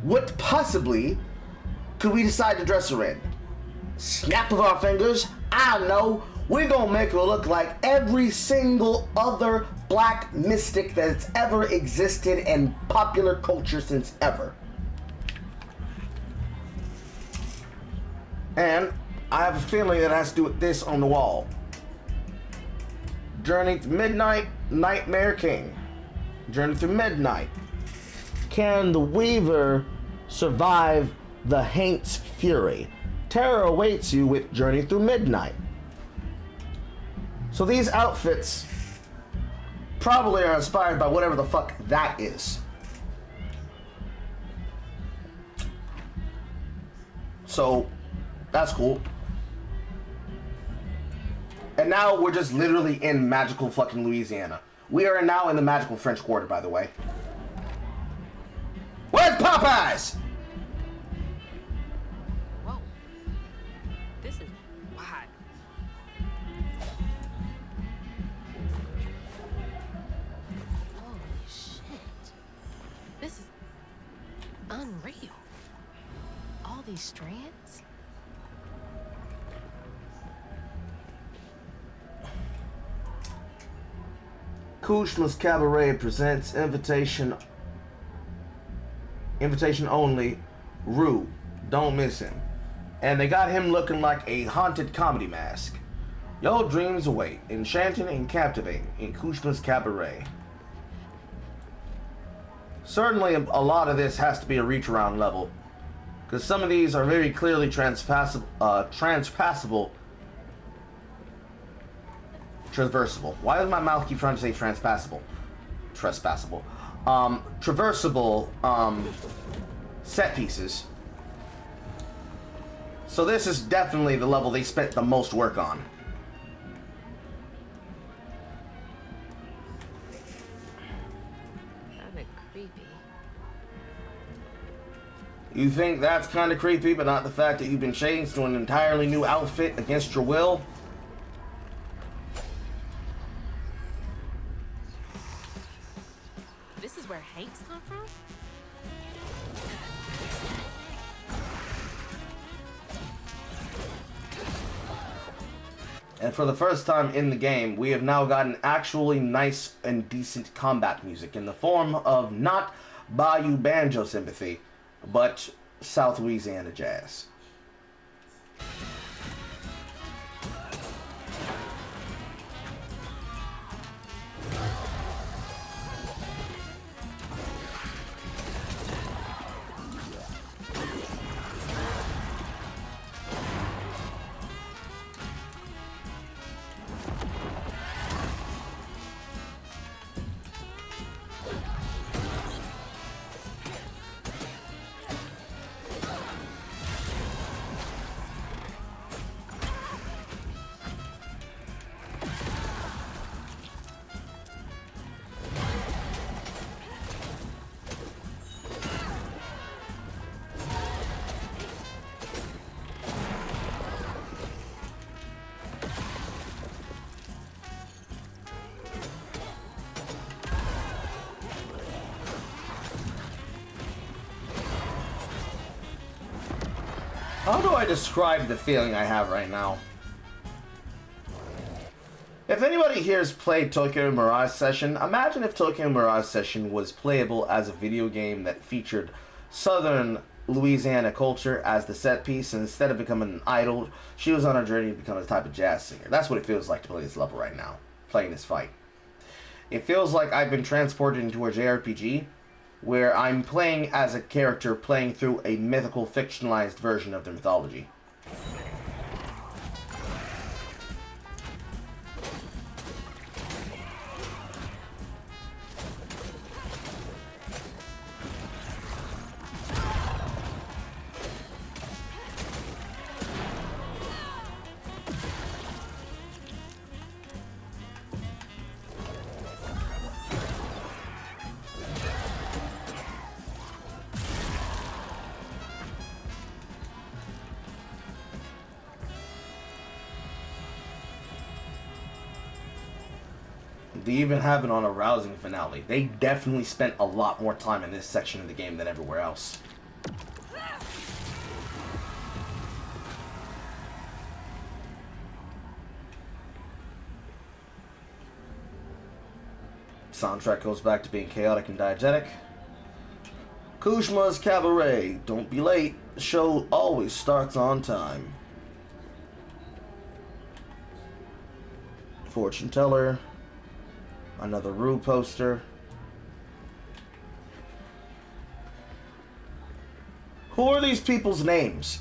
what possibly could we decide to dress her in? Snap of our fingers, I don't know, we're gonna make her look like every single other black mystic that's ever existed in popular culture since ever. And I have a feeling that it has to do with this on the wall. Journey to Midnight, Nightmare King. Journey through Midnight. Can the Weaver survive the Haint's fury? Terror awaits you with Journey Through Midnight. So these outfits probably are inspired by whatever the fuck that is. So that's cool. And now we're just literally in magical fucking Louisiana. We are now in the magical French Quarter, by the way. Where's Popeyes? Whoa. This is wild. Holy shit. This is unreal. All these strands? Kuzma's Cabaret presents invitation only, Rue. Don't miss him. And they got him looking like a haunted comedy mask. Your dreams await, enchanting and captivating in Kuzma's Cabaret. Certainly a lot of this has to be a reach around level, because some of these are very clearly transpassable, traversable. Why does my mouth keep trying to say transpassable? Traversable set pieces. So this is definitely the level they spent the most work on. Kinda creepy. You think that's kind of creepy, but not the fact that you've been changed to an entirely new outfit against your will? This is where Hanks come from? And for the first time in the game, we have now gotten actually nice and decent combat music in the form of not Bayou Banjo sympathy, but South Louisiana jazz. How do I describe the feeling I have right now? If anybody here has played Tokyo Mirage Session, imagine if Tokyo Mirage Session was playable as a video game that featured Southern Louisiana culture as the set piece, and instead of becoming an idol, she was on her journey to become a type of jazz singer. That's what it feels like to play this level right now, playing this fight. It feels like I've been transported into a JRPG, where I'm playing as a character playing through a mythical, fictionalized version of their mythology. They even have it on a rousing finale. They definitely spent a lot more time in this section of the game than everywhere else. Soundtrack goes back to being chaotic and diegetic. Kushma's Cabaret. Don't be late. The show always starts on time. Fortune teller. Another Rue poster. Who are these people's names?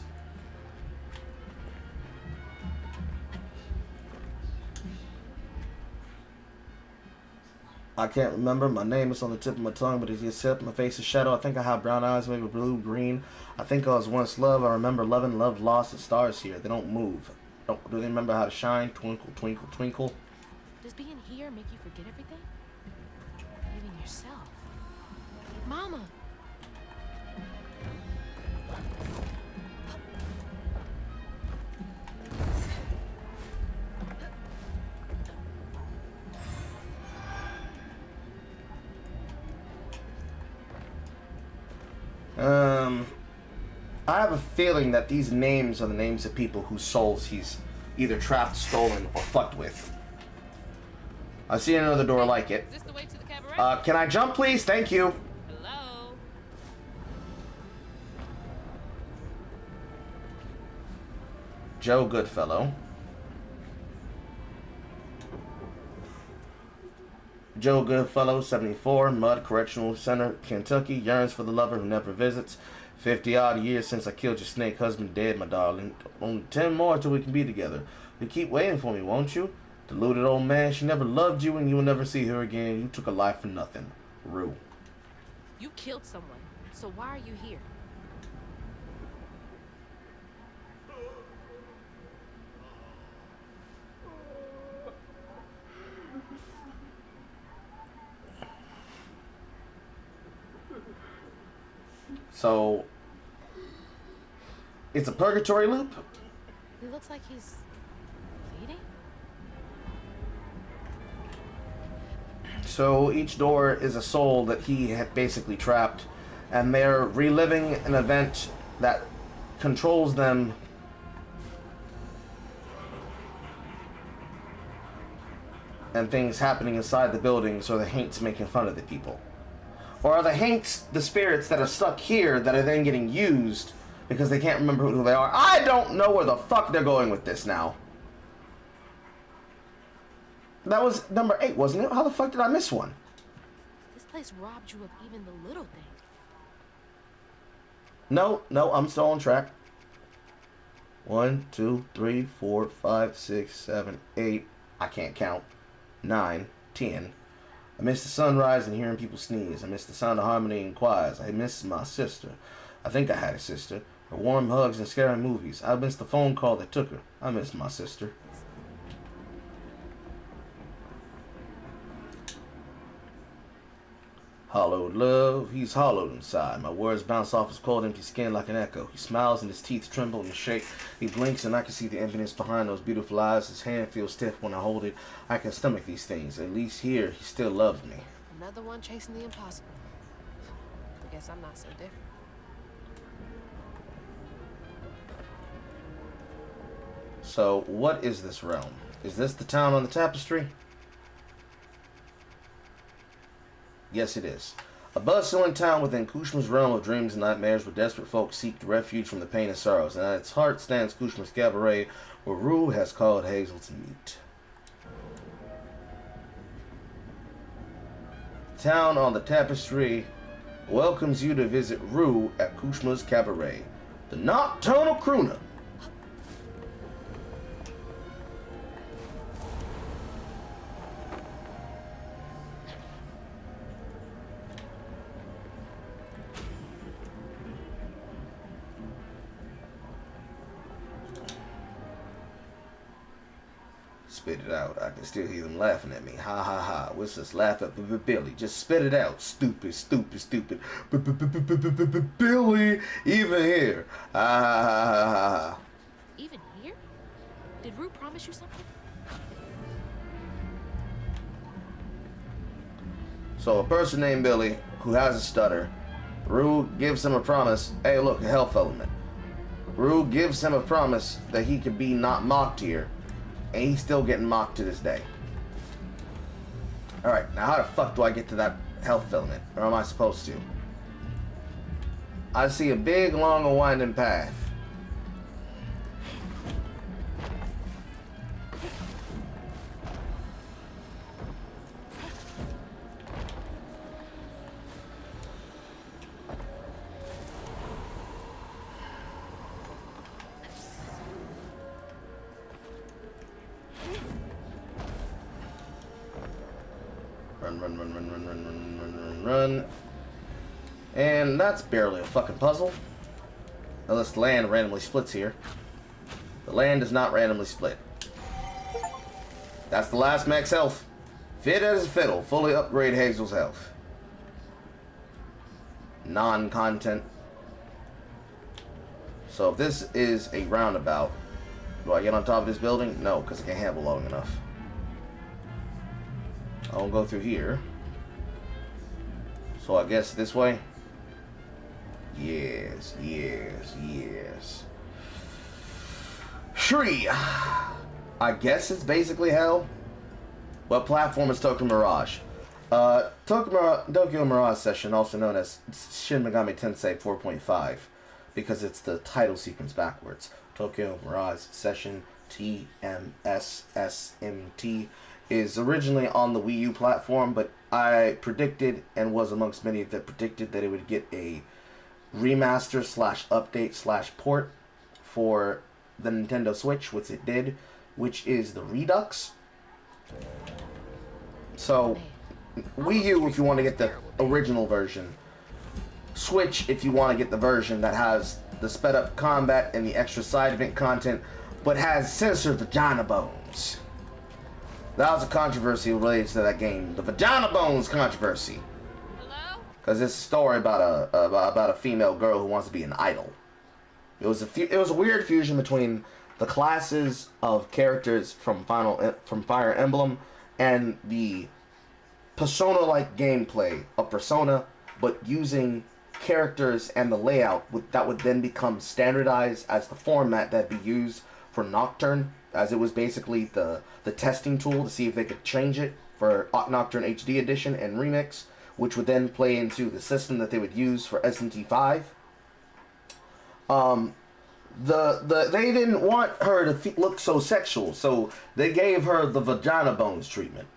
I can't remember. My name is on the tip of my tongue, but it's except my face is shadow. I think I have brown eyes, maybe blue, green. I think I was once love. I remember loving, love lost. The stars here, they don't move. Do they remember how to shine? Twinkle, twinkle, twinkle. Does being here make you forget everything? Even yourself? Mama! I have a feeling that these names are the names of people whose souls he's either trapped, stolen, or fucked with. I see another door like it. Is this the way to the cabaret? Can I jump, please? Thank you. Hello? Joe Goodfellow. Joe Goodfellow, 74, Mud Correctional Center, Kentucky, yearns for the lover who never visits. 50-odd years since I killed your snake husband dead, my darling. Only 10 more till we can be together. You keep waiting for me, won't you? Deluded old man, she never loved you and you will never see her again. You took a life for nothing. Rue. You killed someone, so why are you here? So, it's a purgatory loop? It looks like he's bleeding. So each door is a soul that he had basically trapped, and they're reliving an event that controls them and things happening inside the buildings, or the Haints making fun of the people. Or are the Haints the spirits that are stuck here that are then getting used because they can't remember who they are? I don't know where the fuck they're going with this now. That was number 8, wasn't it? How the fuck did I miss one? This place robbed you of even the little things. No, I'm still on track. 1, 2, 3, 4, 5, 6, 7, 8. I can't count. 9, 10. I miss the sunrise and hearing people sneeze. I miss the sound of harmony and choirs. I miss my sister. I think I had a sister. Her warm hugs and scary movies. I miss the phone call that took her. I miss my sister. Hollowed love, he's hollowed inside. My words bounce off his cold, empty skin like an echo. He smiles and his teeth tremble and shake. He blinks and I can see the emptiness behind those beautiful eyes. His hand feels stiff when I hold it. I can stomach these things. At least here, he still loves me. Another one chasing the impossible. I guess I'm not so different. So, what is this realm? Is this the town on the tapestry? Yes, it is. A bustling town within Kushma's realm of dreams and nightmares where desperate folks seek refuge from the pain and sorrows. And at its heart stands Kushma's Cabaret, where Rue has called Hazel to meet. The town on the tapestry welcomes you to visit Rue at Kushma's Cabaret, the Nocturnal Crooner. Spit it out. I can still hear them laughing at me. Ha ha ha. What's this laugh at Billy? Just spit it out. Stupid, stupid, stupid. Billy, even here. Ha ha ha ha ha. Even here? Did Rue promise you something? So a person named Billy who has a stutter, Rue gives him a promise. Hey, look, a health element. Rue gives him a promise that he could be not mocked here. And he's still getting mocked to this day. Alright, now how the fuck do I get to that health element? Or am I supposed to? I see a big, long, and winding path. Run. And that's barely a fucking puzzle. Unless the land randomly splits here. The land does not randomly split. That's the last max health. Fit as a fiddle. Fully upgrade Hazel's health. Non-content. So if this is a roundabout, do I get on top of this building? No, because I can't handle long enough. I won't go through here. So I guess this way? Yes, yes, yes. Shri! I guess it's basically hell. What platform is Tokyo Mirage? Tokyo Mirage Session, also known as Shin Megami Tensei 4.5, because it's the title sequence backwards. Tokyo Mirage Session TMSSMT is originally on the Wii U platform, but I predicted, and was amongst many that predicted, that it would get a remaster / update / port for the Nintendo Switch, which it did, which is the Redux. So, Wii U if you want to get the original version. Switch if you want to get the version that has the sped up combat and the extra side event content, but has censored vagina bones. That was a controversy related to that game, the Vagina Bones controversy. Hello? Because it's a story about a female girl who wants to be an idol. It was a weird fusion between the classes of characters from Fire Emblem and the Persona-like gameplay of Persona, but using characters and the layout that would then become standardized as the format that'd be used for Nocturne, as it was basically the testing tool to see if they could change it for Nocturne HD Edition and Remix, which would then play into the system that they would use for SMT5. They didn't want her to look so sexual, so they gave her the Vagina Bones treatment,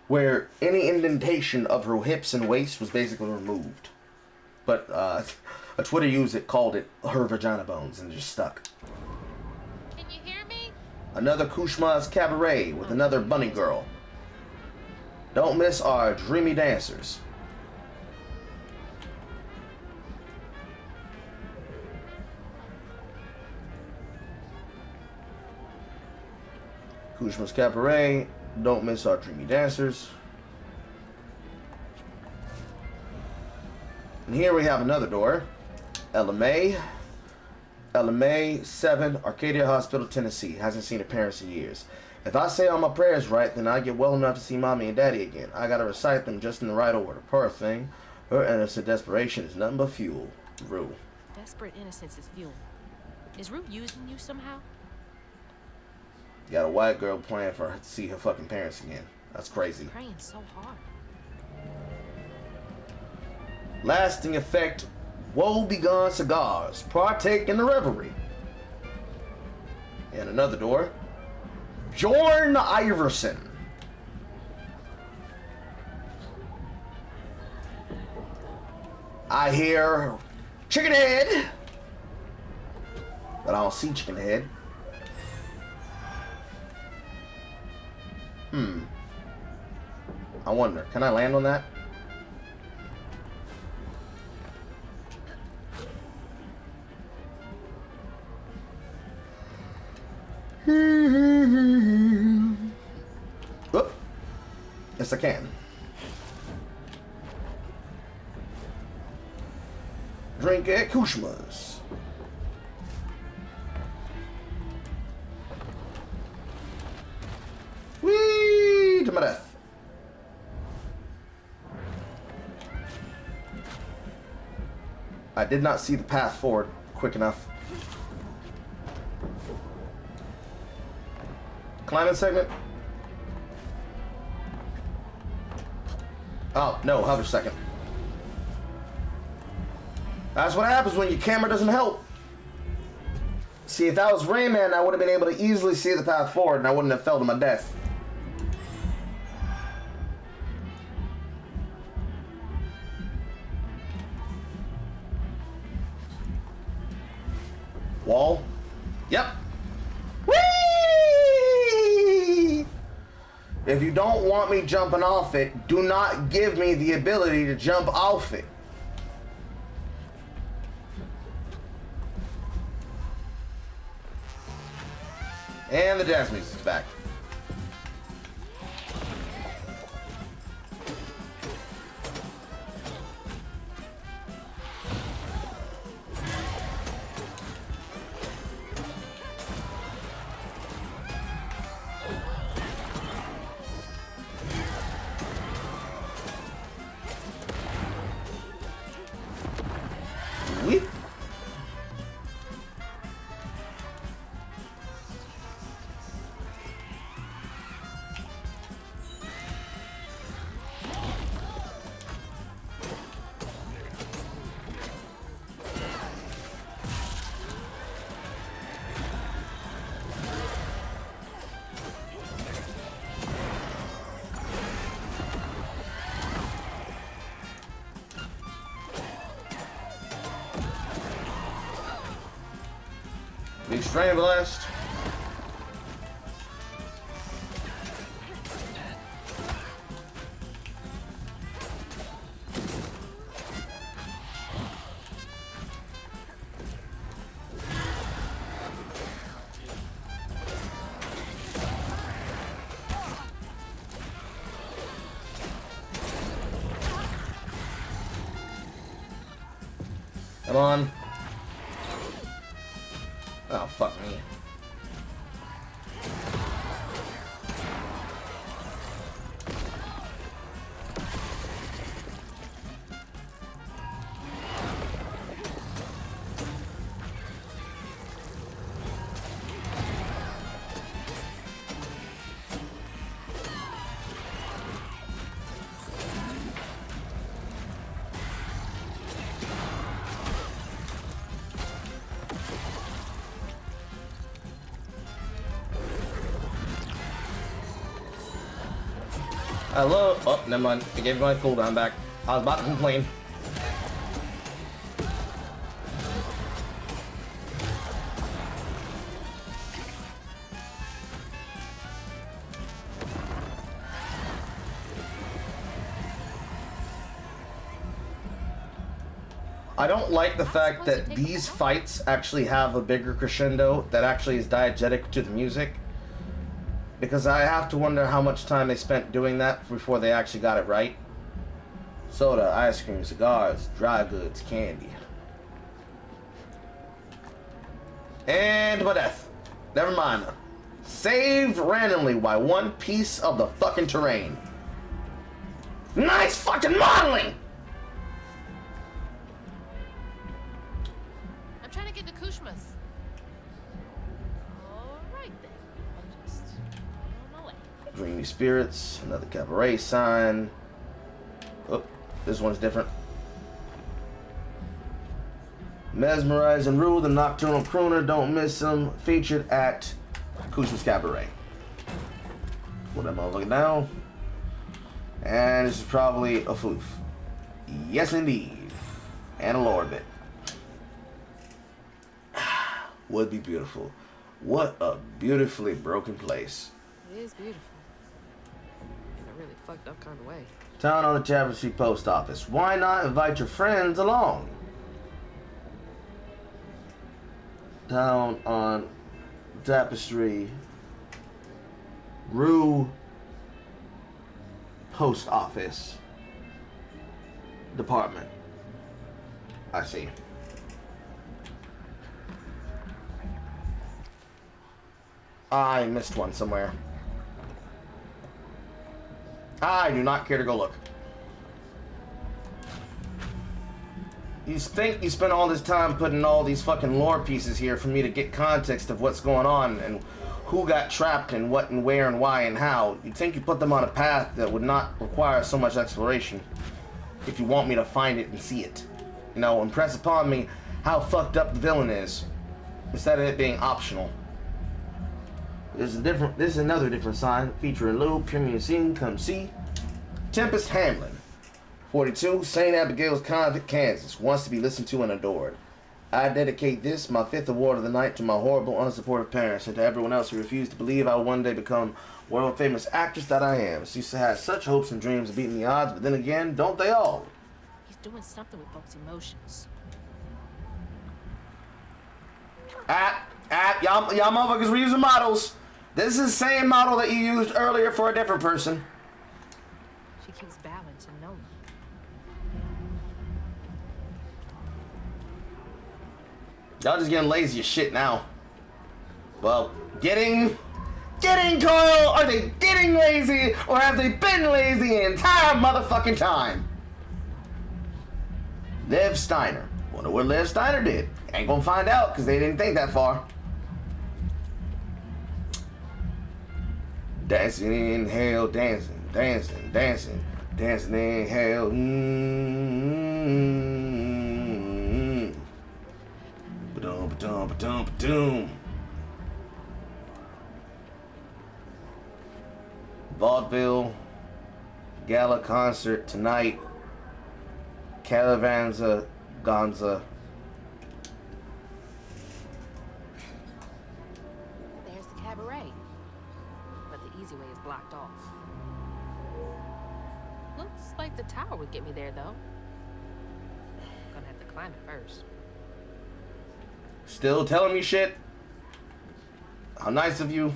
where any indentation of her hips and waist was basically removed. But a Twitter user called it her Vagina Bones and just stuck. Can you hear me? Another Kushma's Cabaret with another bunny girl. Don't miss our dreamy dancers. Kushma's Cabaret, don't miss our dreamy dancers. And here we have another door. LMA 7, Arcadia Hospital, Tennessee. Hasn't seen her parents in years. If I say all my prayers right, then I get well enough to see mommy and daddy again. I gotta recite them just in the right order. Poor thing. Her innocent desperation is nothing but fuel. Rue. Desperate innocence is fuel. Is Rue using you somehow? You got a white girl praying for her to see her fucking parents again. That's crazy. Praying so hard. Lasting effect. Woe begone cigars. Partake in the revelry. And another door. Bjorn Iverson. I hear chicken head, but I don't see chicken head. I wonder, can I land on that? Oop. Yes, I can. Drink at Kushma's. Whee! To my death. I did not see the path forward quick enough. Climbing segment. Oh, no, hover second. That's what happens when your camera doesn't help. See, if that was Rayman, I would have been able to easily see the path forward and I wouldn't have fell to my death. Wall. Yep. Whee! If you don't want me jumping off it, do not give me the ability to jump off it. And the jazz music's back. Weep. Big strain blast. Come on. Oh, fuck me. Hello. Oh, never mind. I gave my cooldown back. I was about to complain. I don't like the fact that these fights actually have a bigger crescendo that actually is diegetic to the music. Because I have to wonder how much time they spent doing that before they actually got it right. Soda, ice cream, cigars, dry goods, candy. And my death. Never mind. Saved randomly by one piece of the fucking terrain. Nice fucking modeling! I'm trying to get to Kushma's. All right then. I'll just Dreamy Spirits, another cabaret sign. Oh, this one's different. Mesmerize and Rue, the Nocturnal Crooner, don't miss him. Featured at Kushman's Cabaret. Put that motherfucker down. And this is probably a floof. Yes, indeed. And a lower bit. Would be beautiful. What a beautifully broken place. It is beautiful. In a really fucked up kind of way. Town on the Tapestry Post Office. Why not invite your friends along? Town on Tapestry Rue Post Office Department. I see. I missed one somewhere. I do not care to go look. You think you spent all this time putting all these fucking lore pieces here for me to get context of what's going on and who got trapped and what and where and why and how. You'd think you put them on a path that would not require so much exploration if you want me to find it and see it. You know, impress upon me how fucked up the villain is instead of it being optional. This is another different sign featuring Lou, Premium Scene, come see. Tempest Hamlin. 42, St. Abigail's Convent, Kansas, wants to be listened to and adored. I dedicate this, my 5th award of the night, to my horrible, unsupportive parents and to everyone else who refused to believe I would one day become world-famous actress that I am. She used to have such hopes and dreams of beating the odds, but then again, don't they all? He's doing something with folks' emotions. Y'all motherfuckers were using models. This is the same model that you used earlier for a different person. She keeps bowing to no one. Y'all just getting lazy as shit now. Well, getting Carl, are they getting lazy or have they been lazy the entire motherfucking time? Liv Steiner. Wonder what Liv Steiner did. Ain't gonna find out because they didn't think that far. Dancing in hell, dancing, dancing, dancing, dancing in hell. Ba-dum, ba-dum, ba-dum, ba-dum. Vaudeville Gala concert tonight. Calavanza Gonza. There's the cabaret. But the easy way is blocked off. Looks like the tower would get me there, though. Gonna have to climb it first. Still telling me shit? How nice of you.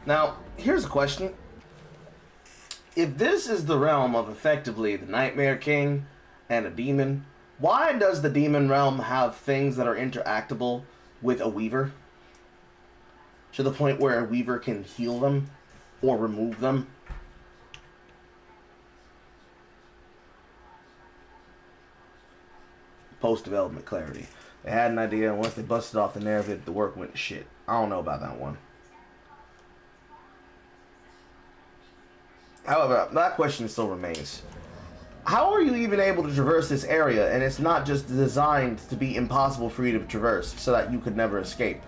Now, here's a question. If this is the realm of effectively the Nightmare King and a demon, why does the demon realm have things that are interactable with a weaver? To the point where a weaver can heal them or remove them? Post-development clarity. They had an idea, and once they busted off the narrative, the work went to shit. I don't know about that one. However, that question still remains. How are you even able to traverse this area, and it's not just designed to be impossible for you to traverse, so that you could never escape?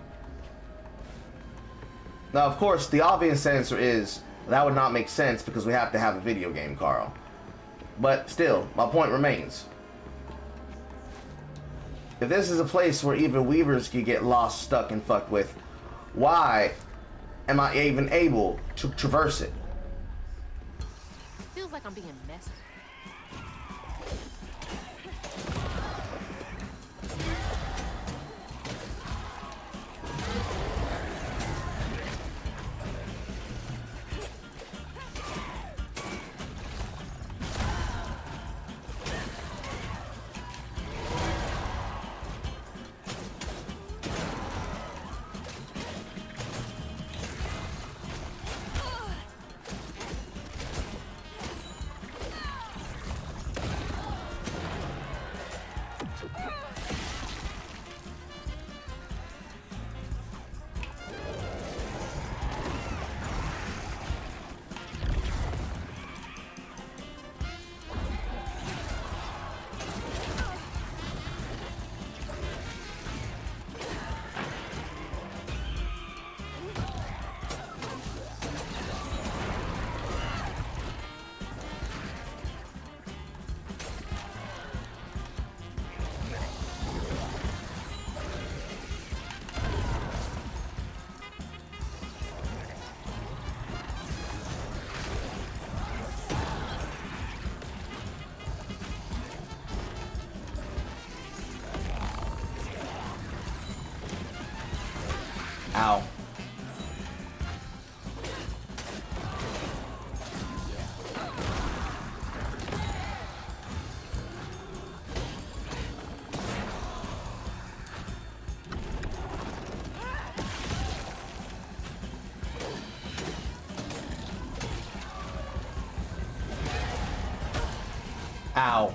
Now, of course, the obvious answer is, that would not make sense because we have to have a video game, Carl. But still, my point remains. If this is a place where even weavers could get lost, stuck, and fucked with, why am I even able to traverse it? Feels like I'm being messed with. Ow. Ow.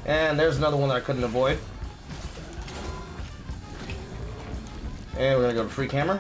And there's another one that I couldn't avoid. And we're gonna go to free camera.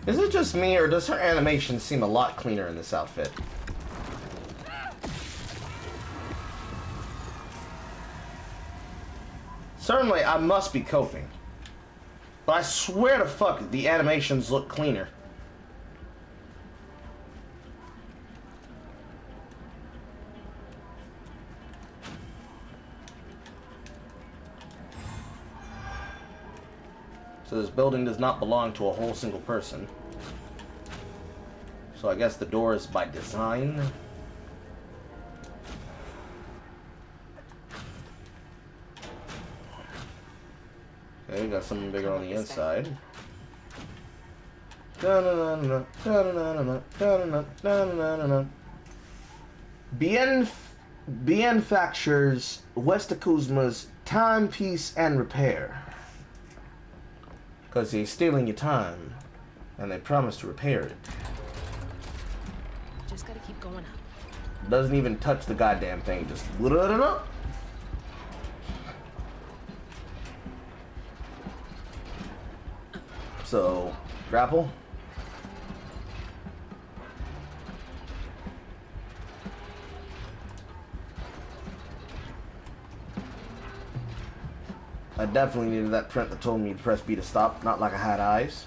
Is it just me, or does her animation seem a lot cleaner in this outfit? Certainly, I must be coping. But I swear to fuck, the animations look cleaner. So this building does not belong to a whole single person. So I guess the door is by design. Okay, we got something bigger on the inside. Bienfactures West Akuzma's time, peace, and repair. Because they're stealing your time, and they promise to repair it. Just gotta keep going up. Doesn't even touch the goddamn thing, just So, grapple. I definitely needed that print that told me to press B to stop, not like I had eyes.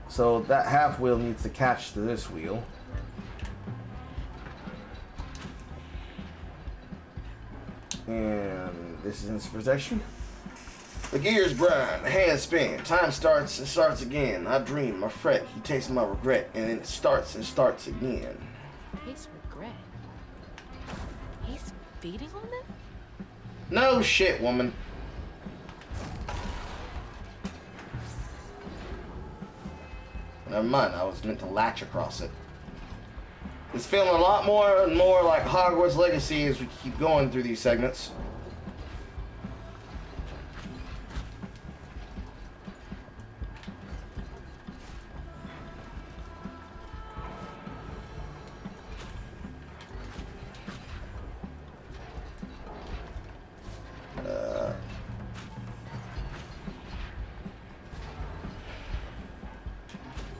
So that half wheel needs to catch to this wheel. And this is instant protection. The gears grind, the hands spin, time starts and starts again. I dream, I fret, he tastes my regret, and then it starts and starts again. His regret? He's feeding on them? No shit, woman. Never mind, I was meant to latch across it. It's feeling a lot more and more like Hogwarts Legacy as we keep going through these segments.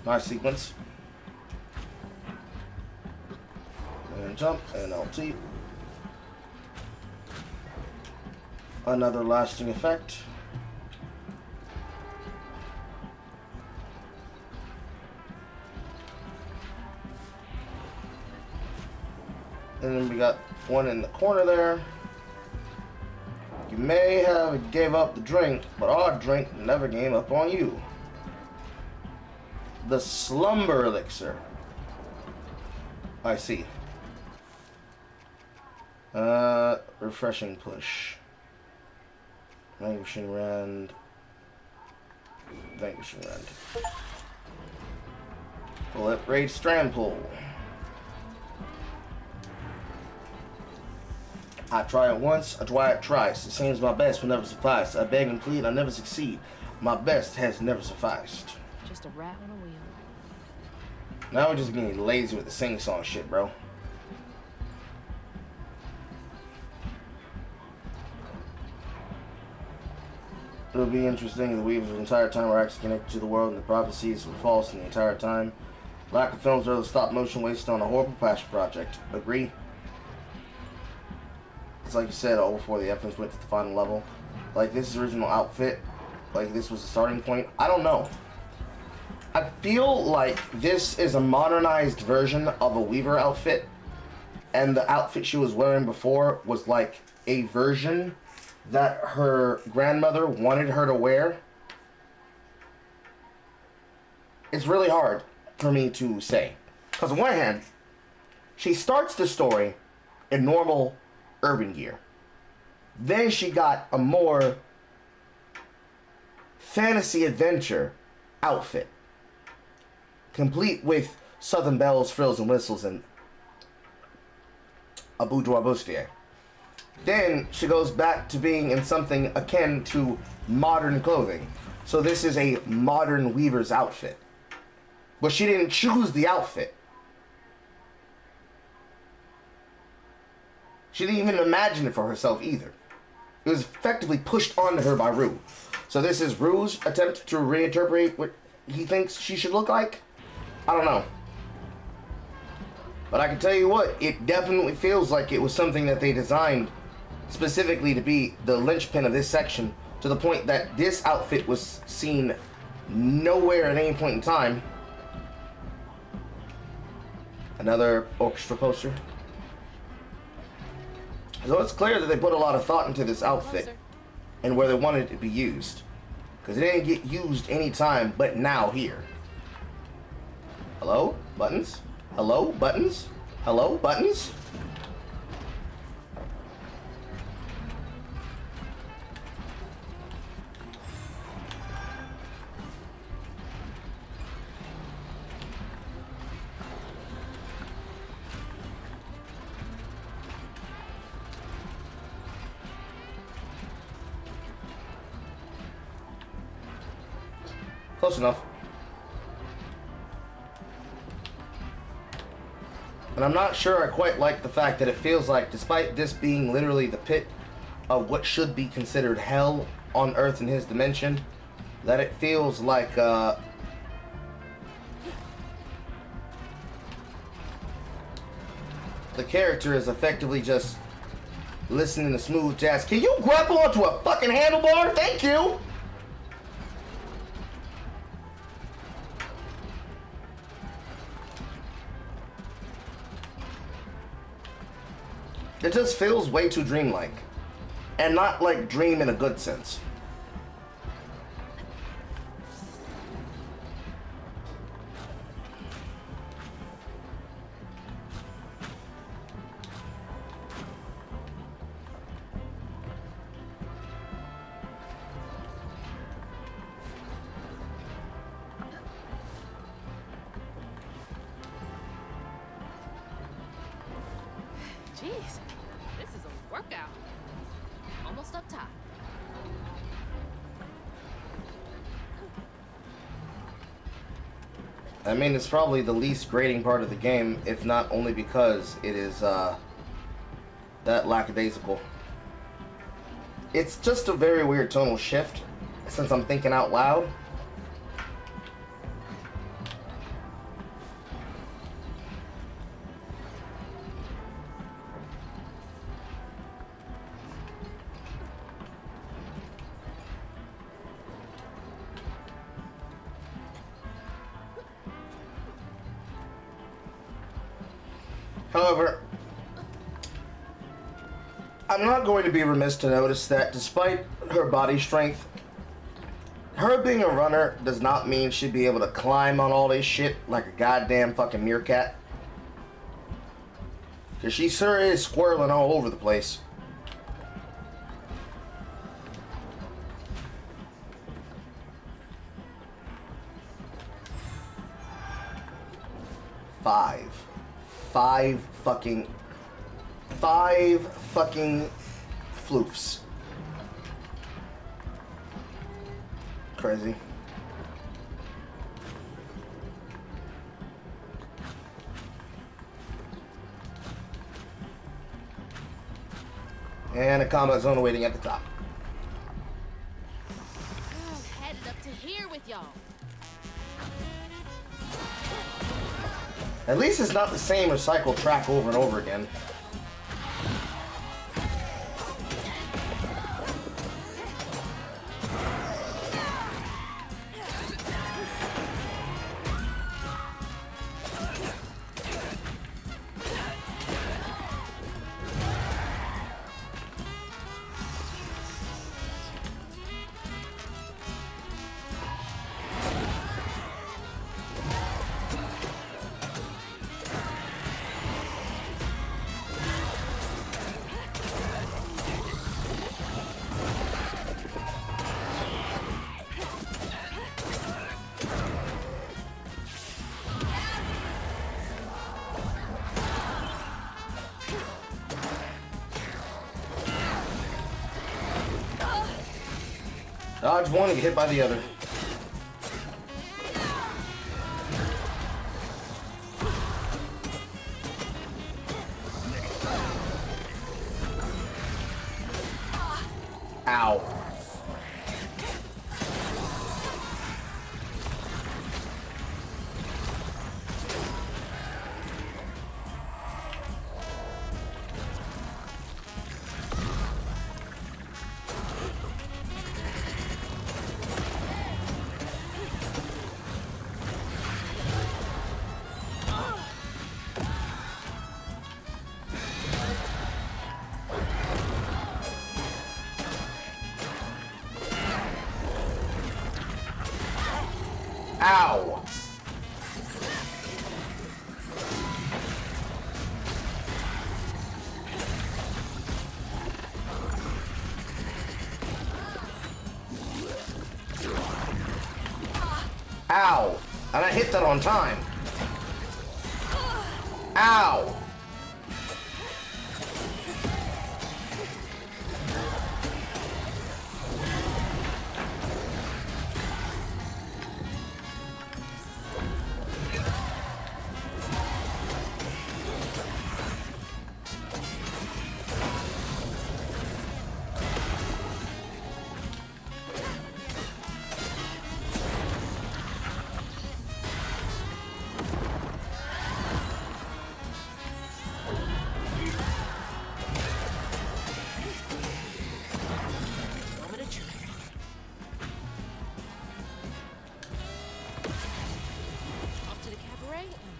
Nice sequence. And jump and LT. Another lasting effect. And then we got one in the corner there. You may have gave up the drink, but our drink never gave up on you. The Slumber Elixir. I see. Refreshing push. Vanquishing Rend. Vanquishing Rend. Bullet Rage Strand Pull. I try it once, I try it twice. It seems my best will never suffice. I beg and plead, I never succeed. My best has never sufficed. Just a rat on a wheel. Now we're just getting lazy with the sing-song shit, bro. It'll be interesting. The Weavers the entire time were actually connected to the world, and the prophecies were false the entire time. Lack of films or the stop motion wasted on a horrible passion project. Agree? It's like you said, all before the efforts went to the final level. Like, this original outfit, like, this was the starting point. I don't know. I feel like this is a modernized version of a Weaver outfit, and the outfit she was wearing before was like a version that her grandmother wanted her to wear. It's really hard for me to say. Because on one hand, she starts the story in normal urban gear. Then she got a more fantasy adventure outfit, complete with southern bells, frills, and whistles, and a boudoir bustier. Then she goes back to being in something akin to modern clothing. So this is a modern Weaver's outfit. But she didn't choose the outfit. She didn't even imagine it for herself either. It was effectively pushed onto her by Rue. So this is Rue's attempt to reinterpret what he thinks she should look like? I don't know. But I can tell you what, it definitely feels like it was something that they designed specifically to be the linchpin of this section, to the point that this outfit was seen nowhere at any point in time. Another orchestra poster. So it's clear that they put a lot of thought into this outfit and where they wanted it to be used, because it didn't get used any time but now here. Hello? Buttons? Hello? Buttons? Hello? Buttons? Close enough. And I'm not sure I quite like the fact that it feels like, despite this being literally the pit of what should be considered hell on Earth in his dimension, that it feels like, the character is effectively just listening to smooth jazz. Can you grapple onto a fucking handlebar? Thank you! It just feels way too dreamlike. And not like dream in a good sense. Jeez, this is a workout. Almost up top. I mean, it's probably the least grating part of the game, if not only because it is, that lackadaisical. It's just a very weird tonal shift, since I'm thinking out loud. However, I'm not going to be remiss to notice that despite her body strength, her being a runner does not mean she'd be able to climb on all this shit like a goddamn fucking meerkat. Because she sure is squirreling all over the place. Five fucking 5 fucking floofs. Crazy. And a combat zone waiting at the top. I'm headed up to here with y'all. At least it's not the same recycled track over and over again. Dodge one and get hit by the other. Ow. Ow! Ow! And I hit that on time. Ow!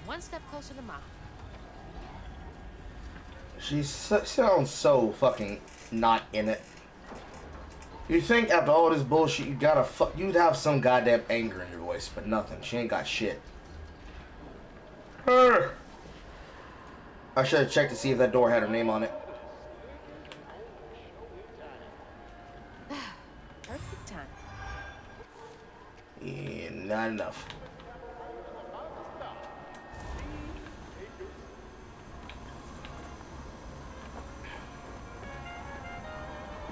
One step closer to Mom. She sounds so fucking not in it. You'd think after all this bullshit, you'd have some goddamn anger in your voice, but nothing. She ain't got shit. I should have checked to see if that door had her name on it. Perfect time. Yeah, not enough.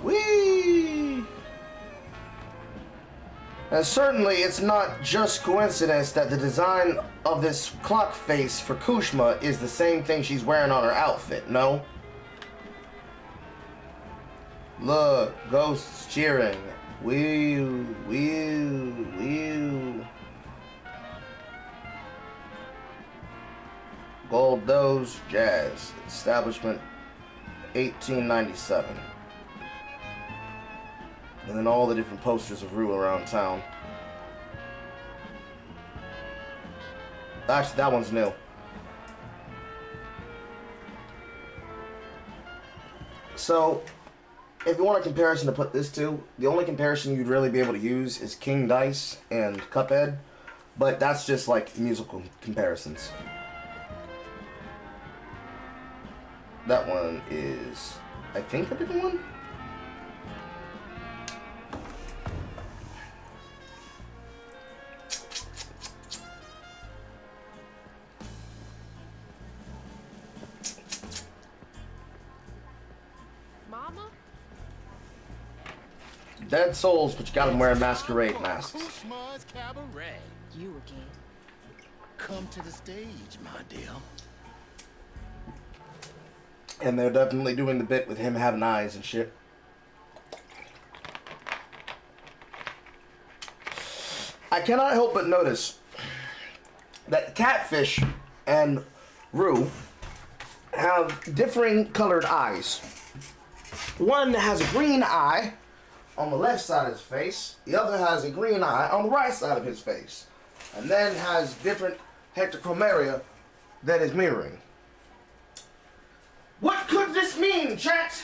Whee! And certainly it's not just coincidence that the design of this clock face for Kushma is the same thing she's wearing on her outfit, no? Look, ghosts cheering. Woo, woo, woo. Gold Doge Jazz, establishment 1897. And then all the different posters of Rue around town. Actually, that one's new. So, if you want a comparison to put this to, the only comparison you'd really be able to use is King Dice and Cuphead. But that's just like musical comparisons. That one is, I think, a different one? Dead souls, but you got them wearing masquerade masks. Kushma's Cabaret. You again. Come to the stage, my dear. And they're definitely doing the bit with him having eyes and shit. I cannot help but notice that Catfish and Rue have differing colored eyes. One has a green eye on the left side of his face. The other has a green eye on the right side of his face. And then has different heterochromaria that is mirroring. What could this mean, chat?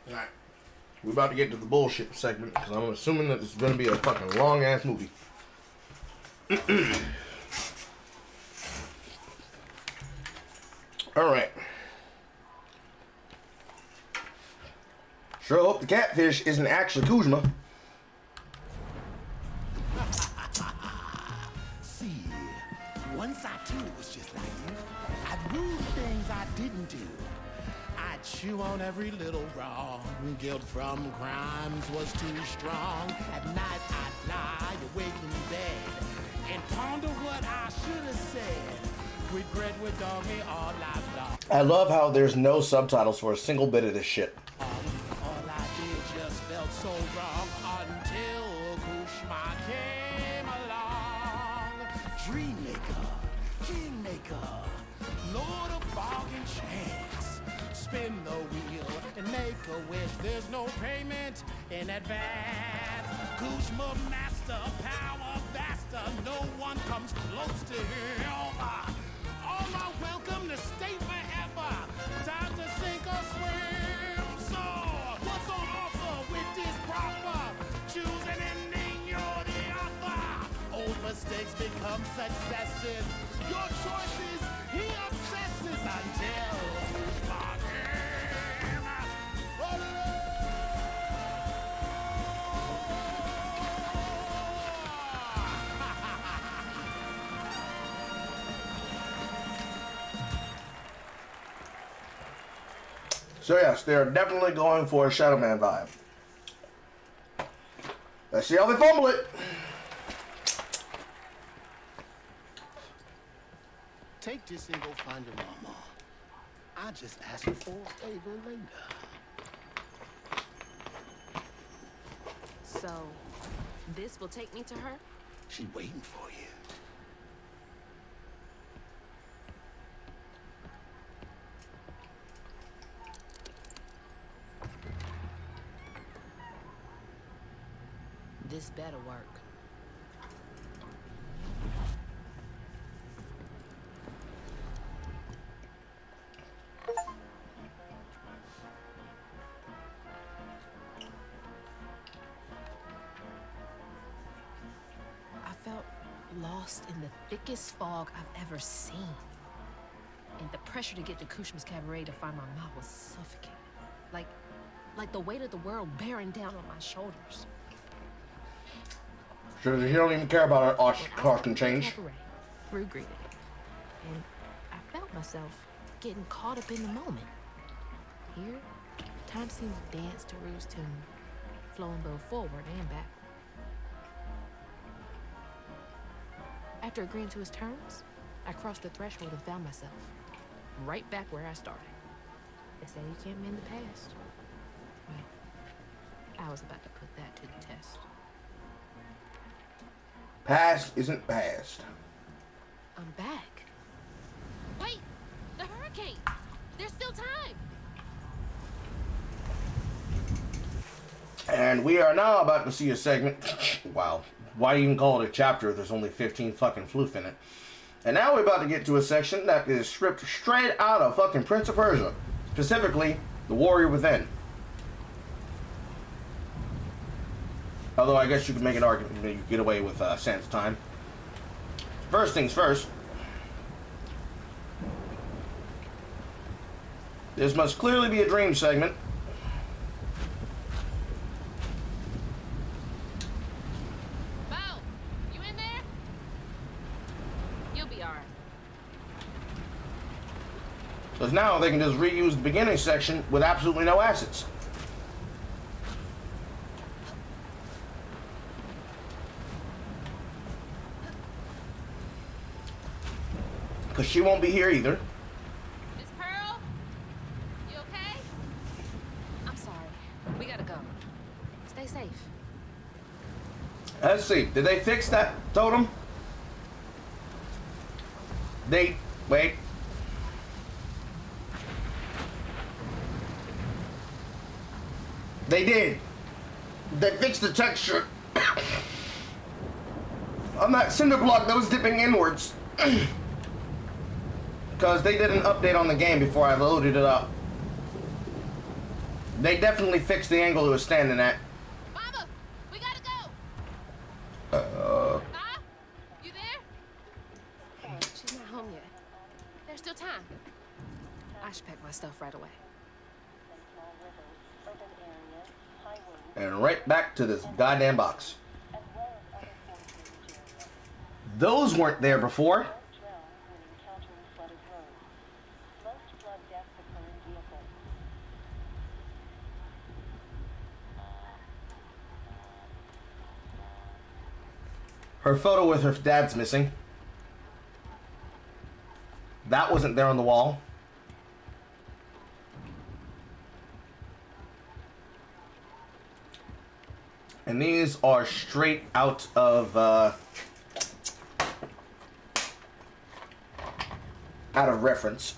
Alright. We're about to get to the bullshit segment because I'm assuming that this is going to be a fucking long ass movie. Alright. Sure hope the catfish isn't actually Kuzma. See, once I too was just like you. I'd do things I didn't do. I'd chew on every little wrong. Guilt from crimes was too strong. At night I'd lie awake in bed and ponder what I should have said. Regret would dog me all life long. I love how there's no subtitles for a single bit of this shit. All I did just felt so wrong until Kushma came along. Dreammaker, kingmaker, Lord of bargain chance. Spin the wheel and make a wish. There's no payment in advance. Kuzma master, power faster. No one comes close to him. All are welcome to stay forever. Time to sink or swim. So, what's on offer with this proper? Choose an ending, you're the author. Old mistakes become successes. Your choices, he obsesses until he's bargain. So yes, they're definitely going for a Shadow Man vibe. Let's see how they fumble it. Take this and go find your mama. I'll just ask you for a favor later. So, this will take me to her? She waiting for you. This better work. I felt lost in the thickest fog I've ever seen. And the pressure to get to Kushma's Cabaret to find my mom was suffocating. Like the weight of the world bearing down on my shoulders. Sure, he don't even care about our cost and change. Rue greeted. And I felt myself getting caught up in the moment. Here, time seemed to dance to Rue's tune, flowing both forward and backward. After agreeing to his terms, I crossed the threshold and found myself right back where I started. They say you can't mend the past. Well, I was about to put that to the test. Past isn't past. I'm back. Wait! The hurricane! There's still time! And we are now about to see a segment. Wow. Why even call it a chapter if there's only 15 fucking floof in it? And now we're about to get to a section that is stripped straight out of fucking Prince of Persia. Specifically, The Warrior Within. Although I guess you could make an argument that you get away with Sands of Time. First things first. This must clearly be a dream segment. Bo, you in there? You'll be alright. Because now they can just reuse the beginning section with absolutely no assets. Because she won't be here either. Miss Pearl? You okay? I'm sorry. We gotta go. Stay safe. Let's see. Did they fix that totem? Wait. They did. They fixed the texture on that cinder block that was dipping inwards. Because they did an update on the game before I loaded it up. They definitely fixed the angle it was standing at. Mama, we gotta go. Ma, you there? She's not home yet. There's still time. I should pack my stuff right away. And right back to this goddamn box. Those weren't there before. Her photo with her dad's missing. That wasn't there on the wall. And these are straight out of reference.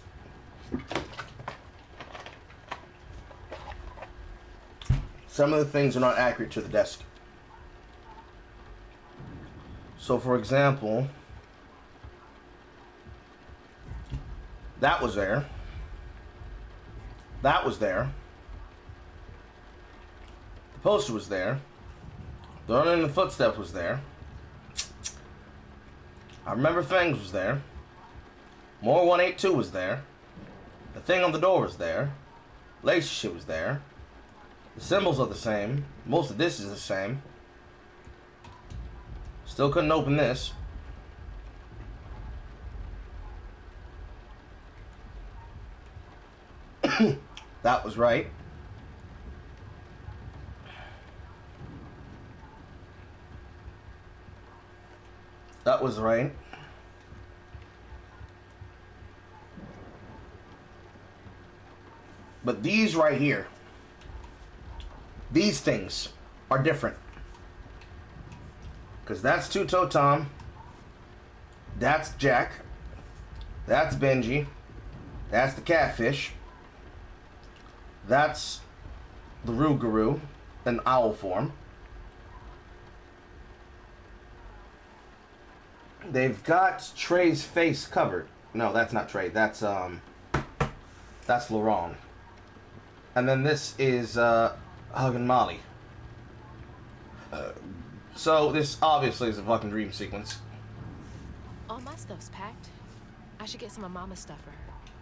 some of the things are not accurate to the desk. So, for example, that was there. That was there. The poster was there. The running in the footsteps was there. I remember things was there. More 182 was there. The thing on the door was there. Relationship was there. The symbols are the same. Most of this is the same. Still couldn't open this. That was right. That was right. But these right here, these things are different. Because that's Two-Toe Tom. That's Jack. That's Benji. That's the catfish. That's the Rougarou in owl form. They've got Trey's face covered. No, that's not Trey. That's Laurent. And then this is Hug and Molly. So this obviously is a fucking dream sequence. All my stuff's packed. I should get some of Mama's stuff for her.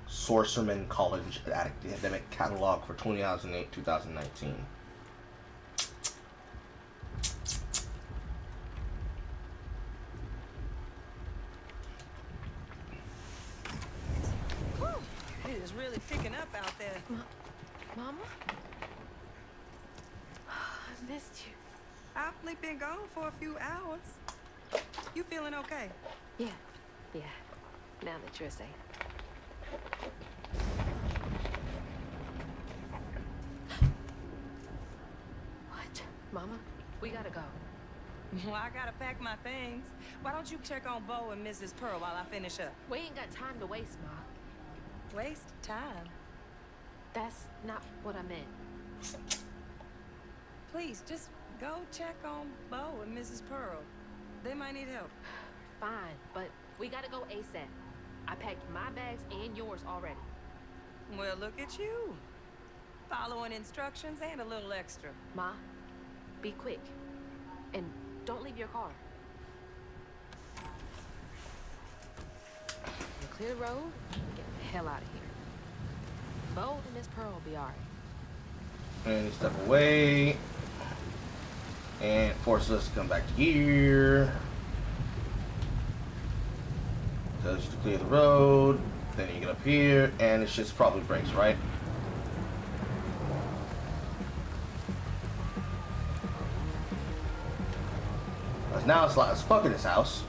Sorcerman College Academic Catalog for 2008-2019. It is really picking up out there. Mama? I missed you. I've only been gone for a few hours. You feeling okay? Yeah. Now that you're safe. What? Mama? We gotta go. Well, I gotta pack my things. Why don't you check on Bo and Mrs. Pearl while I finish up? We ain't got time to waste, Ma. Waste time. That's not what I meant. Please, just go check on Bo and Mrs. Pearl. They might need help. Fine, but we gotta go ASAP. I packed my bags and yours already. Well, look at you. Following instructions and a little extra. Ma, be quick. And don't leave your car. We'll clear the road and get the hell out of here. Bo and Miss Pearl will be alright. And you step away. And forces us to come back to here. Tells you to clear the road. Then you get up here, and it's just probably breaks, right? Because now it's like as fuck in this house.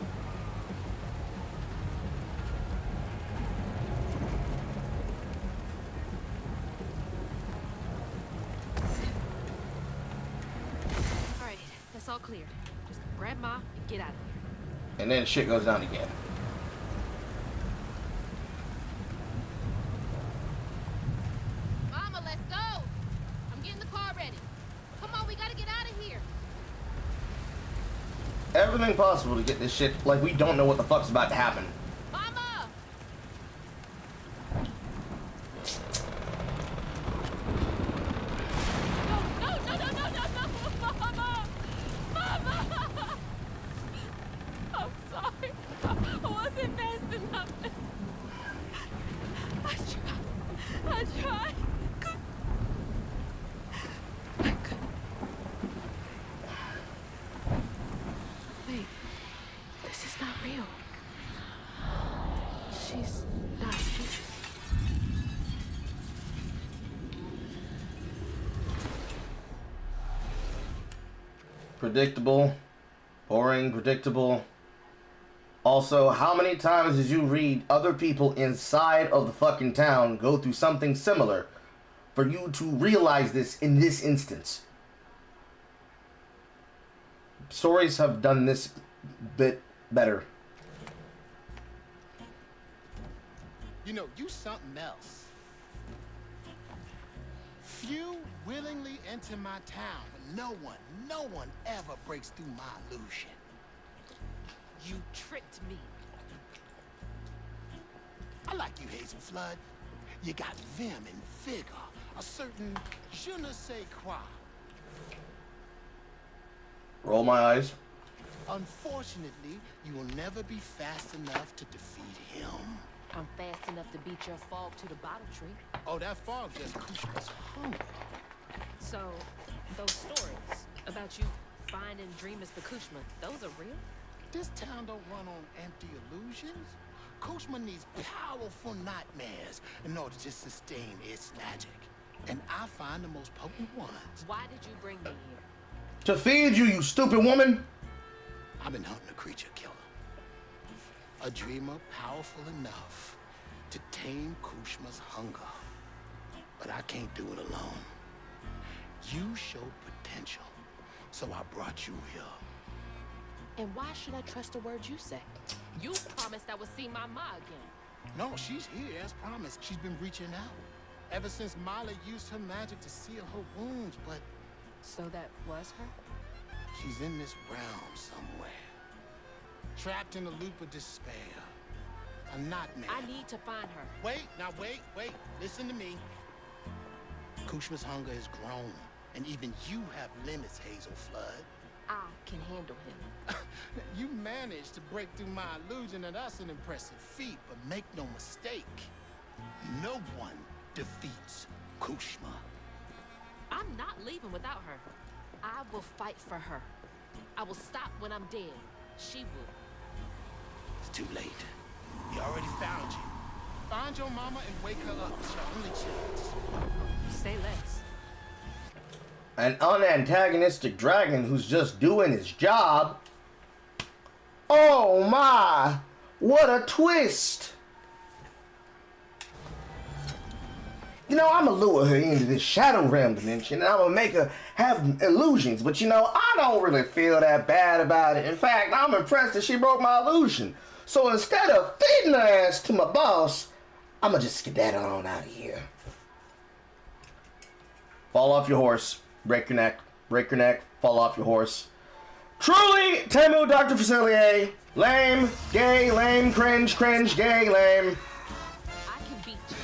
Alright, that's all clear. Just grab Ma and get out of here. And then shit goes down again. Mama, let's go. I'm getting the car ready. Come on, we gotta get out of here. Everything possible to get this shit, like we don't know what the fuck's about to happen. Mama! No, Mama! Mama! I'm sorry. I wasn't fast enough. I tried. Wait, this is not real. She's not here. Predictable. Boring, predictable. Also, how many times did you read other people inside of the fucking town go through something similar for you to realize this in this instance? Stories have done this bit better. You know, you something else. Few willingly enter my town, but no one ever breaks through my illusion. You tricked me. I like you, Hazel Flood. You got vim and vigor, a certain je ne sais quoi. Roll my eyes. Unfortunately, you will never be fast enough to defeat him. I'm fast enough to beat your fog to the bottle tree. Oh, that fog just Kushma's hunger. So, those stories about you finding dreamers for Kushma, those are real? This town don't run on empty illusions. Kushma needs powerful nightmares in order to sustain its magic. And I find the most potent ones. Why did you bring me here? To feed you, you stupid woman. I've been hunting a creature killer. A dreamer powerful enough to tame Kushma's hunger. But I can't do it alone. You showed potential, so I brought you here. And why should I trust the words you say? You promised I would see my ma again. No, she's here as promised. She's been reaching out. Ever since Molly used her magic to seal her wounds, but... So that was her? She's in this realm somewhere. Trapped in a loop of despair. A nightmare. I need to find her. Wait. Listen to me. Kushma's hunger has grown, and even you have limits, Hazel Flood. I can handle him. You managed to break through my illusion, and that's an impressive feat, but make no mistake. No one defeats Kushma. I'm not leaving without her. I will fight for her. I will stop when I'm dead. She will. It's too late. He already found you. Find your mama and wake her up. It's your only chance. Say less. An unantagonistic dragon who's just doing his job. Oh my! What a twist! You know, I'm gonna lure her into this shadow realm dimension and I'm gonna make her have illusions, but you know, I don't really feel that bad about it. In fact, I'm impressed that she broke my illusion. So instead of feeding her ass to my boss, I'm gonna just skedaddle on out of here. Fall off your horse. Break your neck, fall off your horse. Truly, Temu Dr. Facilier. Lame, gay, lame, cringe, gay, lame. I can beat you.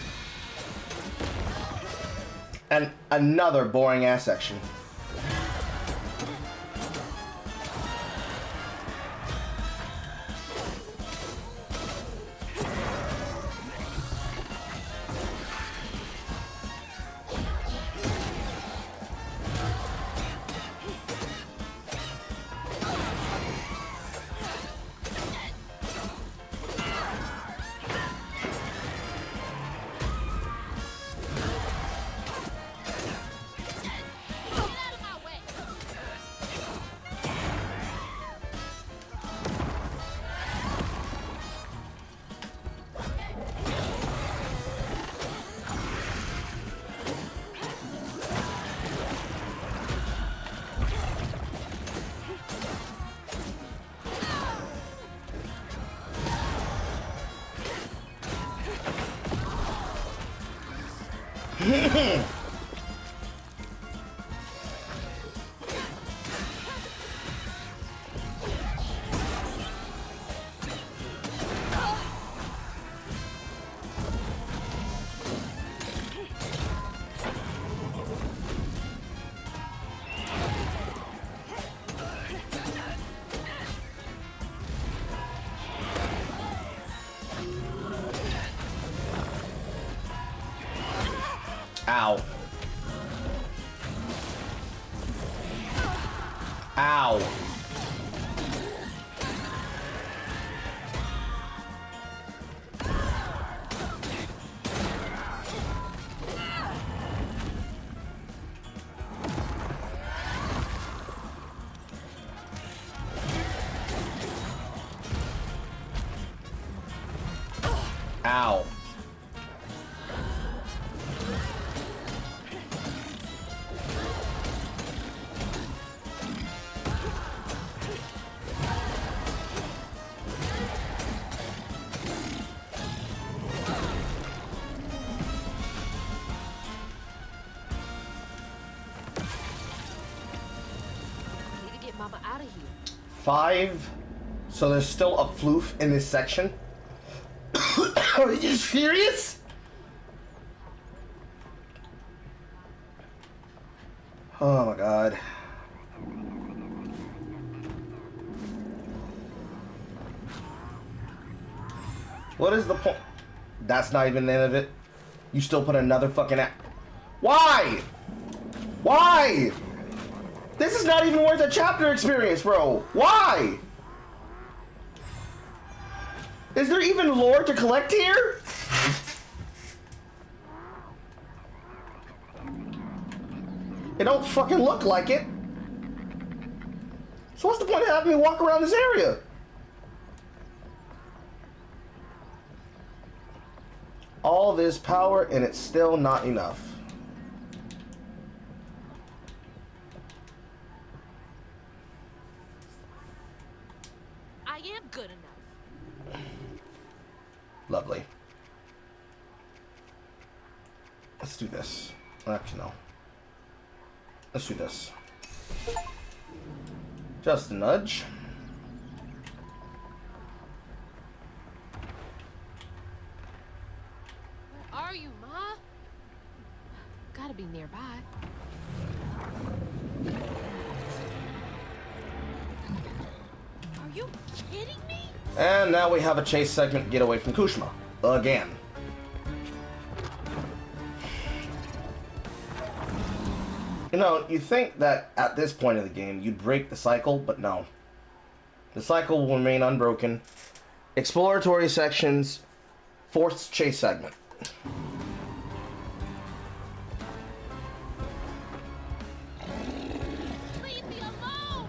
And another boring ass section. Ow. Ow. Ow. Mama out of here. 5. So there's still a floof in this section. Are you serious? Oh my god. What is the point? That's not even the end of it. You still put another fucking act. Why? Why? This is not even worth a chapter experience, bro. Why? Is there even lore to collect here? It don't fucking look like it. So what's the point of having me walk around this area? All this power and it's still not enough. I am good enough. Lovely. Let's do this. Actually, no. Let's do this. Just a nudge. Where are you, Ma? Gotta be nearby. Are you kidding me? And now we have a chase segment, get away from Kushma. Again. You know, you think that at this point of the game, you'd break the cycle, but no. The cycle will remain unbroken. Exploratory sections, 4th chase segment. Leave me alone!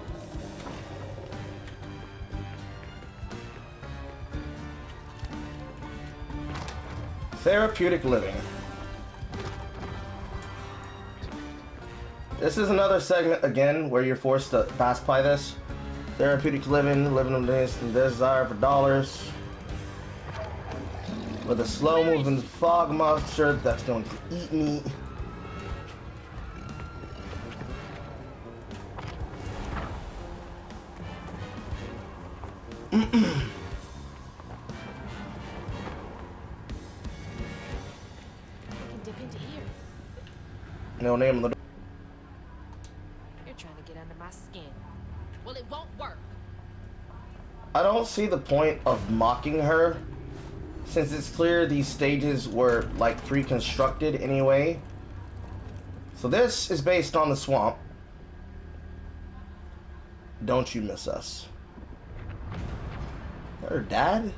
Therapeutic living. This is another segment, again, where you're forced to pass by this. Therapeutic living, living on this and desire for dollars. With a slow-moving fog monster that's going to eat me. I can dip into here. No name on the door. You're trying to get under my skin. Well, it won't work. I don't see the point of mocking her, since it's clear these stages were like pre-constructed anyway. So this is based on the swamp. Don't you miss us? Her dad?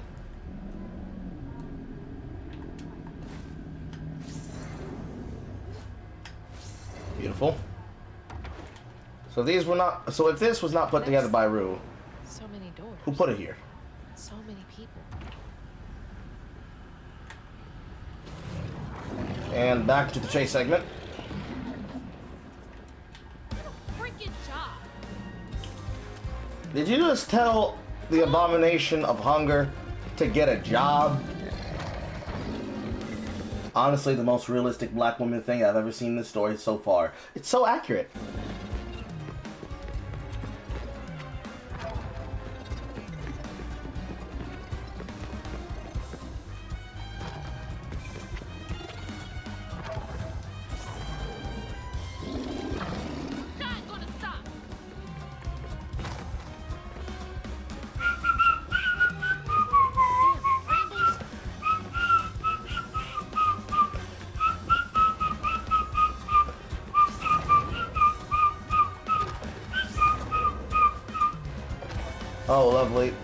Beautiful. So these were not. So if this was not put together by Rue, So many doors. who put it here? So many people. And back to the chase segment. Freaking job. Did you just tell the abomination of hunger to get a job? Honestly, the most realistic black woman thing I've ever seen in this story so far. It's so accurate. Not gonna stop. Damn, rambles. Oh, lovely.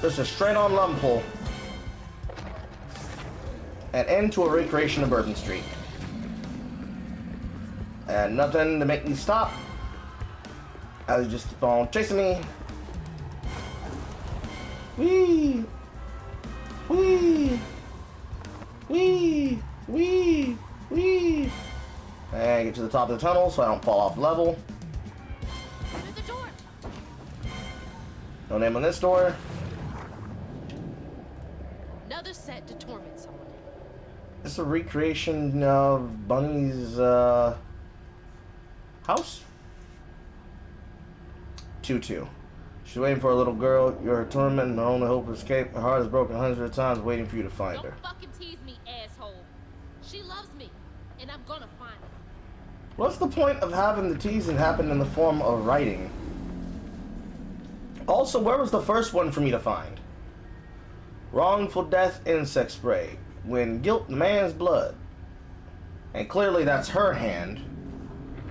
Just a straight on lum pull. And end to a recreation of Bourbon Street. And nothing to make me stop. I was just keep on chasing me. Wee! Wee! Wee! Wee! Wee! And get to the top of the tunnel so I don't fall off level. Through the door. No name on this door. Another set to torment someone. This is a recreation of Bunny's house. 2-2. She's waiting for a little girl. You're her torment and her only hope of escape. Her heart is broken hundreds of times waiting for you to find her. Don't fucking tease me, asshole. She loves me, and I'm gonna find her. What's the point of having the teasing happen in the form of writing? Also, where was the first one for me to find? Wrongful death, insect spray. When guilt demands blood. And clearly that's her hand.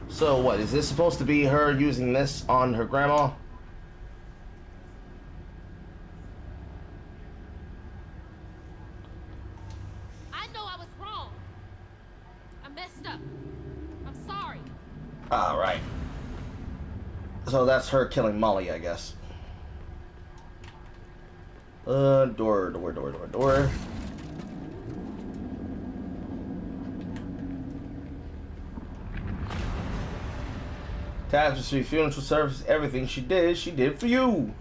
So what, is this supposed to be her using this on her grandma? I know I was wrong. I messed up. I'm sorry. Alright. So that's her killing Molly, I guess. Door. Tapestry, funeral service, everything she did for you.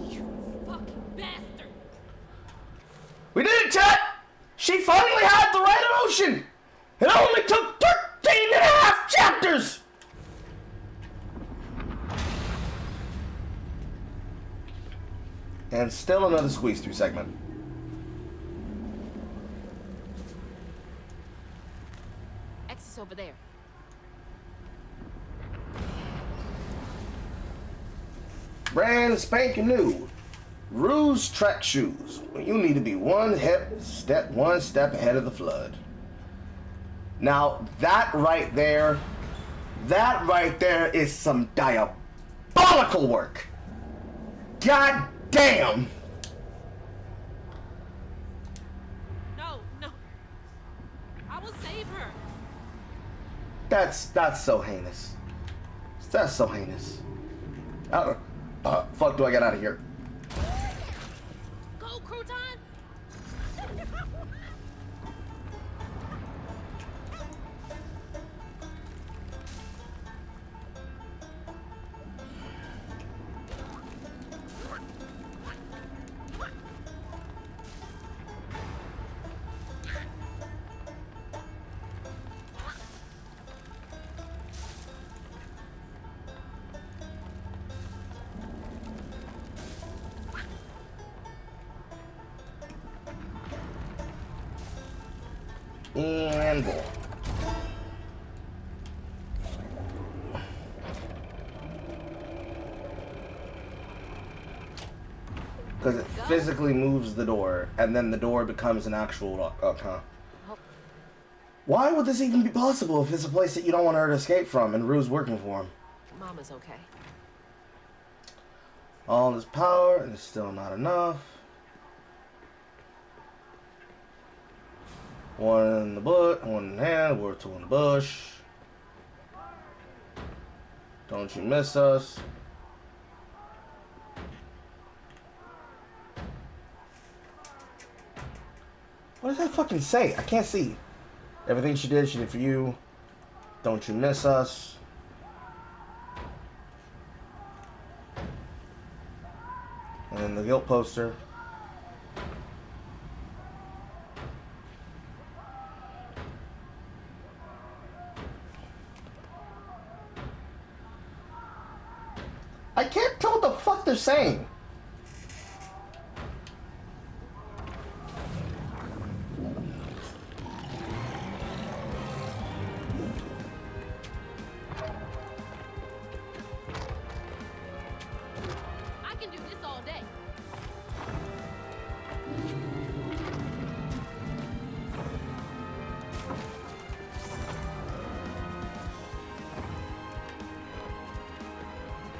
You fucking bastard. We did it, chat! She finally had the right emotion! It only took 13 and a half chapters! And still another squeeze through segment. Exit's over there. Brand spanking new. Ruse track shoes. You need to be one step ahead of the flood. Now that right there is some diabolical work. God damn. No. I will save her. That's so heinous. That's so heinous. Fuck do I get out of here? Go, Crouton. And more. Because it physically moves the door, and then the door becomes an actual lock, huh? Why would this even be possible if it's a place that you don't want her to escape from and Rue's working for him? Mama's okay. All this power, and it's still not enough. One in the butt, one in the hand, we're two in the bush. Don't you miss us. What does that fucking say? I can't see. Everything she did for you. Don't you miss us. And then the guilt poster. I can't tell what the fuck they're saying. I can do this all day.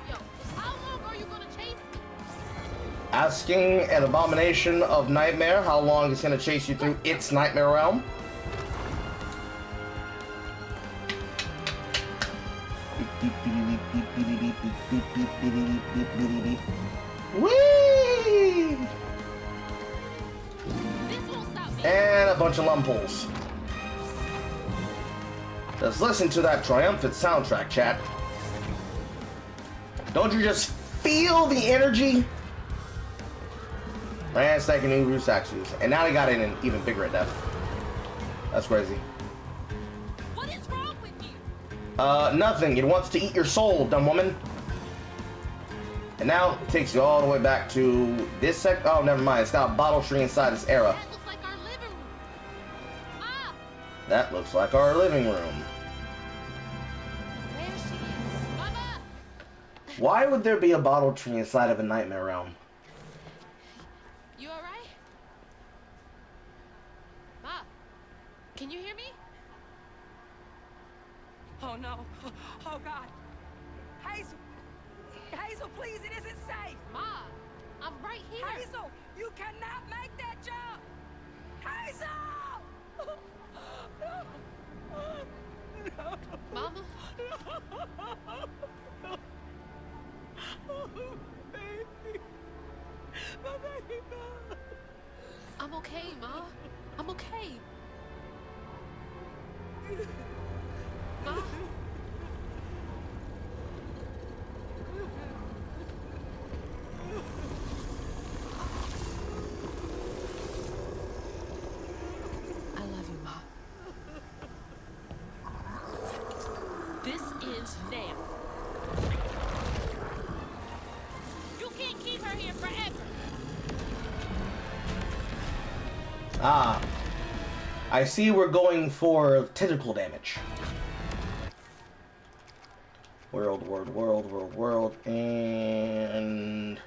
Yo, how long are you gonna chase me? Asking an abomination of nightmare how long it's gonna chase you through its nightmare realm. Whee! This won't stop me. And a bunch of lumpholes. Just listen to that triumphant soundtrack, chat. Don't you just feel the energy? Man, it's like a new Rusak shoes. And now they got it in even bigger depth. That's crazy. What is wrong with you? Nothing. It wants to eat your soul, dumb woman. And now it takes you all the way back to this oh, never mind. It's got a bottle tree inside this era. That looks like our living room. Ma! That looks like our living room. There she is. Mama! Why would there be a bottle tree inside of a nightmare realm? You alright? Ma! Can you hear me? Oh no. Oh God. Hazel. Hazel, please, it isn't safe. Ma! I'm right here. Hazel, you cannot make that jump. Hazel! Mama? I'm okay, Ma. I'm okay. Ma? I love you, Ma. This ends now. You can't keep her here forever. Ah. I see we're going for tentacle damage. World, and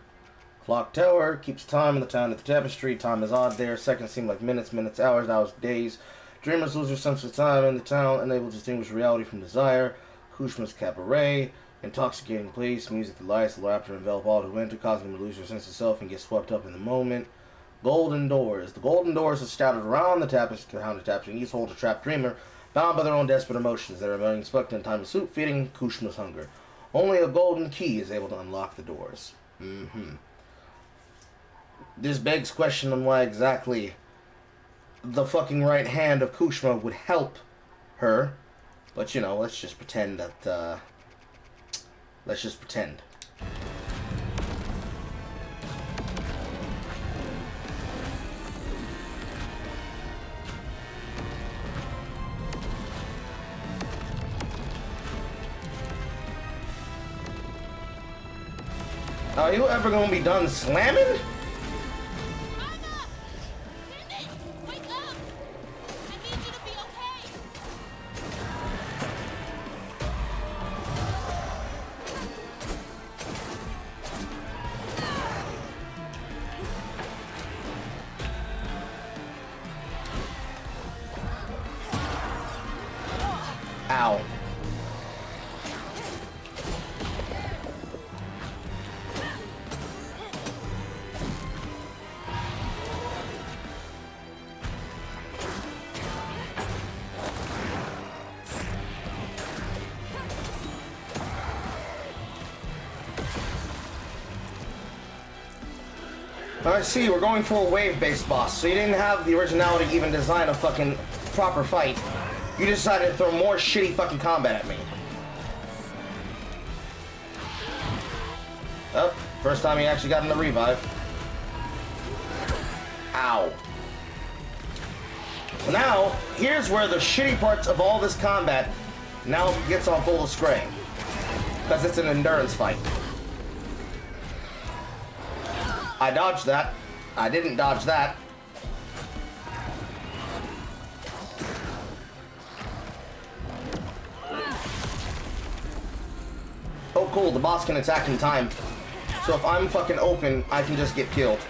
clock tower keeps time in the town at the tapestry. Time is odd there. Seconds seem like minutes, hours, days. Dreamers lose their sense of time in the town, unable to distinguish reality from desire. Kushma's cabaret, intoxicating place, music that lights the laughter envelop all who enter, causing them to lose their sense of self and get swept up in the moment. Golden doors. The golden doors are scattered around the tapestry, and each hold a trapped dreamer, bound by their own desperate emotions. They remain stuck in time of soup, feeding Kushma's hunger. Only a golden key is able to unlock the doors. This begs question on why exactly the fucking right hand of Kushma would help her. But, you know, let's just pretend that, let's just pretend. Are you ever gonna be done slamming? Mama! Minnie! Wake up! I need you to be okay. Ow. I see, we're going for a wave-based boss, so you didn't have the originality to even design a fucking proper fight. You decided to throw more shitty fucking combat at me. Oh, first time he actually got in the revive. Ow. So now, here's where the shitty parts of all this combat now gets on full display. Because it's an endurance fight. I dodged that. I didn't dodge that. Oh cool, the boss can attack in time. So if I'm fucking open, I can just get killed.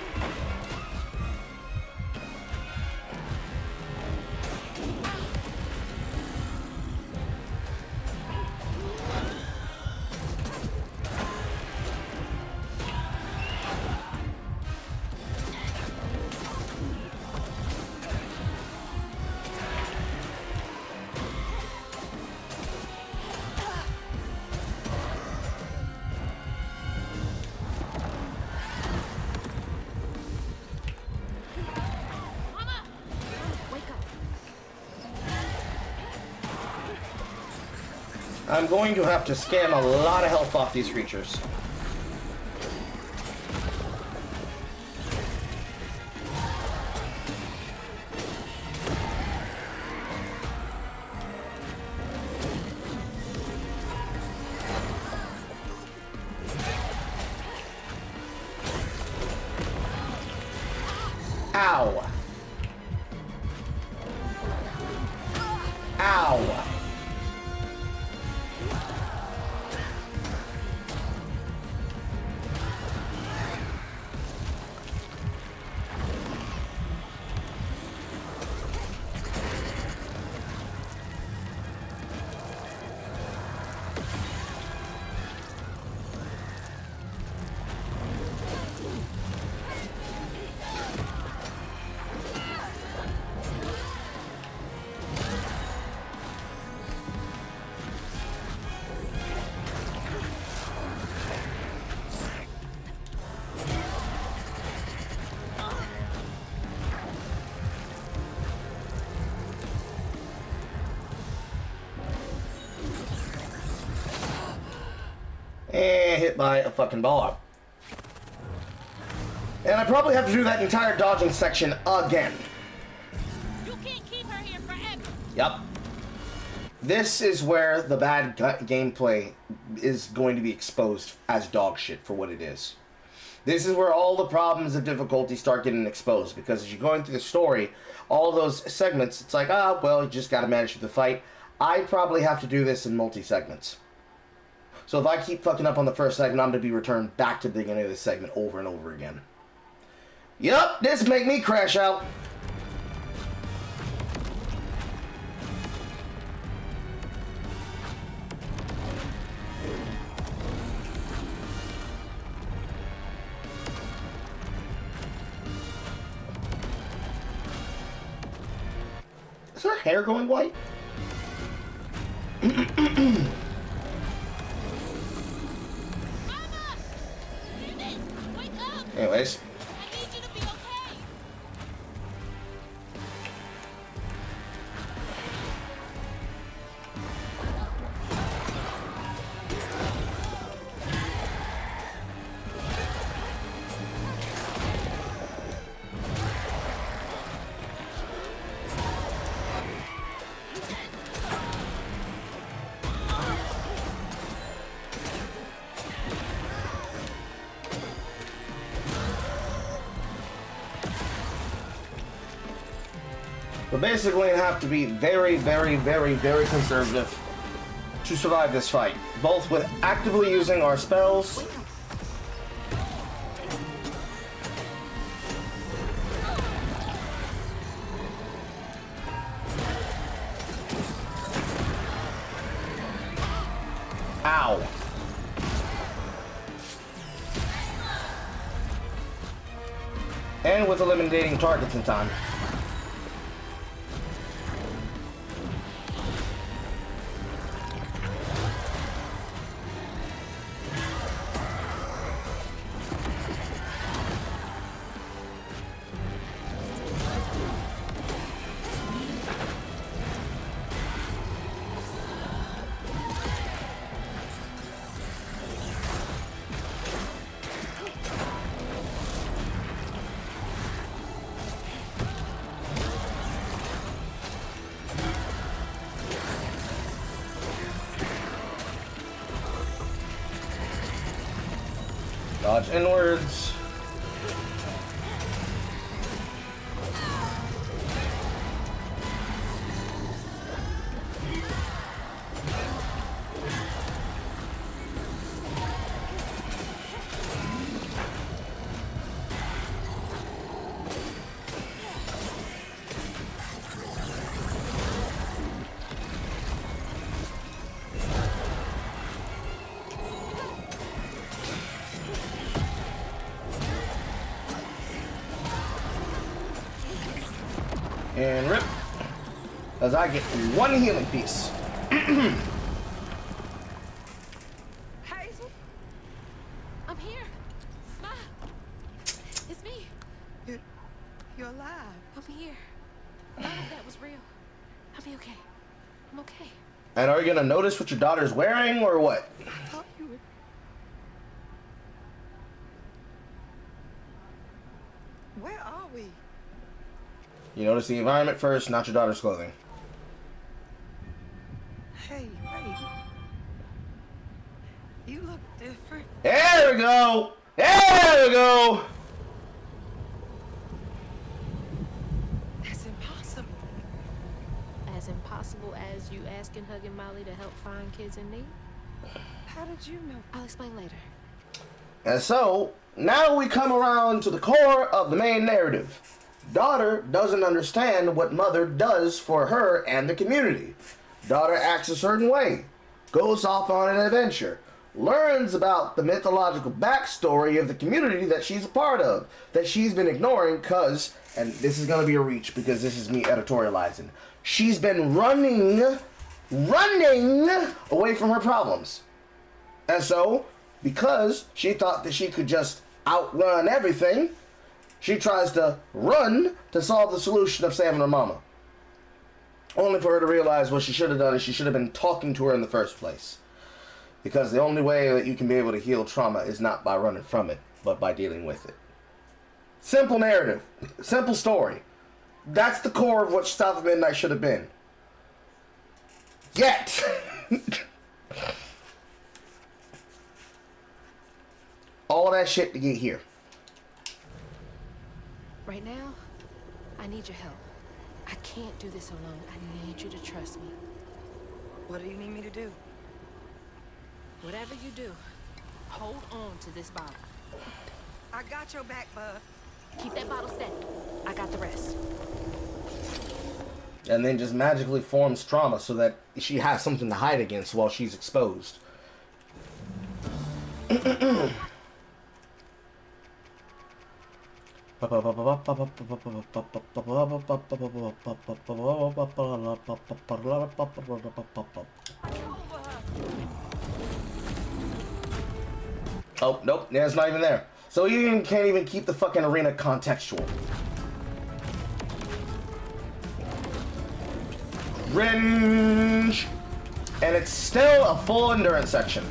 I'm going to have to scam a lot of health off these creatures. Ow. Ow. And hit by a fucking ball. And I probably have to do that entire dodging section again. You can't keep her here forever. Yep. This is where the bad gameplay is going to be exposed as dog shit for what it is. This is where all the problems of difficulty start getting exposed, because as you're going through the story, all those segments, it's like, ah, well, you just gotta manage the fight. I probably have to do this in multi-segments. So if I keep fucking up on the first segment, I'm going to be returned back to the beginning of this segment over and over again. Yup, this make me crash out. Is her hair going white? Anyways. I need you to be okay. But basically, I have to be very, very, very, very conservative to survive this fight, both with actively using our spells ow. And with eliminating targets in time. Dodge inwards. And rip, as I get one healing piece. Hazel? I'm here. Ma. It's me. You're alive. I'm here. None of that was real. I'll be okay. I'm okay. And are you gonna notice what your daughter's wearing, or what? I thought you were... Where are we? You notice the environment first, not your daughter's clothing. Hey, wait. You look different. There we go! There we go! as impossible as you asking Huggin' Molly to help find kids in need? How did you know? I'll explain later. And so, now we come around to the core of the main narrative. Daughter doesn't understand what mother does for her and the community. Daughter acts a certain way, goes off on an adventure, learns about the mythological backstory of the community that she's a part of, that she's been ignoring because, and this is going to be a reach because this is me editorializing, she's been running away from her problems. And so, because she thought that she could just outrun everything, she tries to run to solve the solution of saving her mama. Only for her to realize what she should have done is she should have been talking to her in the first place. Because the only way that you can be able to heal trauma is not by running from it, but by dealing with it. Simple narrative. Simple story. That's the core of what South of Midnight should have been. Yet! all that shit to get here. Right now, I need your help. I can't do this alone. I need you to trust me. What do you need me to do? Whatever you do, hold on to this bottle. I got your back, bud. Keep that bottle steady. I got the rest. And then just magically forms trauma so that she has something to hide against while she's exposed. Oh, nope, yeah, it's not even there. So you can't even keep the fucking arena contextual. Cringe! And it's still a full endurance section.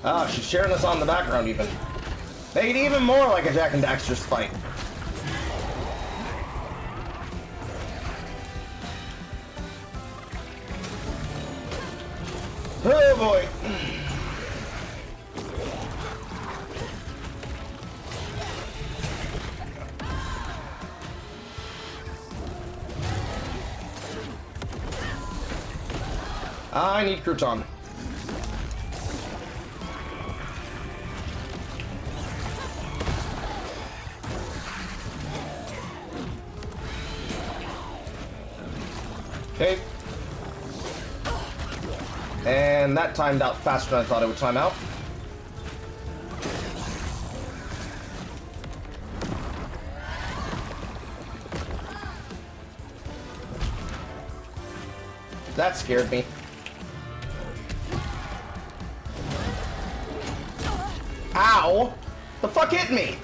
Ah, she's sharing us on the background even. Make it even more like a Jak and Daxter's fight. Oh boy. I need crouton. Okay. And that timed out faster than I thought it would time out. That scared me. Ow! The fuck hit me?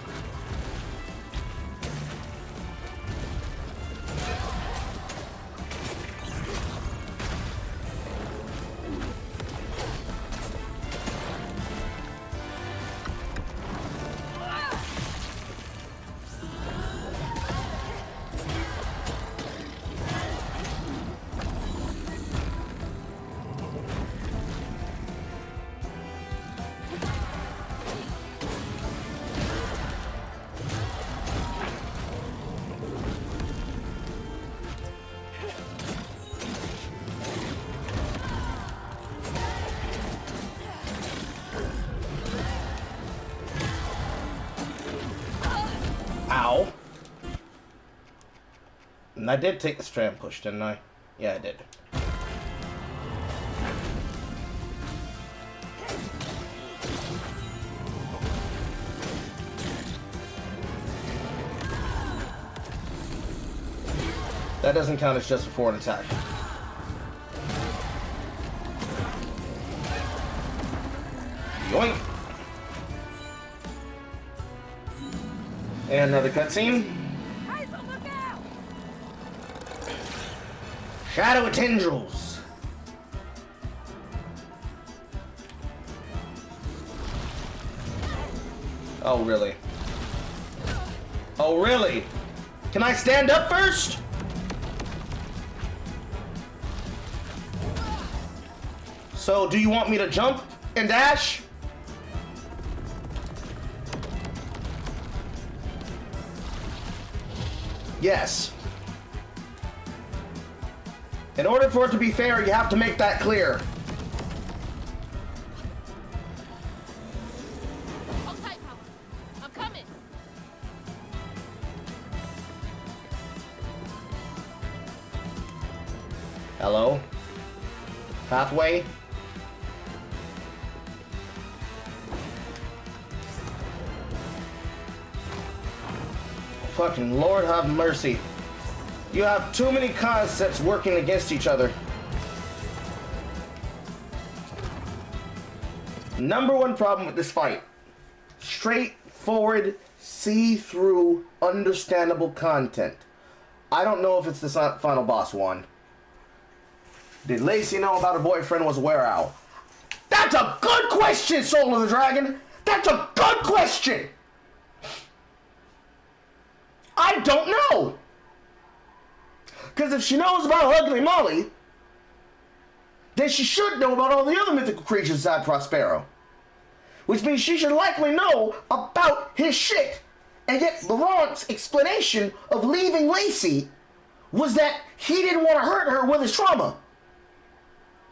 Ow. And I did take the strand push, didn't I? Yeah, I did. That doesn't count as just before an attack. Yoink! And another cutscene. Hazel, look out! Shadow of Tendrils. Oh, really? Oh, really? Can I stand up first? So, do you want me to jump and dash? Yes. In order for it to be fair, you have to make that clear. Hold tight, Papa. I'm coming. Hello? Pathway? Fucking Lord have mercy. You have too many concepts working against each other. Number one problem with this fight. Straightforward, see-through, understandable content. I don't know if it's the final boss one. Did Lacey know about her boyfriend was a were-owl? That's a good question, Soul of the Dragon! That's a good question! I don't know! Because if she knows about Ugly Molly, then she should know about all the other mythical creatures inside Prospero. Which means she should likely know about his shit. And yet Laurent's explanation of leaving Lacey was that he didn't want to hurt her with his trauma.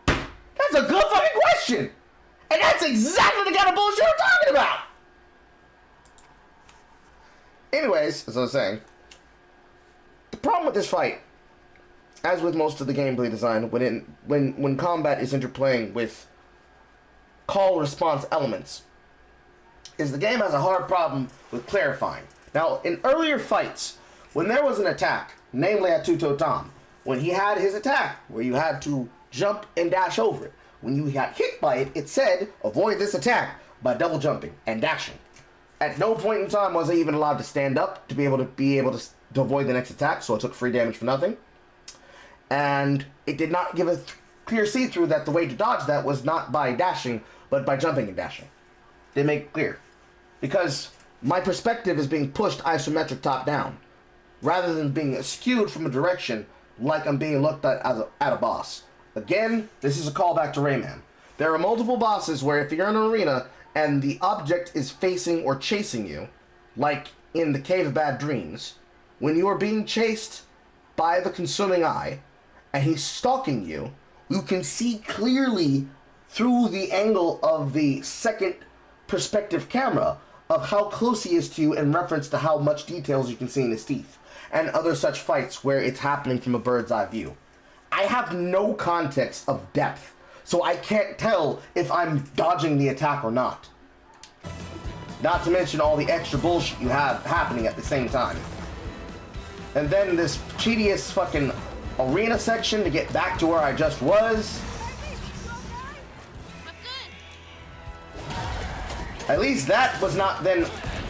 That's a good fucking question! And that's exactly the kind of bullshit I'm talking about! Anyways, as I was saying, the problem with this fight, as with most of the gameplay design, when combat is interplaying with call-response elements, is the game has a hard problem with clarifying. Now, in earlier fights, when there was an attack, namely at Tuto Tom, when he had his attack, where you had to jump and dash over it, when you got hit by it, it said, avoid this attack by double jumping and dashing. At no point in time was I even allowed to stand up to be able to avoid the next attack, so I took free damage for nothing. And it did not give a clear see-through that the way to dodge that was not by dashing, but by jumping and dashing. They make it clear. Because my perspective is being pushed isometric top-down, rather than being skewed from a direction like I'm being looked at as at a boss. Again, this is a callback to Rayman. There are multiple bosses where if you're in an arena and the object is facing or chasing you, like in the Cave of Bad Dreams, when you are being chased by the consuming eye, and he's stalking you, you can see clearly through the angle of the second perspective camera of how close he is to you in reference to how much details you can see in his teeth, and other such fights where it's happening from a bird's eye view. I have no context of depth, so I can't tell if I'm dodging the attack or not. Not to mention all the extra bullshit you have happening at the same time. And then this tedious fucking arena section to get back to where I just was. At least that was not then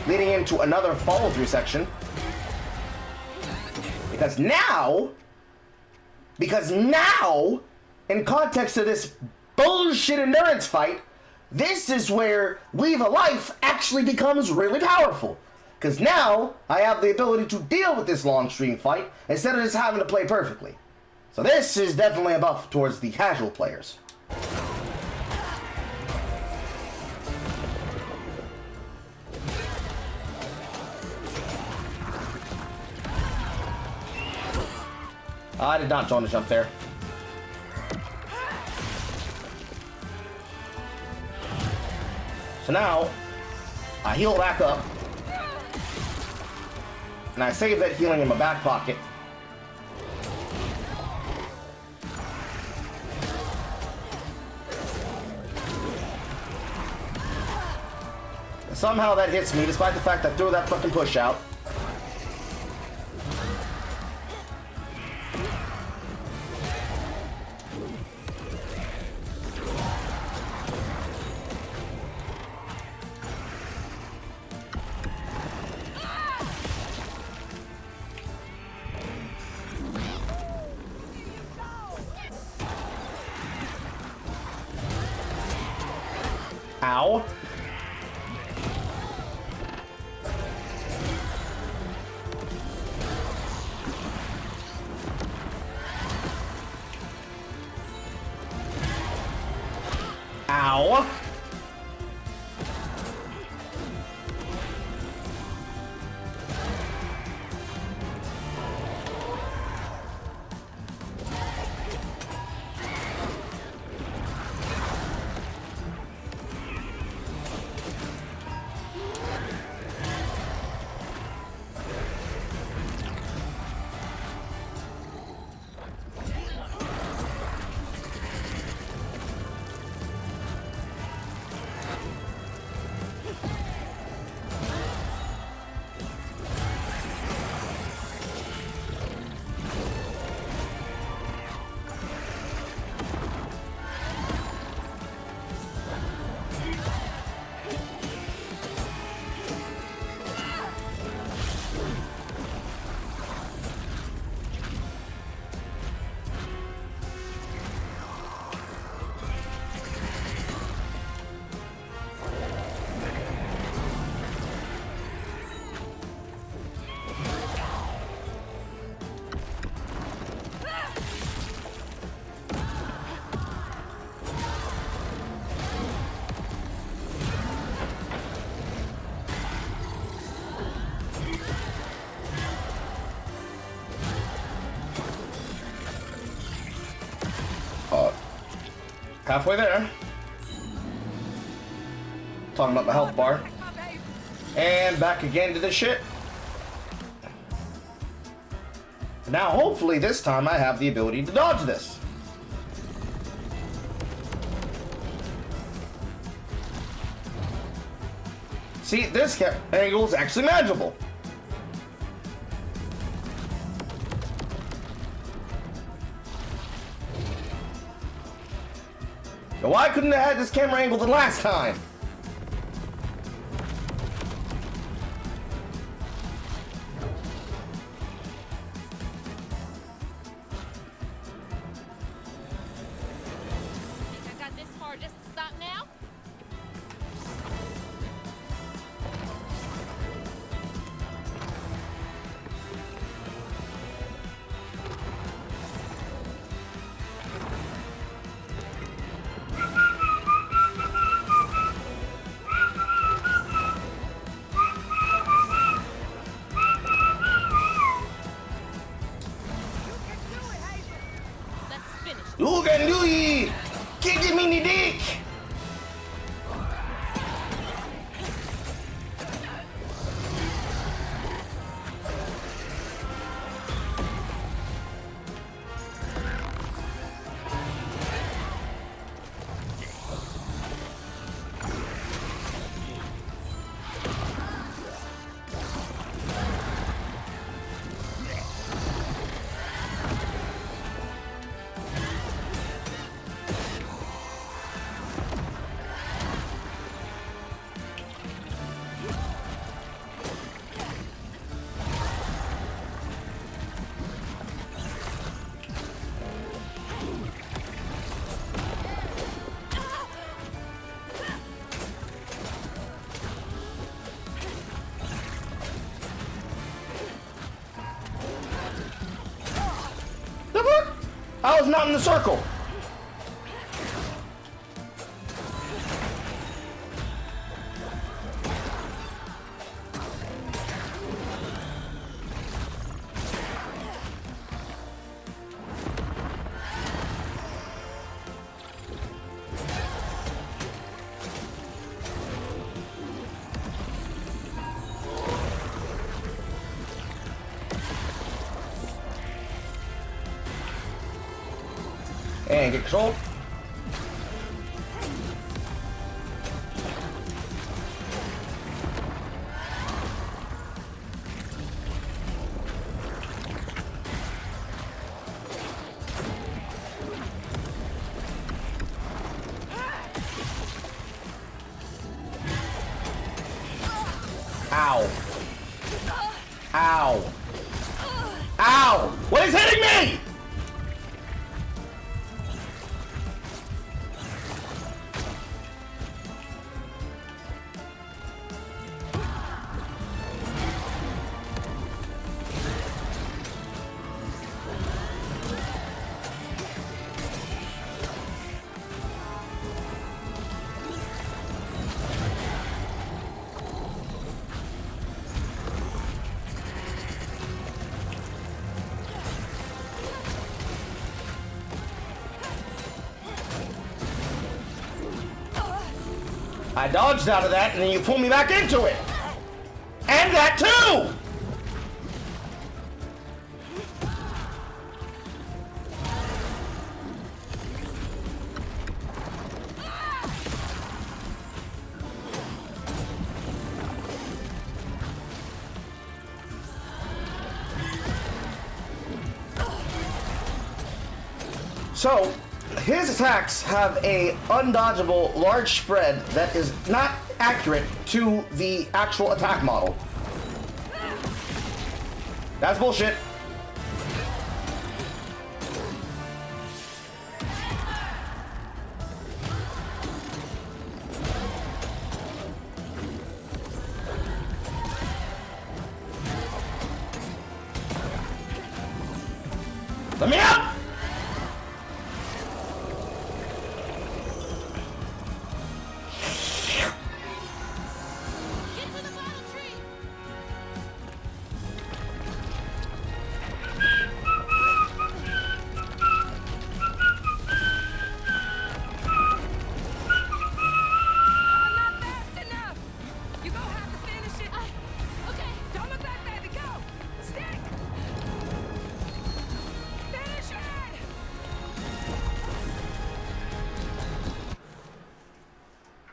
leading into another follow-through section. Because now, in context of this bullshit endurance fight, this is where Weave a Life actually becomes really powerful. Because now, I have the ability to deal with this long stream fight instead of just having to play perfectly. So this is definitely a buff towards the casual players. I did not want to jump there. So now, I heal back up. And I save that healing in my back pocket. And somehow that hits me, despite the fact that I threw that fucking push out. Ow. Ow. Halfway there. Talking about the health bar. And back again to the shit. Now, hopefully this time I have the ability to dodge this. See, this angle is actually manageable. Now, why couldn't I have had this camera angle the last time? Think I got this far just to stop now? Let's finish. You can do it! Kick me in the dick! I was not in the circle. And get control. Ow. Ow. Ow! What is hitting me? I dodged out of that, and then you pulled me back into it. And that too! So, his attacks have a undodgeable large spread that is not accurate to the actual attack model. That's bullshit. Let me out!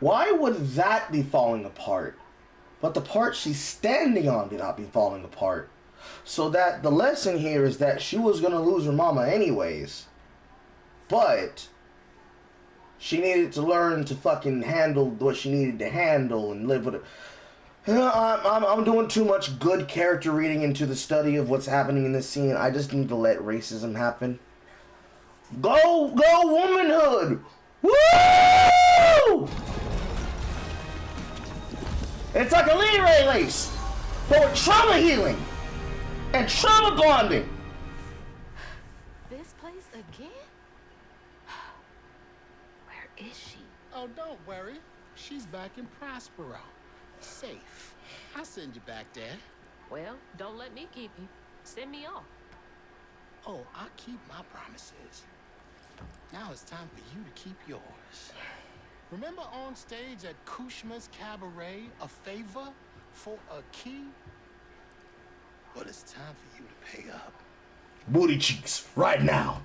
Why would that be falling apart? But the part she's standing on did not be falling apart. So that the lesson here is that she was going to lose her mama anyways. But she needed to learn to fucking handle what she needed to handle and live with it. I'm doing too much good character reading into the study of what's happening in this scene. I just need to let racism happen. Go womanhood! Woo! It's like a Leray lace, but with trauma healing and trauma bonding. This place again? Where is she? Oh, don't worry. She's back in Prospero. Safe. I'll send you back there. Well, don't let me keep you. Send me off. Oh, I'll keep my promises. Now it's time for you to keep yours. Remember on stage at Kushma's Cabaret, a favor for a key? Well, it's time for you to pay up. Booty cheeks, right now.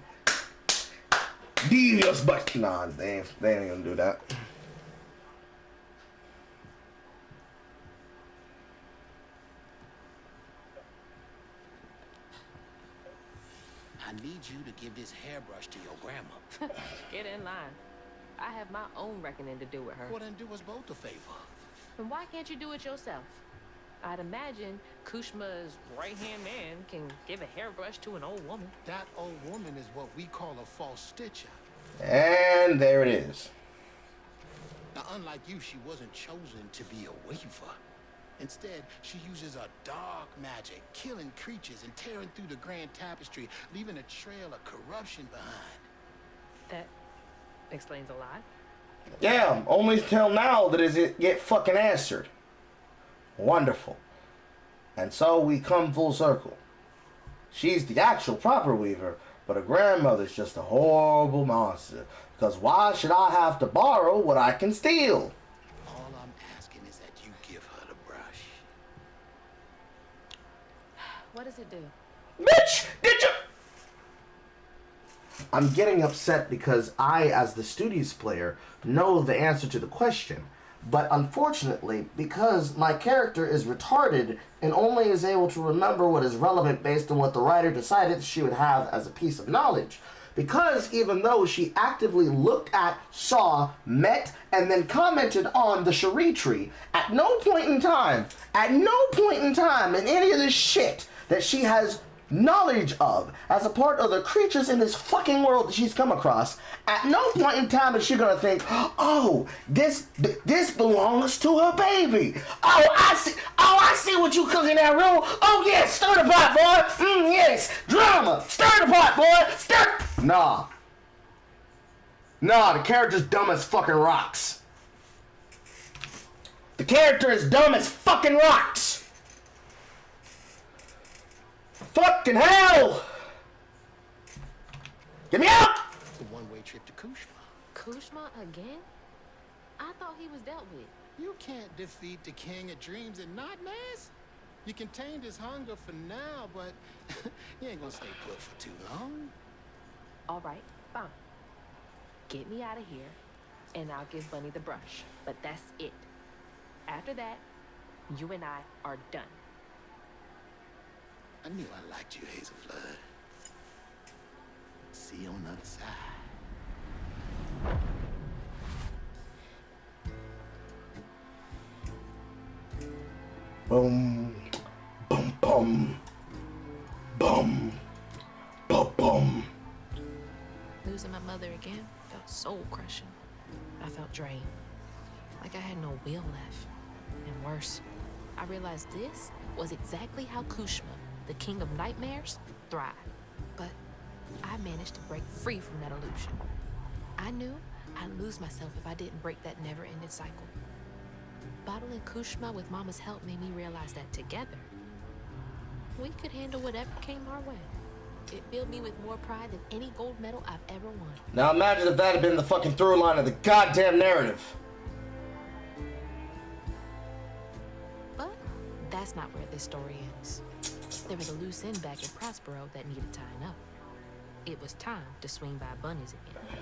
Devious but nah, they ain't gonna do that. I need you to give this hairbrush to your grandma. Get in line. I have my own reckoning to do with her. Well, then do us both a favor. And why can't you do it yourself? I'd imagine Kushma's right-hand man can give a hairbrush to an old woman. That old woman is what we call a false stitcher. And there it is. Now, unlike you, she wasn't chosen to be a weaver. Instead, she uses a dark magic, killing creatures and tearing through the grand tapestry, leaving a trail of corruption behind. That explains a lot. Yeah, only till now that it get fucking answered. Wonderful. And so we come full circle. She's the actual proper weaver, but her grandmother's just a horrible monster. Because why should I have to borrow what I can steal? All I'm asking is that you give her the brush. What does it do? Bitch! Did you? I'm getting upset because I, as the Studios player, know the answer to the question. But unfortunately, because my character is retarded and only is able to remember what is relevant based on what the writer decided she would have as a piece of knowledge. Because even though she actively looked at, saw, met, and then commented on the Cherie tree, at no point in time in any of this shit that she has knowledge of as a part of the creatures in this fucking world that she's come across, at no point in time is she gonna think, oh, this belongs to her baby. I see what you cooking that room. Oh yeah, stir the pot, boy. Yes, drama. Stir the pot, boy. Stir. Nah, the character's dumb as fucking rocks. The character is dumb as fucking rocks. Fucking hell! Get me out! It's a one-way trip to Kushma. Kushma again? I thought he was dealt with. You can't defeat the king of dreams and nightmares. You contained his hunger for now, but he ain't gonna stay put for too long. All right, fine. Get me out of here, and I'll give Bunny the brush. But that's it. After that, you and I are done. I knew I liked you, Hazel Flood. See you on the other side. Boom, boom, boom, boom, boom, boom. Losing my mother again felt soul crushing. I felt drained, like I had no will left. And worse, I realized this was exactly how Kushma, the king of nightmares, thrived. But I managed to break free from that illusion. I knew I'd lose myself if I didn't break that never-ending cycle. Battling Kushma with Mama's help made me realize that together, we could handle whatever came our way. It filled me with more pride than any gold medal I've ever won. Now imagine if that had been the fucking through line of the goddamn narrative. But that's not where this story ends. There was a loose end back in Prospero that needed tying up. It was time to swing by Bunny's again.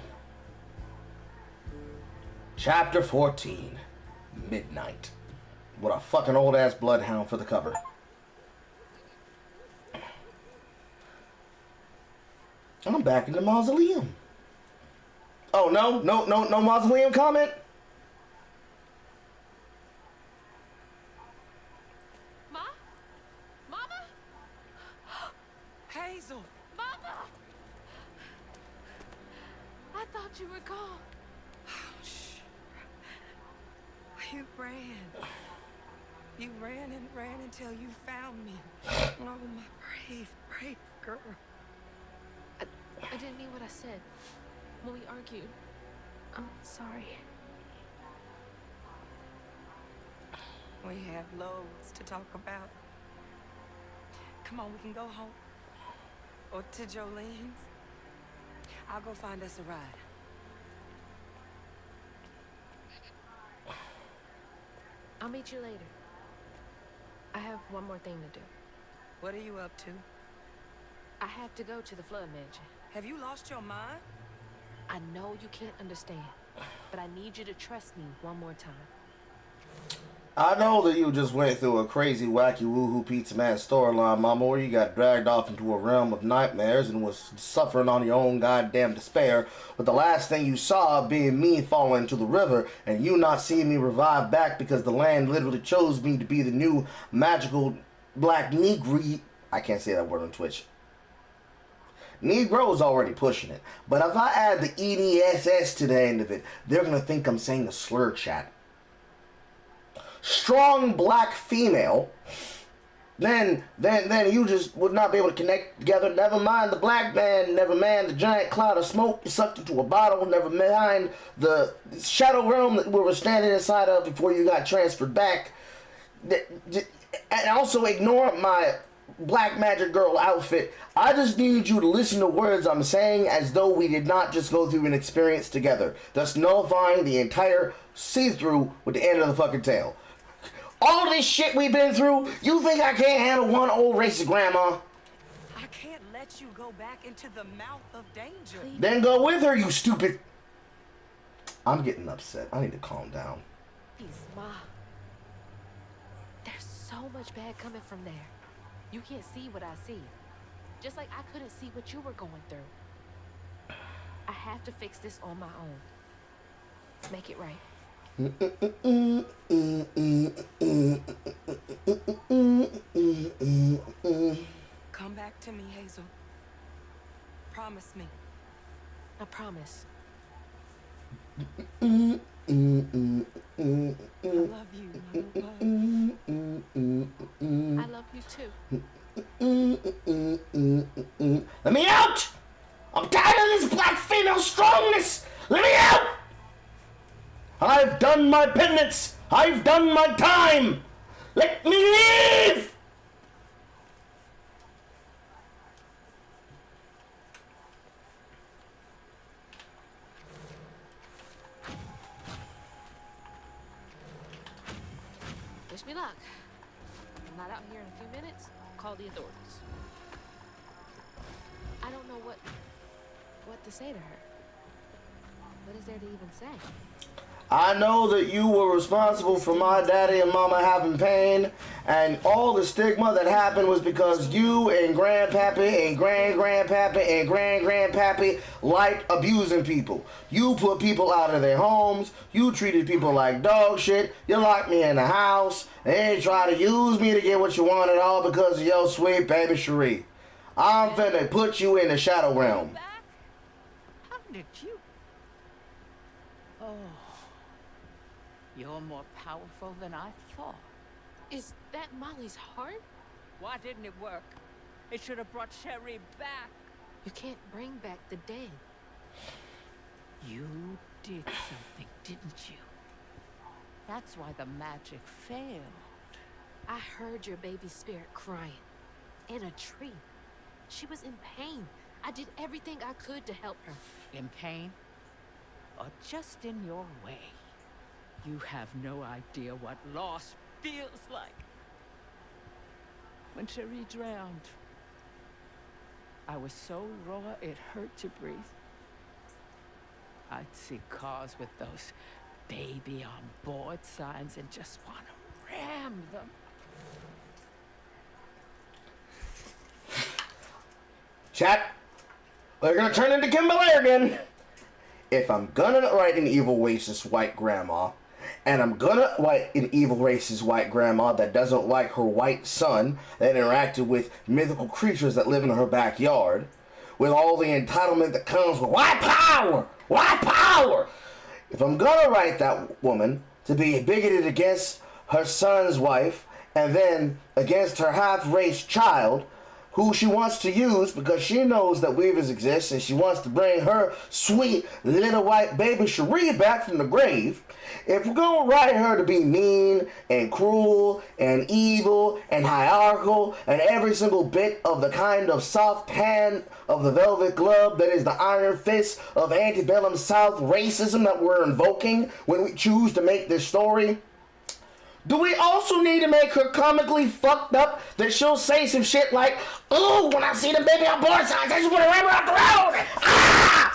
Chapter 14. Midnight. What a fucking old ass bloodhound for the cover. I'm back in the mausoleum. Oh no mausoleum comment? Ma? Mama? Hazel! Mama! I thought you were gone. You ran. You ran and ran until you found me. Oh, my brave, brave girl. I didn't mean what I said when we argued. I'm sorry. We have loads to talk about. Come on, we can go home. Or to Jolene's. I'll go find us a ride. I'll meet you later. I have one more thing to do. What are you up to? I have to go to the Flood Mansion. Have you lost your mind? I know you can't understand, but I need you to trust me one more time. I know that you just went through a crazy, wacky, woohoo pizza man storyline, Mama, where you got dragged off into a realm of nightmares and was suffering on your own goddamn despair, but the last thing you saw being me fall into the river and you not seeing me revive back because the land literally chose me to be the new magical black Negro. I can't say that word on Twitch. Negro's already pushing it, but if I add the EDSS to the end of it, they're gonna think I'm saying a slur, chat. Strong black female, then you just would not be able to connect together. Never mind the black man, never mind the giant cloud of smoke you sucked into a bottle, never mind the shadow realm that we were standing inside of before you got transferred back. And also ignore my black magic girl outfit. I just need you to listen to words I'm saying as though we did not just go through an experience together, thus nullifying the entire see-through with the end of the fucking tale. All this shit we've been through, you think I can't handle one old racist grandma? I can't let you go back into the mouth of danger. Please. Then go with her, you stupid. I'm getting upset. I need to calm down. Please, Ma. There's so much bad coming from there. You can't see what I see. Just like I couldn't see what you were going through. I have to fix this on my own. Make it right. Come back to me, Hazel. Promise me. I promise. I love you, Mama. I love you too. Let me out! I'm tired of this black female strongness! Let me out! I've done my penance! I've done my time! Let me leave! luck. I'm not out here in a few minutes. Call the authorities. I don't know what to say to her. What is there to even say? I know that you were responsible for my daddy and mama having pain, and all the stigma that happened was because you and grandpappy and grandpappy and grandpappy liked abusing people. You put people out of their homes, you treated people like dog shit, you locked me in the house, and you try to use me to get what you wanted all because of your sweet baby Cherie. I'm finna put you in the shadow realm. How did you? Oh, you're more powerful than I thought. Is that Molly's heart? Why didn't it work? It should have brought Cherie back. You can't bring back the dead. You did something, didn't you? That's why the magic failed. I heard your baby spirit crying. In a tree. She was in pain. I did everything I could to help her. In pain? Or just in your way? You have no idea what loss feels like. When Cherie drowned, I was so raw it hurt to breathe. I'd see cars with those baby on board signs and just want to ram them. Chat, we're gonna turn into Kimberly again. If I'm gonna write an evil racist white grandma, and I'm gonna write an evil racist white grandma that doesn't like her white son that interacted with mythical creatures that live in her backyard, with all the entitlement that comes with white power, if I'm gonna write that woman to be bigoted against her son's wife and then against her half-race child, who she wants to use because she knows that Weavers exist and she wants to bring her sweet little white baby Cherie back from the grave, if we're going to write her to be mean and cruel and evil and hierarchical and every single bit of the kind of soft hand of the velvet glove that is the iron fist of antebellum South racism that we're invoking when we choose to make this story, do we also need to make her comically fucked up that she'll say some shit like, "Ooh, when I see the baby on board signs, I just want to ram her off the road"? Ah!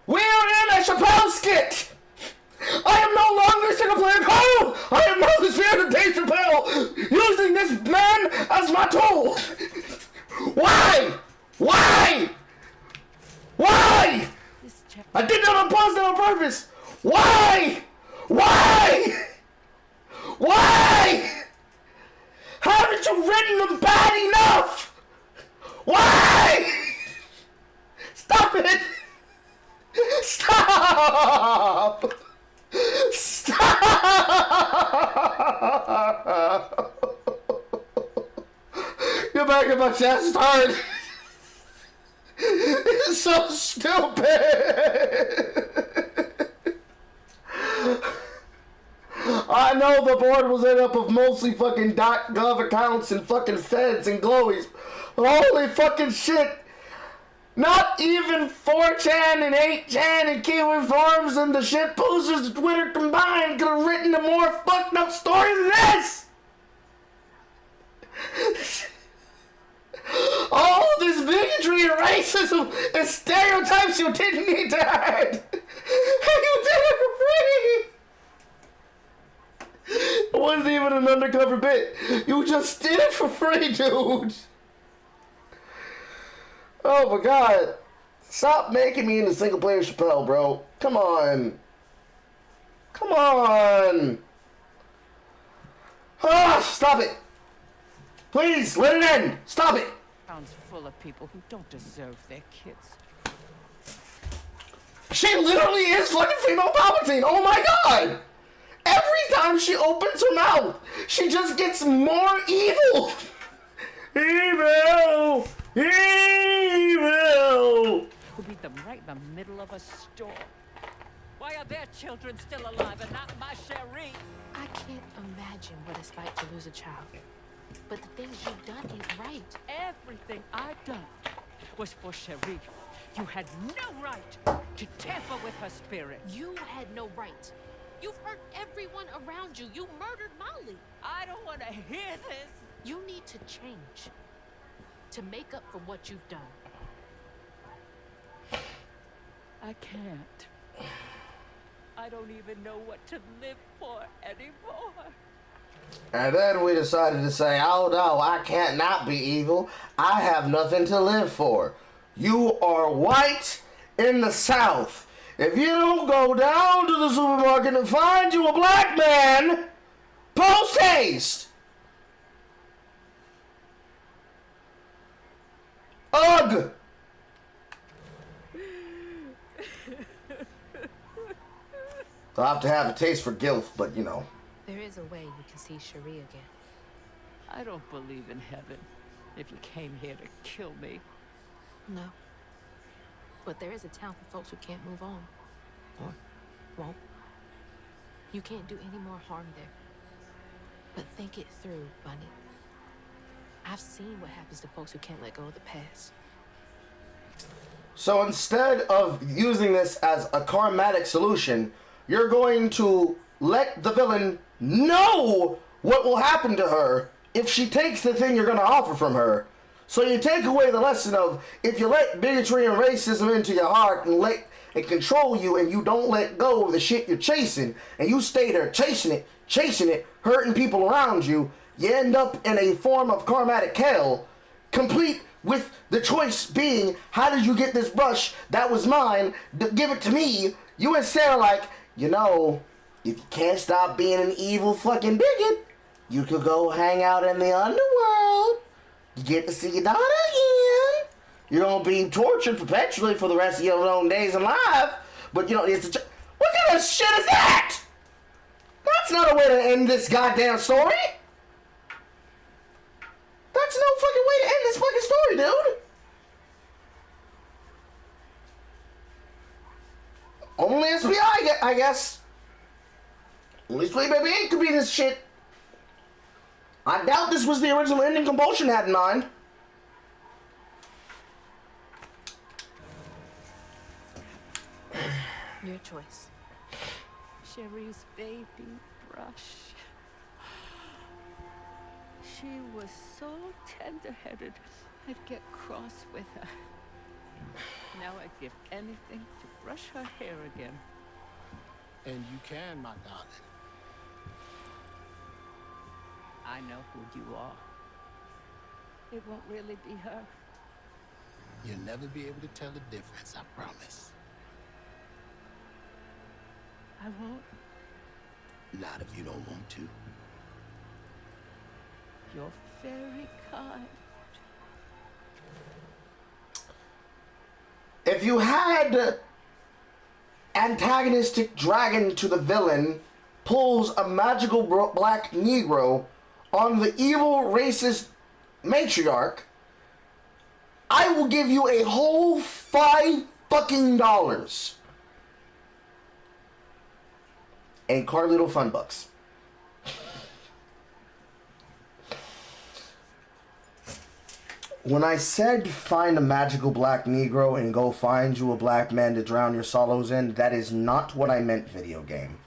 We're in a Chappelle skit. I am no longer single player Cole. I am now the spirit of Dave Chappelle, using this man as my tool. Why? I did that on purpose, on purpose. Why? Haven't you written them bad enough? Why? Stop it! Stop! You're back in my chest hard. It's so stupid. I know the board was made up of mostly fucking .gov accounts and fucking feds and glowies. But holy fucking shit. Not even 4chan and 8chan and Kiwi Farms and the shit posters of Twitter combined could have written a more fucked up story than this. All this bigotry and racism and stereotypes you didn't need to add. And you did it for free. It wasn't even an undercover bit. You just did it for free, dude. Oh my god. Stop making me into single player Chappelle, bro. Come on. Ah, stop it. Please, let it end. Stop it. Town's full of people who don't deserve their kids. She literally is fucking female Palpatine. Oh my god. Every time she opens her mouth, she just gets more evil. Evil! Who beat them right in the middle of a storm? Why are their children still alive and not my Cherie? I can't imagine what it's like to lose a child. But the things you've done ain't right. Everything I've done was for Cherie. You had no right to tamper with her spirit. You had no right. You've hurt everyone around you. You murdered Molly. I don't want to hear this. You need to change to make up for what you've done. I can't. I don't even know what to live for anymore. And then we decided to say, oh no, I can't not be evil. I have nothing to live for. You are white in the South. If you don't go down to the supermarket and find you a black man, post haste. Ugh. I'll have to have a taste for guilt, but you know. There is a way you can see Cherie again. I don't believe in heaven. If you came here to kill me. No. But there is a town for folks who can't move on. Or won't. You can't do any more harm there. But think it through, Bunny. I've seen what happens to folks who can't let go of the past. So instead of using this as a karmatic solution, you're going to let the villain know what will happen to her if she takes the thing you're going to offer from her. So you take away the lesson of, if you let bigotry and racism into your heart and let it control you, and you don't let go of the shit you're chasing, and you stay there chasing it, hurting people around you, you end up in a form of karmatic hell, complete with the choice being, how did you get this brush? That was mine. Give it to me. You and Sarah like, you know, if you can't stop being an evil fucking bigot, you could go hang out in the underworld. You get to see your daughter again. You're gonna be tortured perpetually for the rest of your own days in life. But you know, what kind of shit is that? That's not a way to end this goddamn story. That's no fucking way to end this fucking story, dude. Only SBI, I guess. Only Sweet Baby 8 could be this shit. I doubt this was the original ending Compulsion had in mind. Your choice. Cherie's baby brush. She was so tender-headed, I'd get cross with her. Now I'd give anything to brush her hair again. And you can, my darling. I know who you are. It won't really be her. You'll never be able to tell the difference, I promise. I won't. Not if you don't want to. You're very kind. If you had antagonistic dragon to the villain pulls a magical black Negro on the evil racist matriarch, I will give you a whole $5 fucking and Carlito Fun Bucks. When I said find a magical black Negro and go find you a black man to drown your sorrows in, that is not what I meant, video game.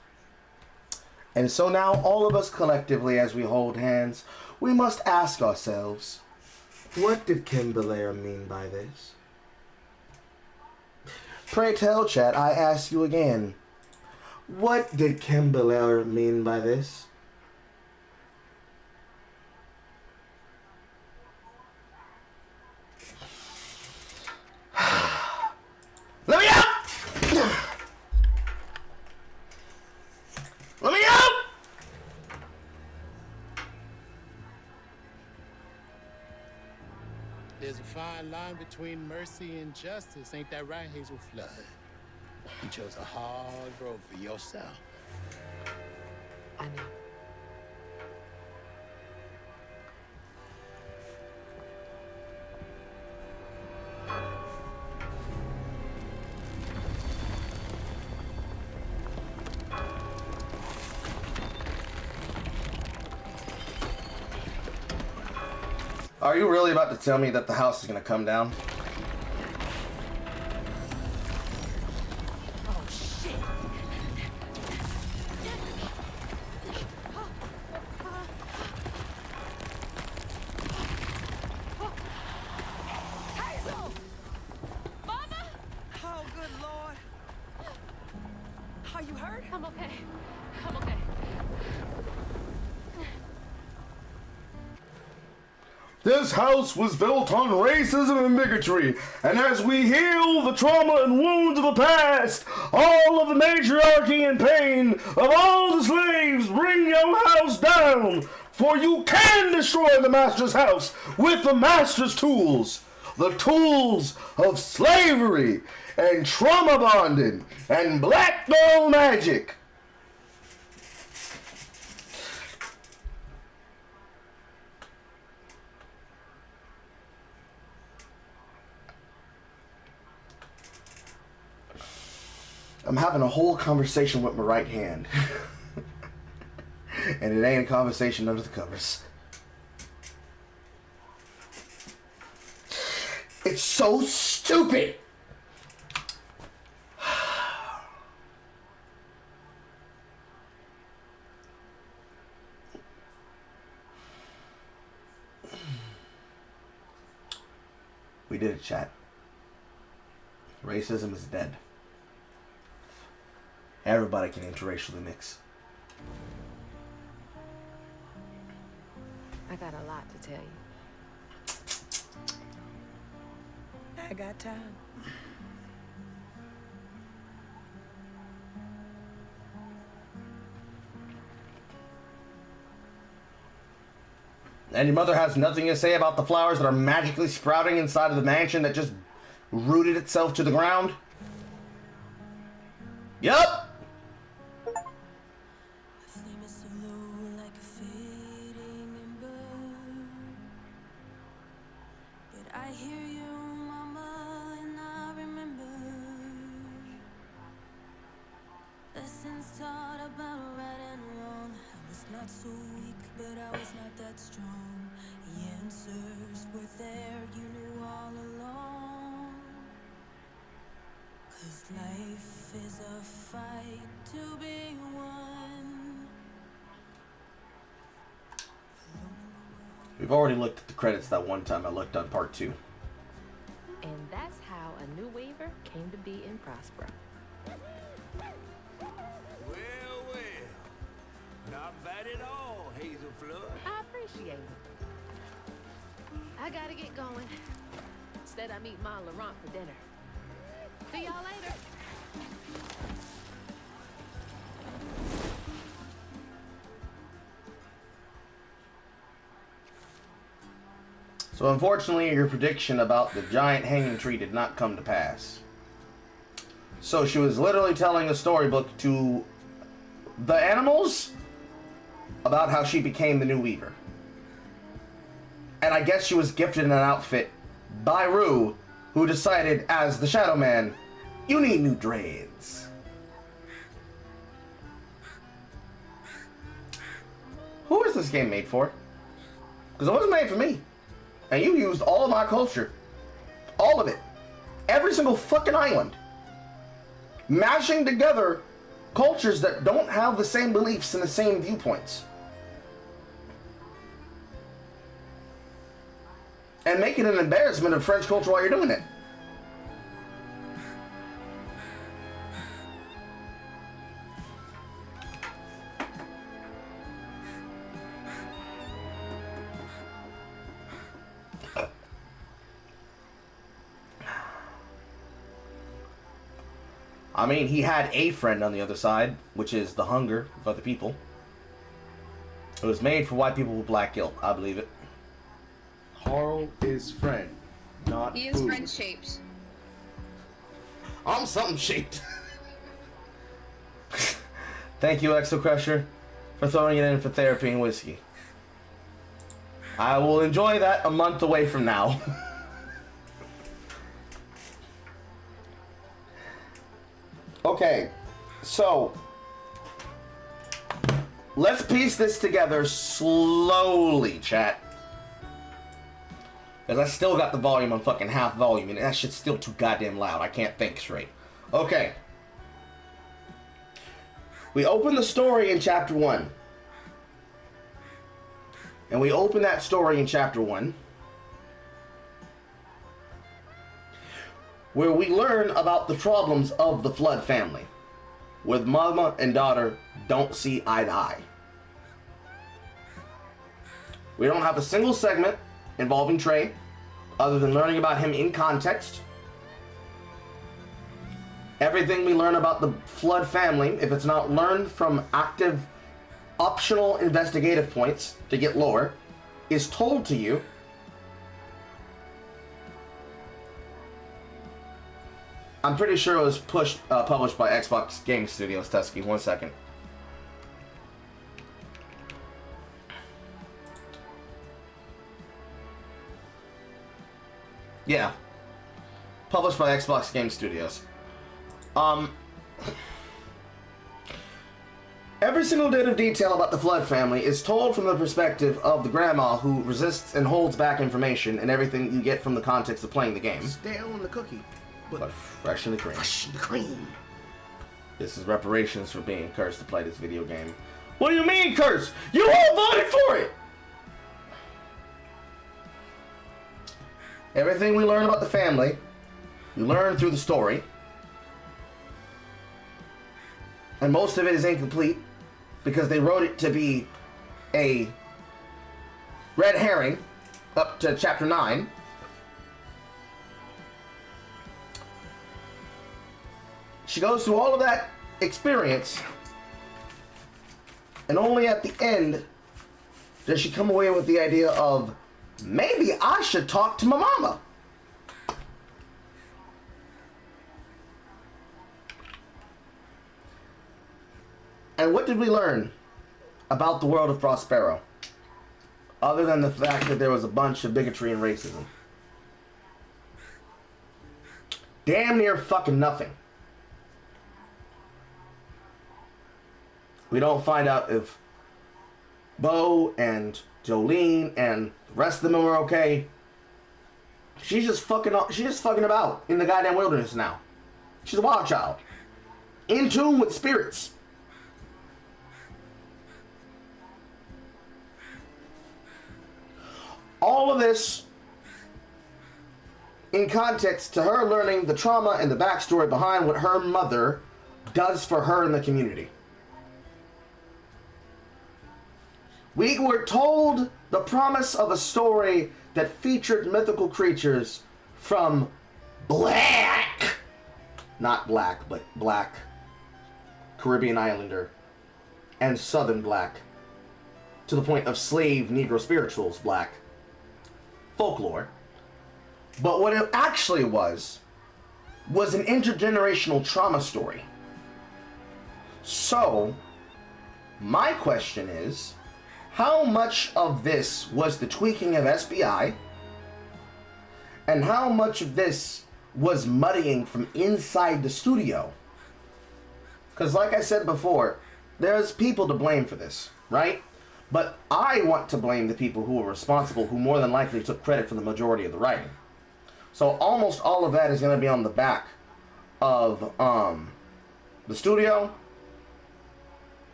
And so now, all of us collectively, as we hold hands, we must ask ourselves, what did Kim Belair mean by this? Pray tell, chat, I ask you again, what did Kim Belair mean by this? Let me out! Let me out! There's a fine line between mercy and justice. Ain't that right, Hazel Flood? You chose a hard road for yourself. I know. Are you really about to tell me that the house is gonna come down? Oh shit! I'm okay. I'm okay. This house was built on racism and bigotry, and as we heal the trauma and wounds of the past, all of the matriarchy and pain of all the slaves, bring your house down, for you can destroy the master's house with the master's tools, the tools of slavery and trauma bonding and black girl magic. I'm having a whole conversation with my right hand. And it ain't a conversation under the covers. It's so stupid. We did it, chat. Racism is dead. Everybody can interracially mix. I got a lot to tell you. I got time. And your mother has nothing to say about the flowers that are magically sprouting inside of the mansion that just rooted itself to the ground? Yup! Life is a fight to be won. We've already looked at the credits that one time I looked on part 2. And that's how a new Weaver came to be in Prospero. Well, not bad at all, Hazel Flood. I appreciate it. I gotta get going. Instead, I meet Ma Laurent for dinner. See y'all later. So unfortunately, your prediction about the giant hanging tree did not come to pass. So she was literally telling a storybook to the animals about how she became the new Weaver. And I guess she was gifted an outfit by Rue, who decided, as the Shadow Man, you need new dreads. Who is this game made for? Because it wasn't made for me. And you used all of my culture. All of it. Every single fucking island. Mashing together cultures that don't have the same beliefs and the same viewpoints. And making an embarrassment of French culture while you're doing it. I mean, he had a friend on the other side, which is the hunger of other people. It was made for white people with black guilt. I believe it. Carl is friend, not He is food. friend shaped. I'm something shaped. Thank you, Exo Crusher, for throwing it in for therapy and whiskey. I will enjoy that a month away from now. Okay, so let's piece this together slowly, chat. Because I still got the volume on fucking half volume, and that shit's still too goddamn loud. I can't think straight. Okay. We open the story in chapter 1. And we open that story in chapter 1. Where we learn about the problems of the Flood family. with mama and daughter don't see eye to eye. We don't have a single segment involving Trey, other than learning about him in context. Everything we learn about the Flood family, if it's not learned from active, optional investigative points to get lore, is told to you. I'm pretty sure it was published by Xbox Game Studios, Tusky. 1 second. Yeah. Published by Xbox Game Studios. Every single bit of detail about the Flood family is told from the perspective of the grandma who resists and holds back information and everything you get from the context of playing the game. Stale in the cookie, but fresh in the cream. fresh in the cream. This is reparations for being cursed to play this video game. What do you mean cursed? You all voted for it! Everything we learn about the family, we learn through the story. And most of it is incomplete because they wrote it to be a red herring up to chapter 9. She goes through all of that experience, and only at the end does she come away with the idea of, maybe I should talk to my mama. And what did we learn about the world of Prospero? Other than the fact that there was a bunch of bigotry and racism. Damn near fucking nothing. We don't find out if Bo and Jolene and the rest of them are okay. She's just fucking about in the goddamn wilderness now. She's a wild child. In tune with spirits. All of this in context to her learning the trauma and the backstory behind what her mother does for her in the community. We were told the promise of a story that featured mythical creatures from black, not black, but black, Caribbean Islander, and Southern black, to the point of slave Negro spirituals black, folklore. But what it actually was an intergenerational trauma story. So, my question is, how much of this was the tweaking of SBI, and how much of this was muddying from inside the studio? Because like I said before, there's people to blame for this, right? But I want to blame the people who were responsible, who more than likely took credit for the majority of the writing. So almost all of that is going to be on the back of the studio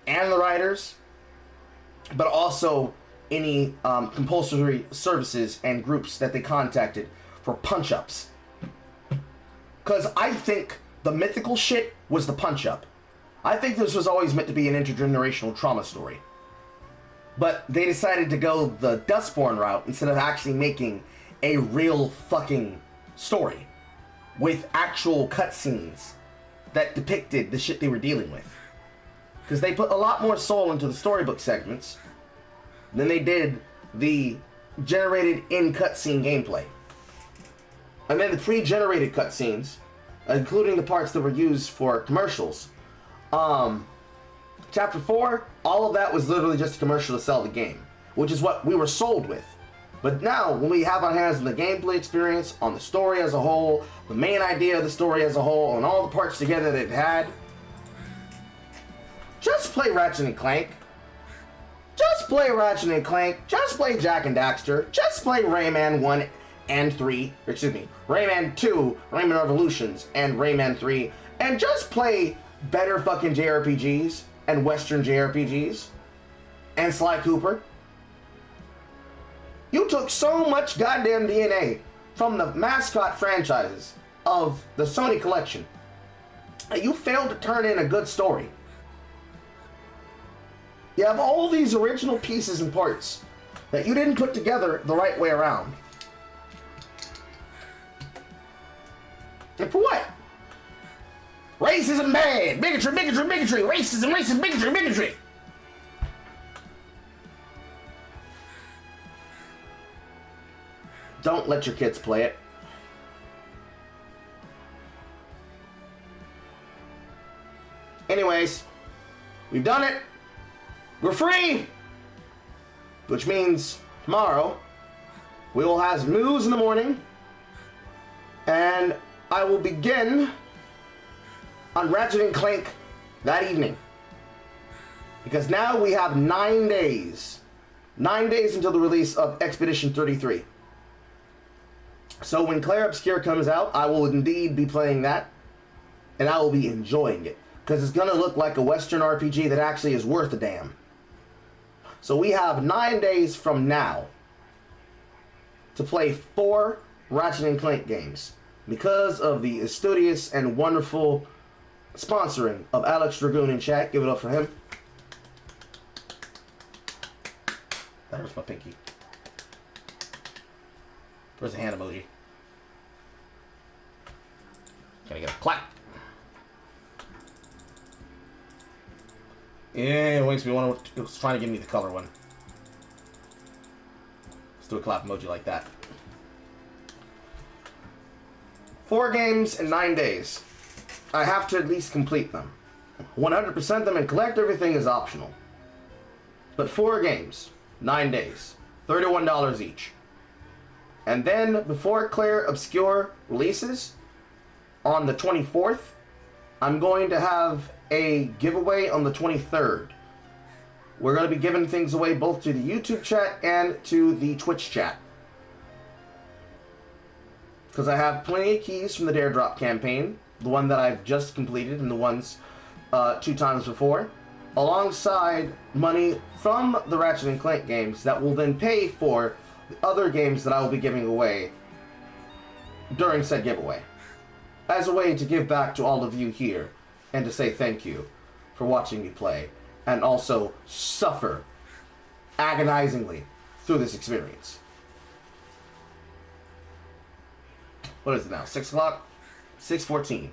and the writers, but also any compulsory services and groups that they contacted for punch-ups. Because I think the mythical shit was the punch-up. I think this was always meant to be an intergenerational trauma story. But they decided to go the Dustborn route instead of actually making a real fucking story with actual cutscenes that depicted the shit they were dealing with. Because they put a lot more soul into the storybook segments than they did the generated in cutscene gameplay. And then the pre-generated cutscenes, including the parts that were used for commercials. Chapter 4, all of that was literally just a commercial to sell the game, which is what we were sold with. But now, when we have our hands on the gameplay experience, on the story as a whole, the main idea of the story as a whole, and all the parts together that it had, just play Ratchet and Clank. Just play Ratchet and Clank. Just play Jak and Daxter. Just play Rayman 1 and 3. Excuse me, Rayman 2, Rayman Revolutions, and Rayman 3. And just play better fucking JRPGs and Western JRPGs. And Sly Cooper. You took so much goddamn DNA from the mascot franchises of the Sony collection You failed to turn in a good story. You have all these original pieces and parts that you didn't put together the right way around. And for what? Racism bad. Bigotry, bigotry, bigotry. Racism, racism, bigotry, bigotry. Don't let your kids play it. Anyways, we've done it. We're free. Which means tomorrow we will have news in the morning. And I will begin on Ratchet & Clank that evening. Because now we have 9 days. 9 days until the release of Expedition 33. So when Clair Obscur comes out, I will indeed be playing that. And I will be enjoying it. Because it's going to look like a Western RPG that actually is worth a damn. So we have 9 days from now to play 4 Ratchet & Clank games. Because of the studious and wonderful sponsoring of Alex Dragoon in chat. Give it up for him. That hurts my pinky. Where's the hand emoji? Can I get a clap? Yeah, it makes me want to. It was trying to give me the color one. Let's do a clap emoji like that. 4 games in 9 days. I have to at least complete them. 100% them and collect everything is optional. But 4 games, 9 days, $31 each. And then, before Clair Obscur releases, on the 24th, I'm going to have a giveaway on the 23rd. We're going to be giving things away both to the YouTube chat and to the Twitch chat. Because I have plenty of keys from the Dare Drop campaign, the one that I've just completed and the ones 2 times before, alongside money from the Ratchet & Clank games that will then pay for the other games that I will be giving away during said giveaway. As a way to give back to all of you here and to say thank you for watching me play and also suffer agonizingly through this experience. What is it now? 6 o'clock? 6:14.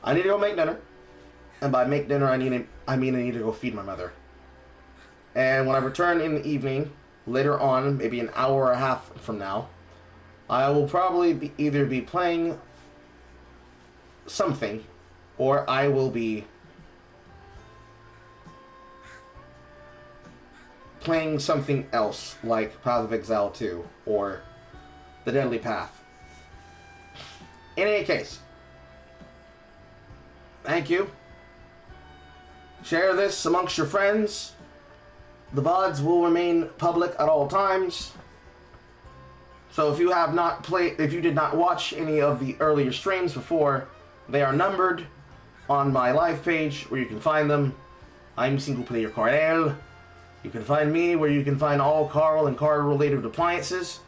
I need to go make dinner. And by make dinner, I mean I need to go feed my mother. And when I return in the evening, later on, maybe an hour and a half from now, I will probably either be playing something, or I will be playing something else, like Path of Exile 2, or The Deadly Path. In any case, thank you. Share this amongst your friends. The VODs will remain public at all times. So if you have not played, if you did not watch any of the earlier streams before, they are numbered on my live page where you can find them. I'm Single Player Carl. You can find me where you can find all Carl and Carl related appliances.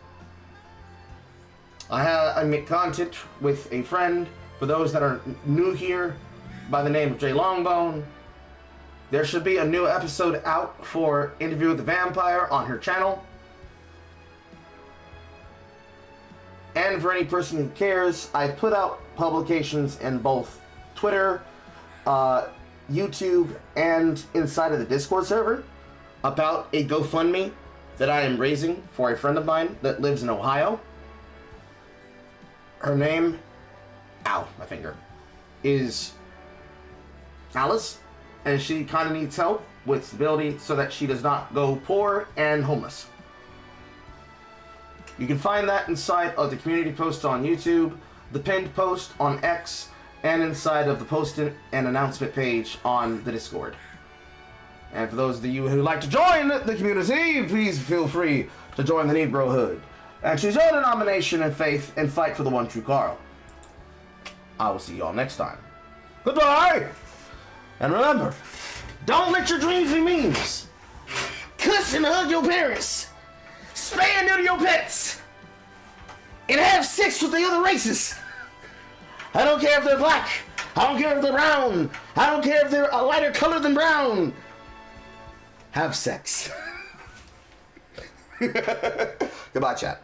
I make content with a friend, for those that are new here, by the name of Jay Longbone. There should be a new episode out for Interview with the Vampire on her channel. And for any person who cares, I've put out publications in both Twitter, YouTube, and inside of the Discord server about a GoFundMe that I am raising for a friend of mine that lives in Ohio. Her name, ow, my finger, is Alice, and she kind of needs help with stability so that she does not go poor and homeless. You can find that inside of the community post on YouTube, the pinned post on X, and inside of the post and announcement page on the Discord. And for those of you who like to join the community, please feel free to join the Negrohood and choose your denomination and faith and fight for the one true Carl. I will see y'all next time. Goodbye! And remember, don't let your dreams be memes. Cuss and hug your parents. Spay and neuter your pets. and have sex with the other races. I don't care if they're black. I don't care if they're brown. I don't care if they're a lighter color than brown. Have sex. Goodbye, chat.